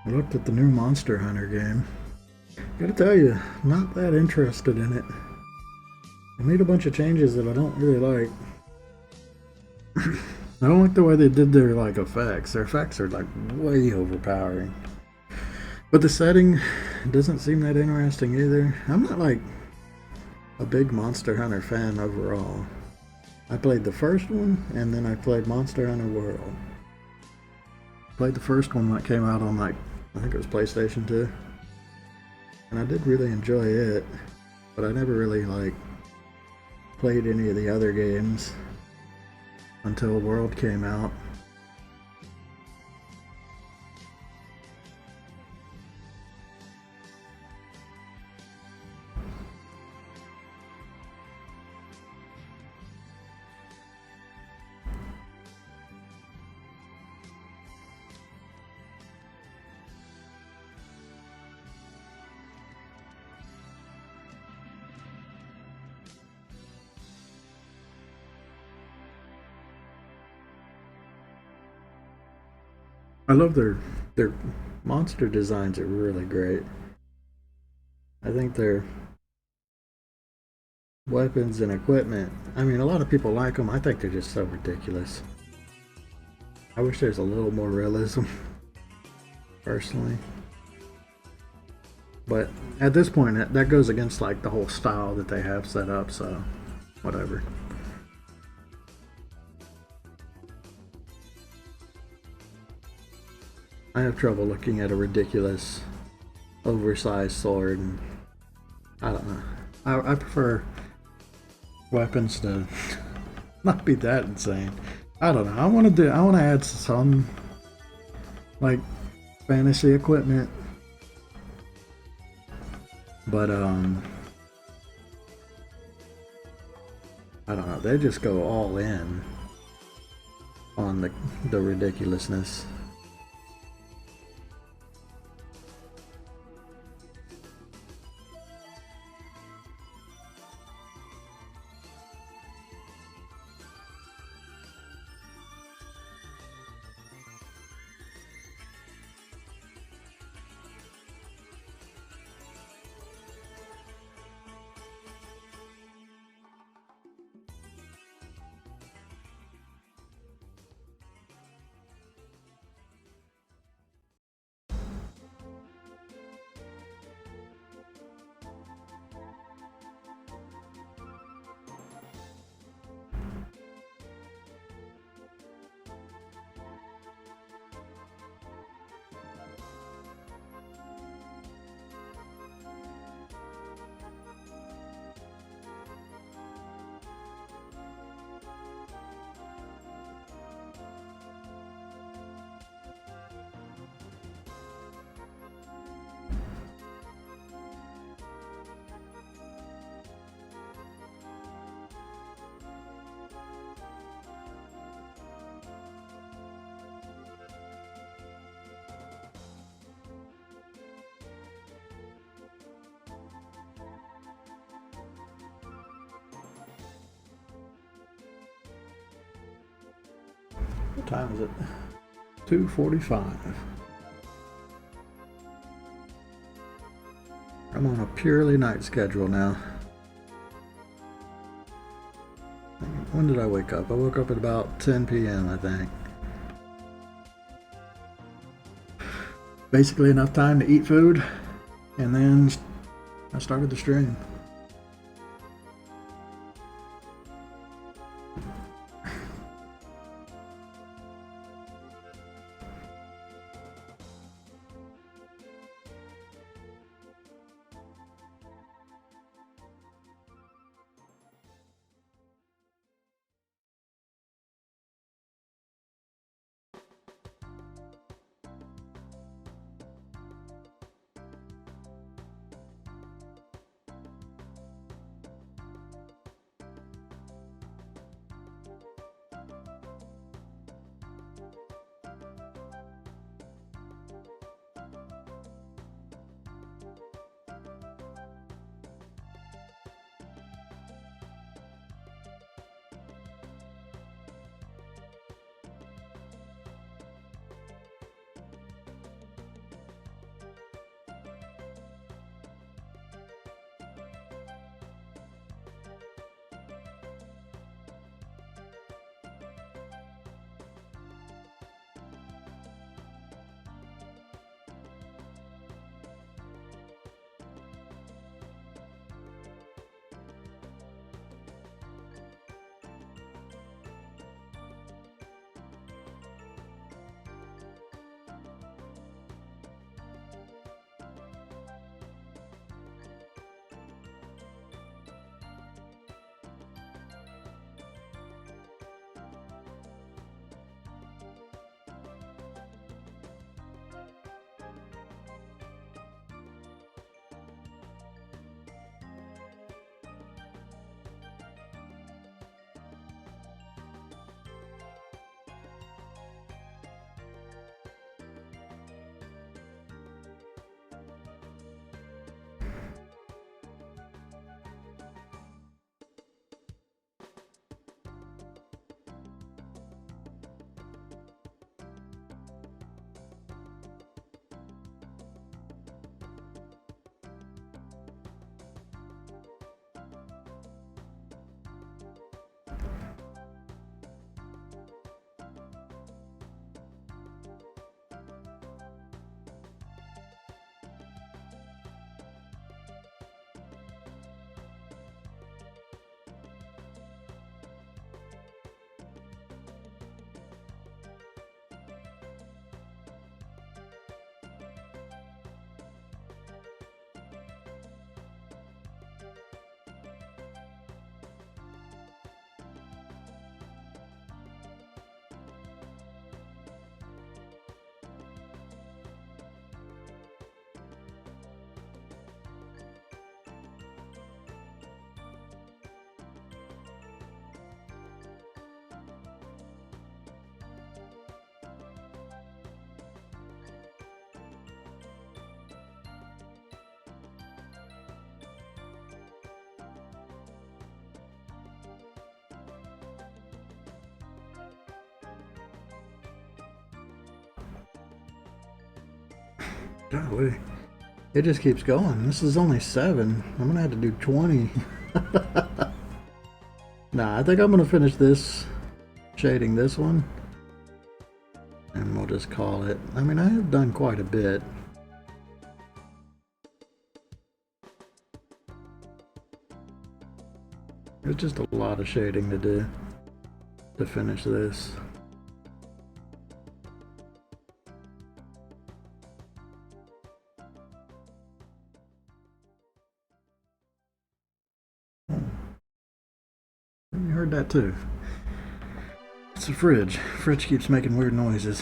I looked at the new Monster Hunter game. Gotta tell you, not that interested in it. They made a bunch of changes that I don't really like. I don't like the way they did their effects. Their effects are way overpowering. But the setting doesn't seem that interesting either. I'm not a big Monster Hunter fan overall. I played the first one, and then I played Monster Hunter World. Played the first one that came out on I think it was PlayStation 2. And I did really enjoy it, but I never really played any of the other games until World came out. I love their monster designs are really great. I think their weapons and equipment, I mean, a lot of people like them. I think they're just so ridiculous. I wish there's a little more realism, personally. But at this point, that goes against the whole style that they have set up, so whatever. I have trouble looking at a ridiculous, oversized sword, and I don't know. I prefer weapons to not be that insane. I don't know. I want to add some fantasy equipment, but I don't know. They just go all in on the ridiculousness. What time is it? 2:45. I'm on a purely night schedule now. When did I wake up? I woke up at about 10 p.m. I think. Basically enough time to eat food, and then I started the stream. Golly. It just keeps going. This is only 7. I'm gonna have to do 20. Nah, I think I'm gonna finish this, shading this one, and we'll just call it. I mean, I have done quite a bit. It's just a lot of shading to do to finish this. You heard that too. It's a fridge. Fridge keeps making weird noises.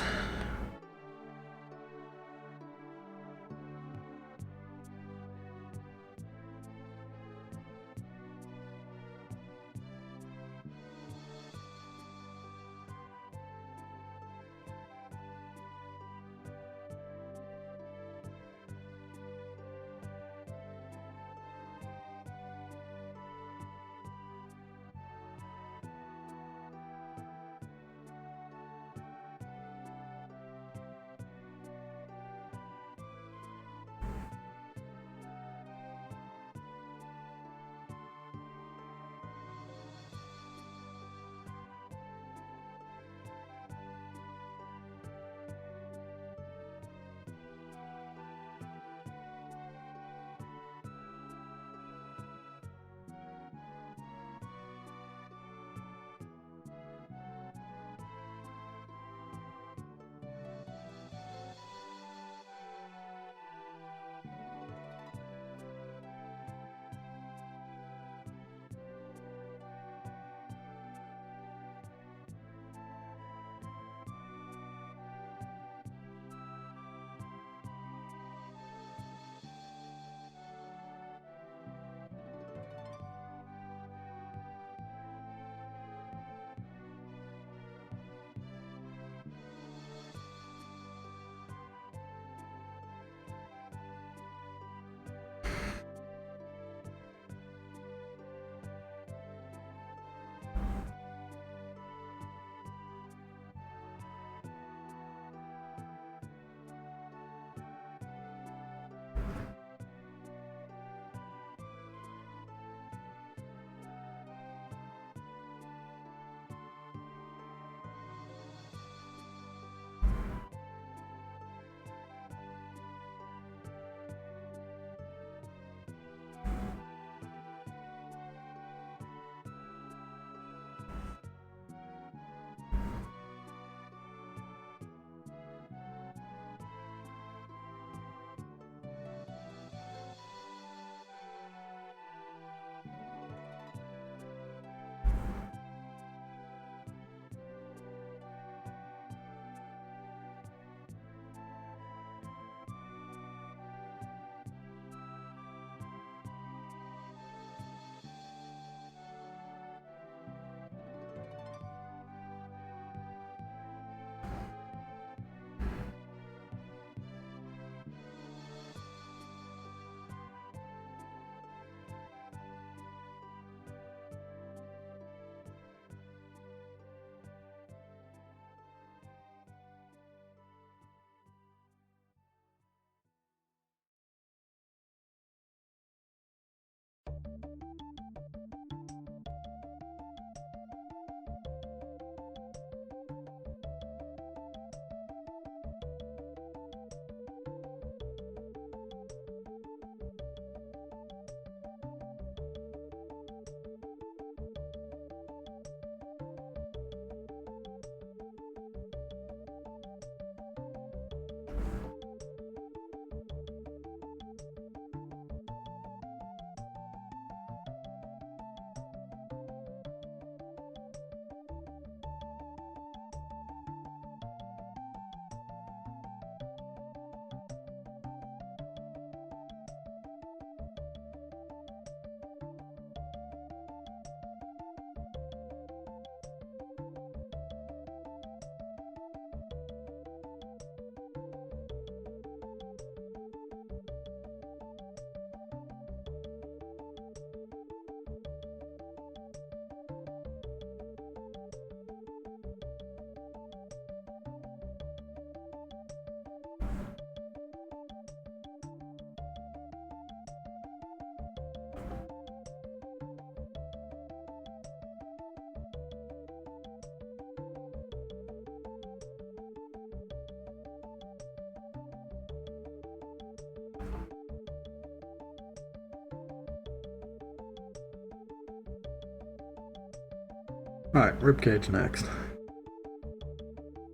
Alright, ribcage next.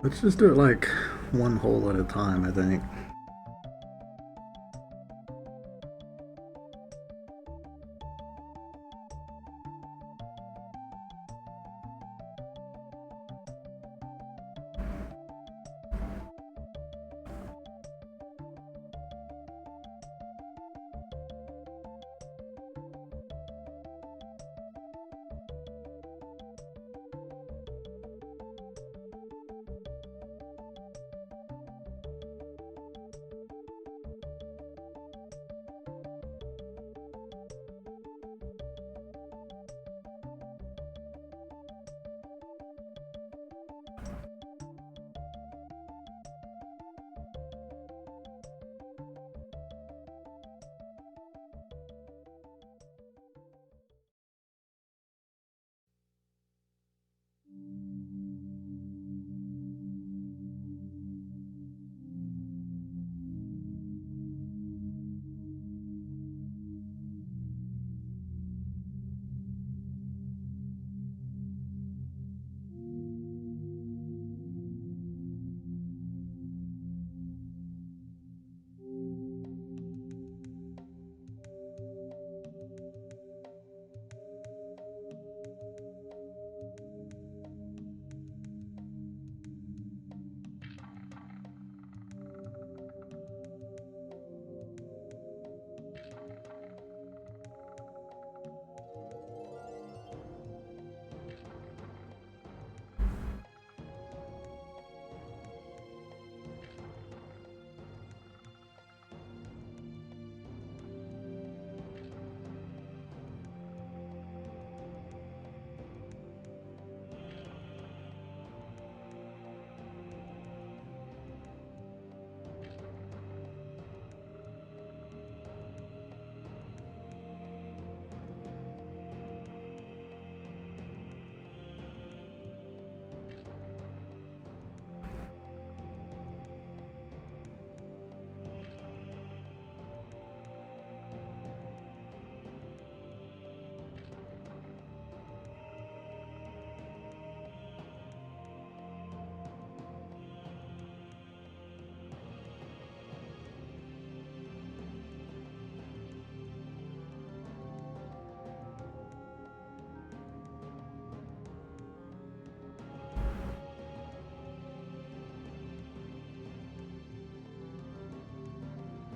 Let's just do it like one hole at a time, I think.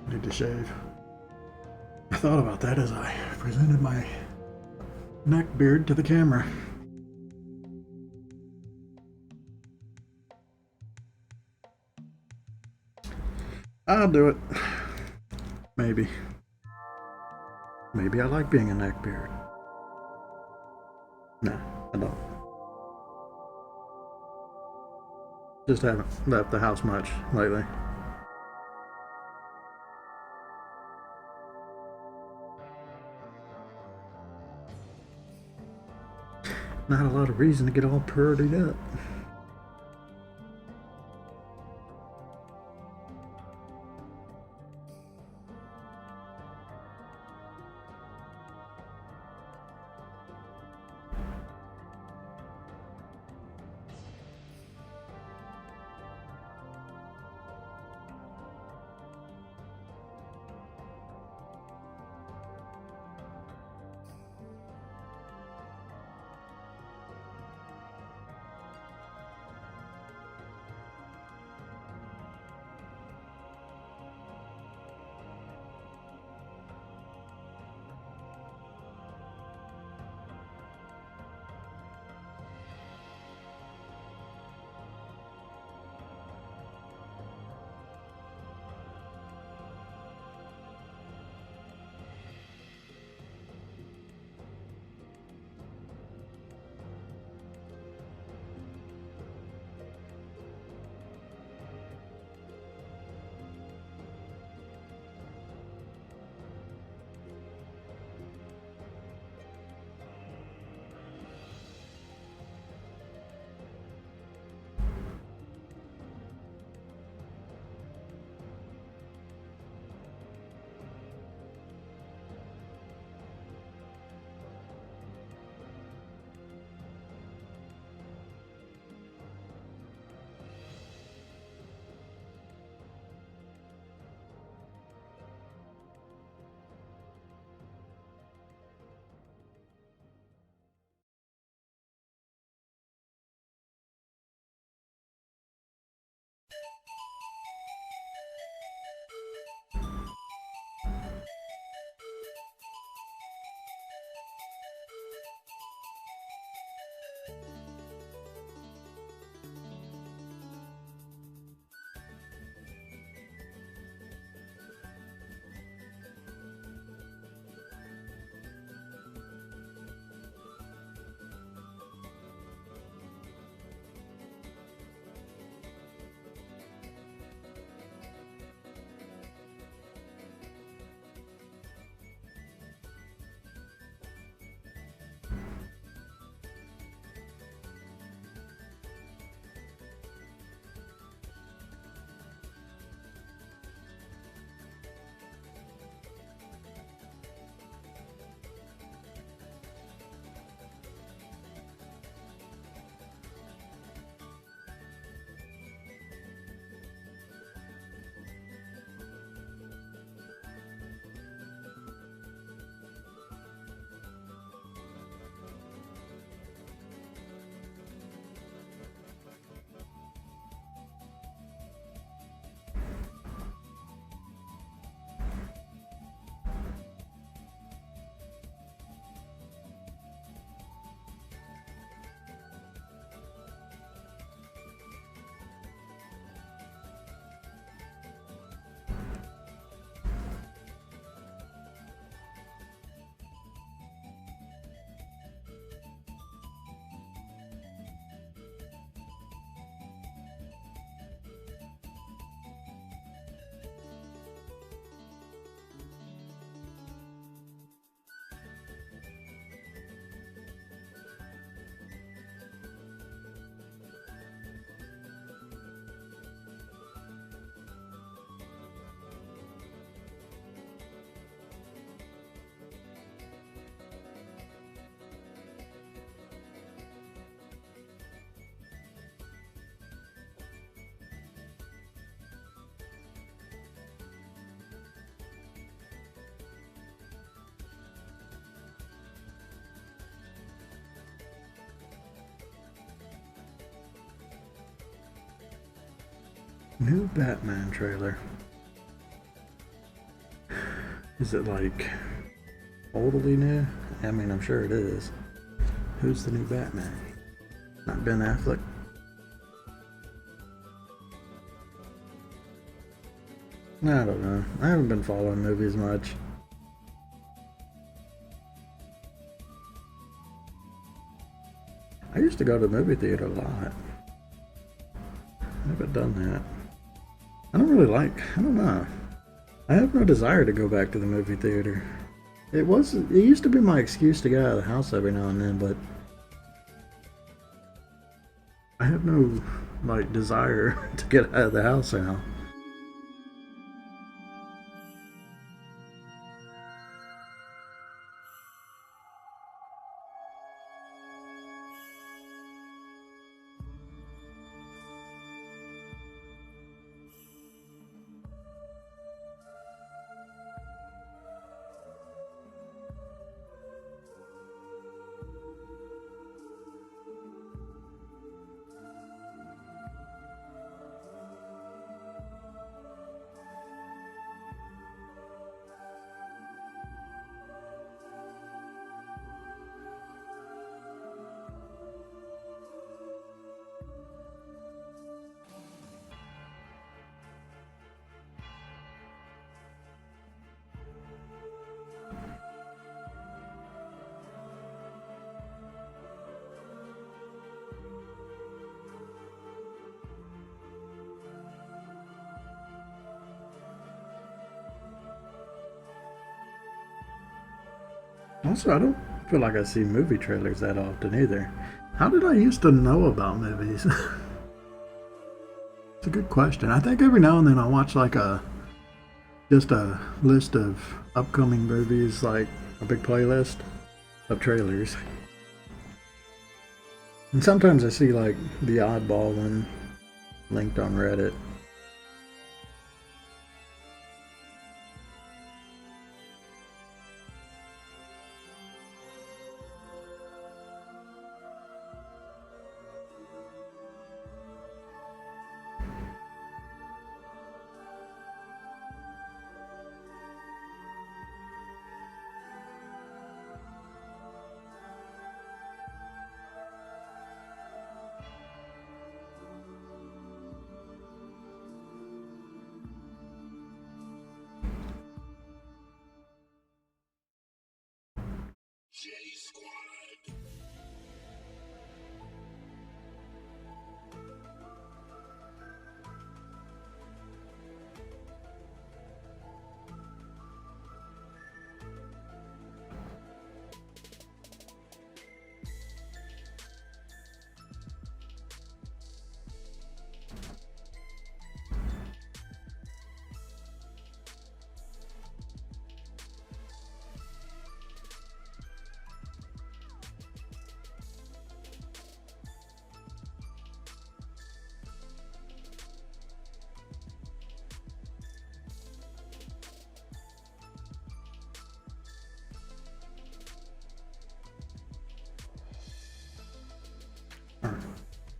Need to shave. I thought about that as I presented my neck beard to the camera. I'll do it. Maybe. Maybe I like being a neck beard. No, I don't. Just haven't left the house much lately. Not a lot of reason to get all purdied up. New Batman trailer. Is it like oldly new? I mean, I'm sure it is. Who's the new Batman? Not Ben Affleck? I don't know. I haven't been following movies much. I used to go to the movie theater a lot. I haven't done that. I don't know. I have no desire to go back to the movie theater. It used to be my excuse to get out of the house every now and then, but I have no, like, desire to get out of the house now. Also, I don't feel like I see movie trailers that often either. How did I used to know about movies? It's a good question. I think every now and then I watch like just a list of upcoming movies, like a big playlist of trailers. And sometimes I see like the oddball one linked on Reddit.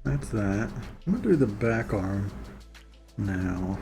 That's that. I'm gonna do the back arm now.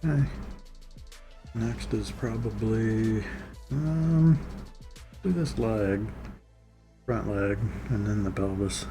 Okay. Next is probably do this leg, front leg, and then the pelvis.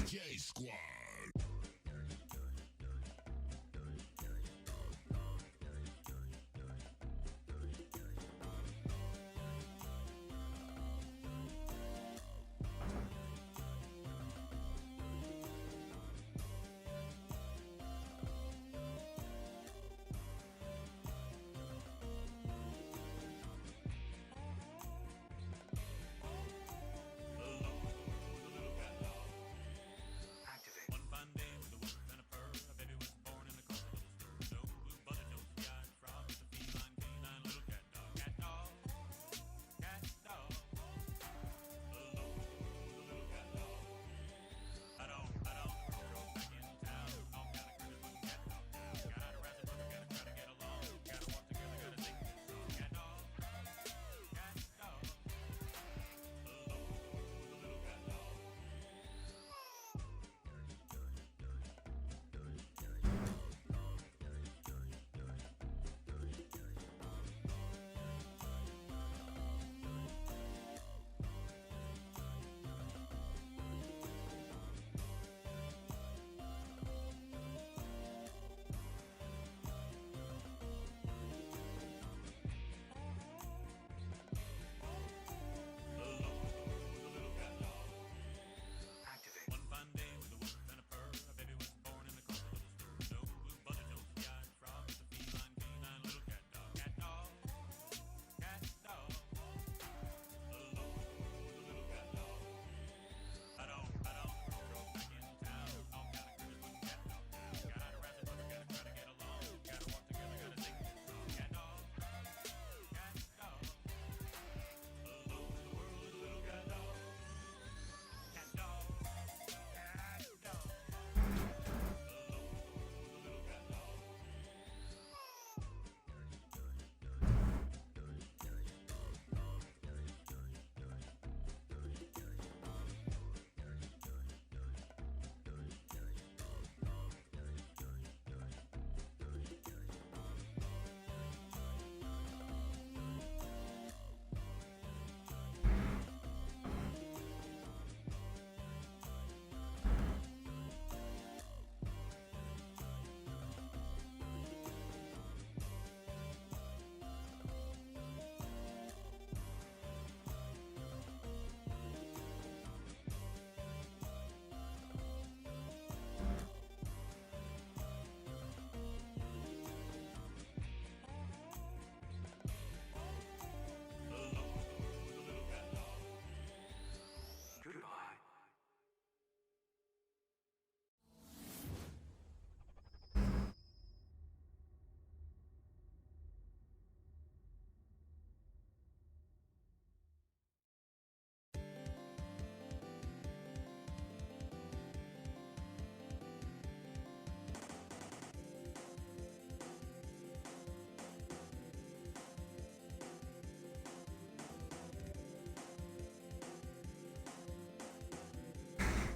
J Squad. Activate.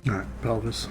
All right, pelvis.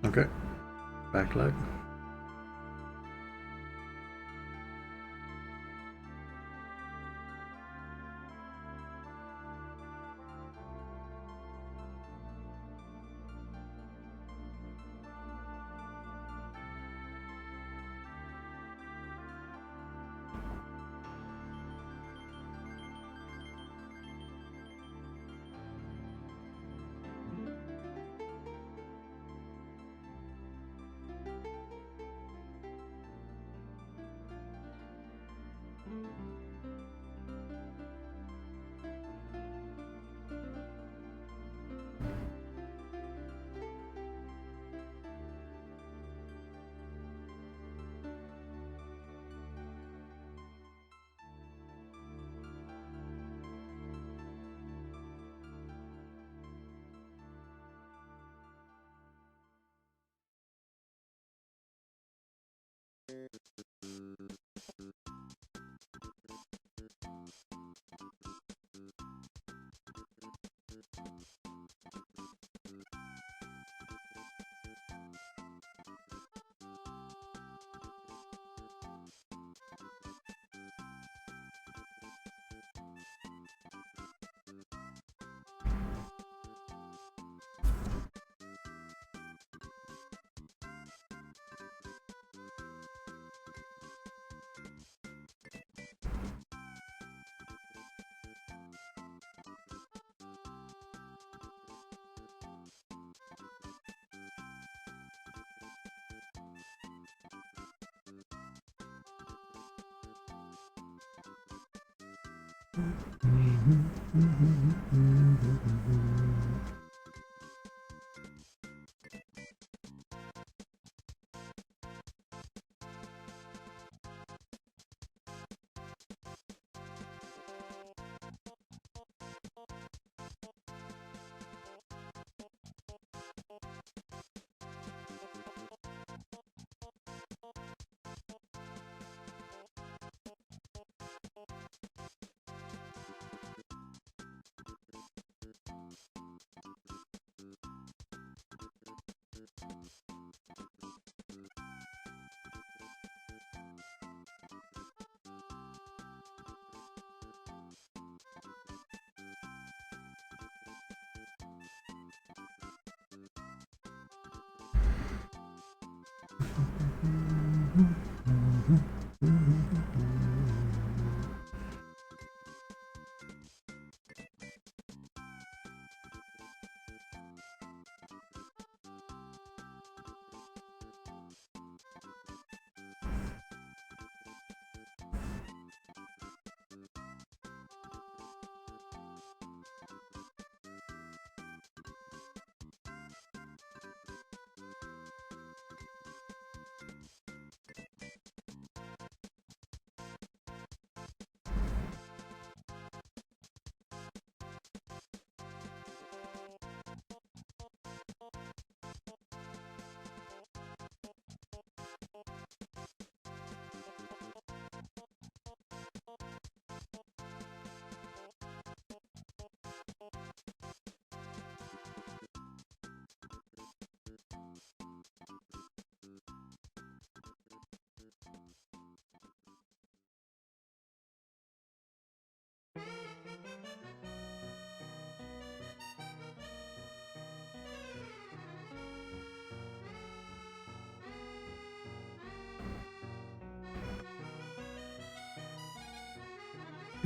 Okay, back leg.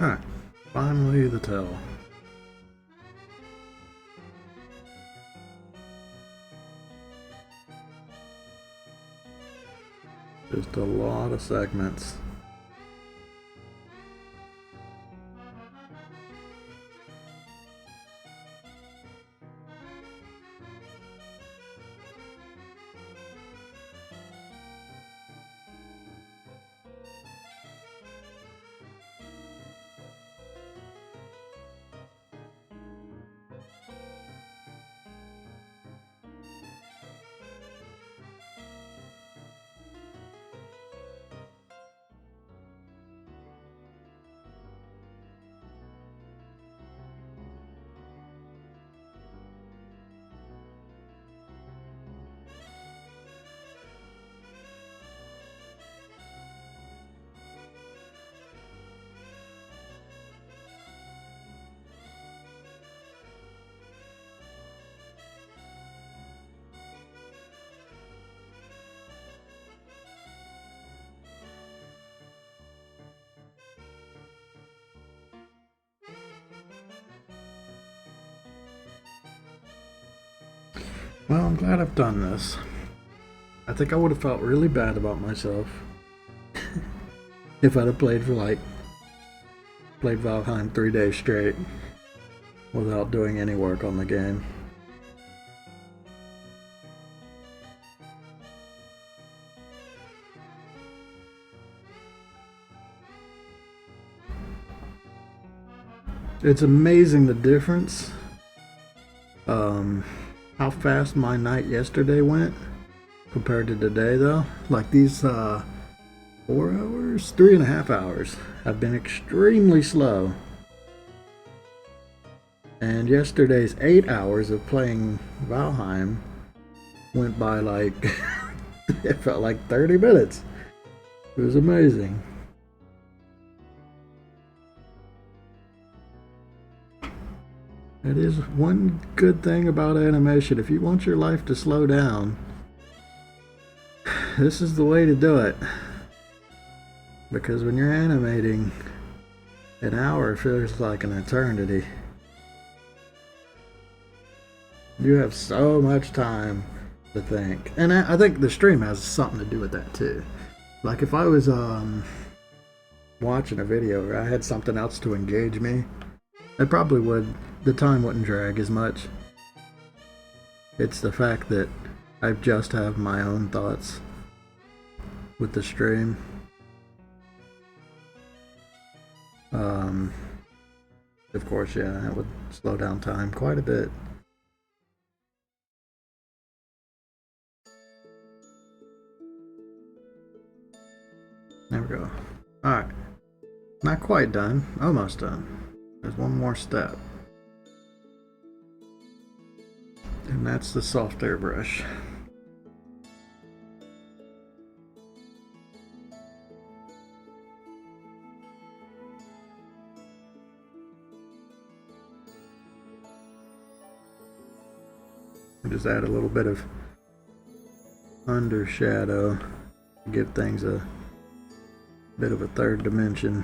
Alright, finally the tell. Just a lot of segments. Well, I'm glad I've done this. I think I would have felt really bad about myself if I'd have played Valheim 3 days straight without doing any work on the game. It's amazing the difference. How fast my night yesterday went compared to today, though. Like these 4 hours, 3.5 hours have been extremely slow. And yesterday's 8 hours of playing Valheim went by like, it felt like 30 minutes. It was amazing. That is one good thing about animation. If you want your life to slow down, this is the way to do it. Because when you're animating, an hour feels like an eternity. You have so much time to think. And I think the stream has something to do with that too. Like if I was watching a video where I had something else to engage me, I probably would, the time wouldn't drag as much. It's the fact that I just have my own thoughts with the stream. Of course, yeah, that would slow down time quite a bit. There we go. Alright. Not quite done. Almost done. There's one more step. And that's the soft airbrush. Just add a little bit of under shadow to give things a bit of a third dimension.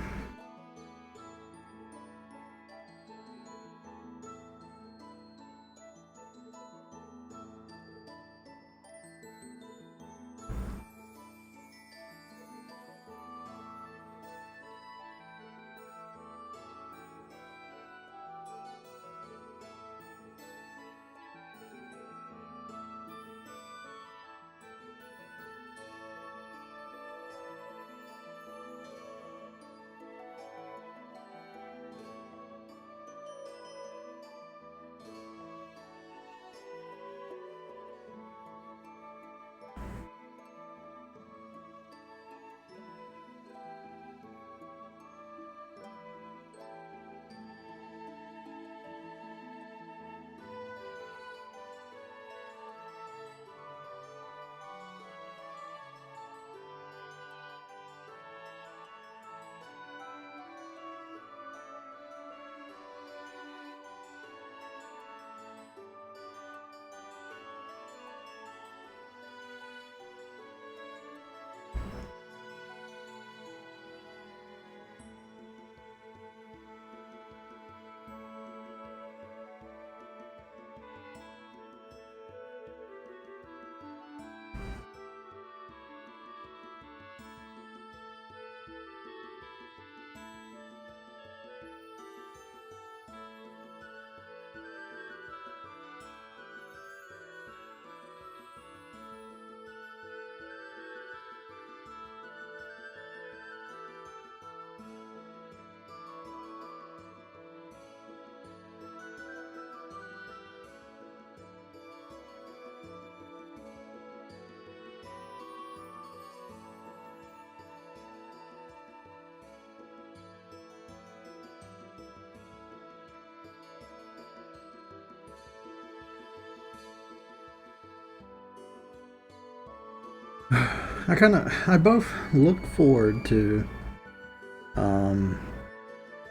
I both look forward to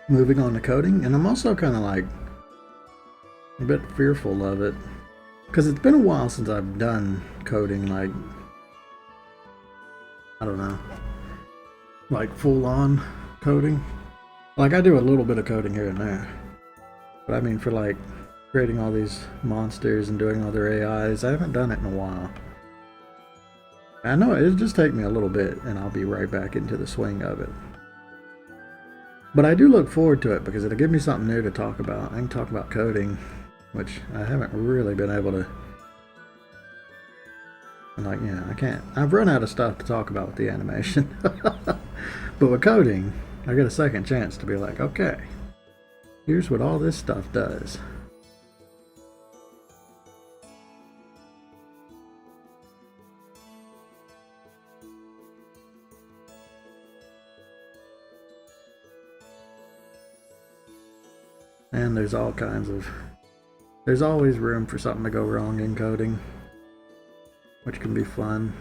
moving on to coding, and I'm also kind of like a bit fearful of it because it's been a while since I've done coding, like, I don't know, like full on coding. Like, I do a little bit of coding here and there, but I mean, for like creating all these monsters and doing all their AIs, I haven't done it in a while. I know it'll just take me a little bit and I'll be right back into the swing of it. But I do look forward to it because it'll give me something new to talk about. I can talk about coding, which I haven't really been able to. Like, yeah, I can't. I've run out of stuff to talk about with the animation. But with coding, I get a second chance to be like, okay, here's what all this stuff does. And there's all kinds of... There's always room for something to go wrong in coding, which can be fun.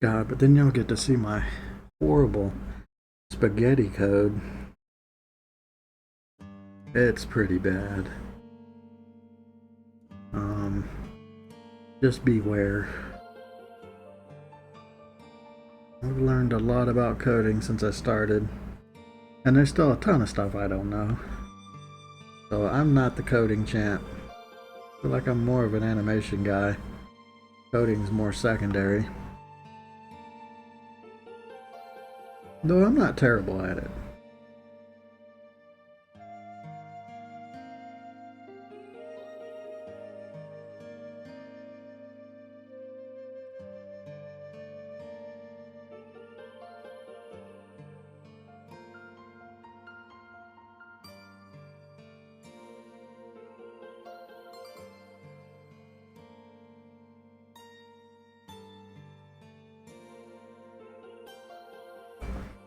God, but then you'll get to see my horrible spaghetti code. It's pretty bad. Just beware. I've learned a lot about coding since I started, and there's still a ton of stuff I don't know. So I'm not the coding champ. I feel like I'm more of an animation guy. Coding's more secondary. Though I'm not terrible at it.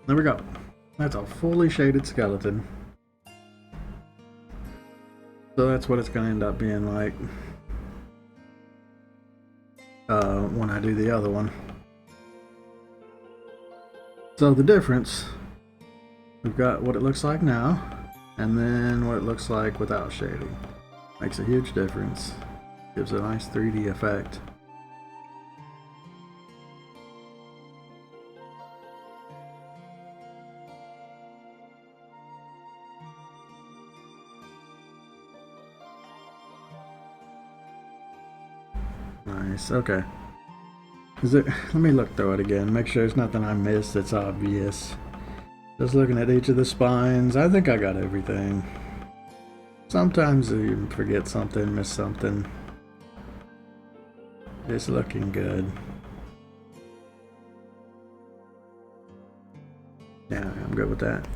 There we go. That's a fully shaded skeleton. So that's what it's going to end up being like when I do the other one. So the difference, we've got what it looks like now, and then what it looks like without shading. Makes a huge difference. Gives a nice 3D effect. Nice, okay. Let me look through it again, make sure there's nothing I missed that's obvious. Just looking at each of the spines, I think I got everything. Sometimes you forget something, miss something. It's looking good. Yeah, I'm good with that.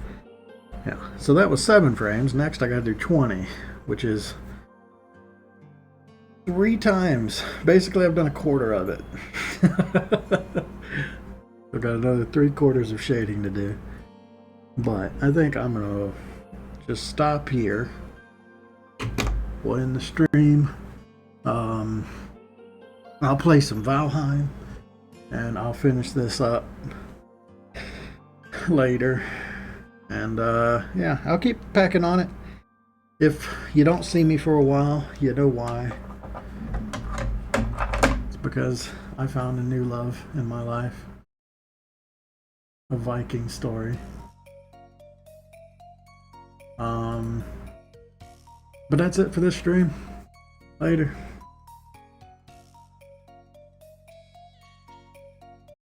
Yeah, so that was 7 frames. Next I gotta do 20, which is 3 times. Basically, I've done a quarter of it. I've got another 3/4 of shading to do. But I think I'm gonna just stop here. We'll end the stream. I'll play some Valheim, and I'll finish this up later. And yeah, I'll keep packing on it. If you don't see me for a while, you know why. It's because I found a new love in my life. A Viking story. But that's it for this stream. Later.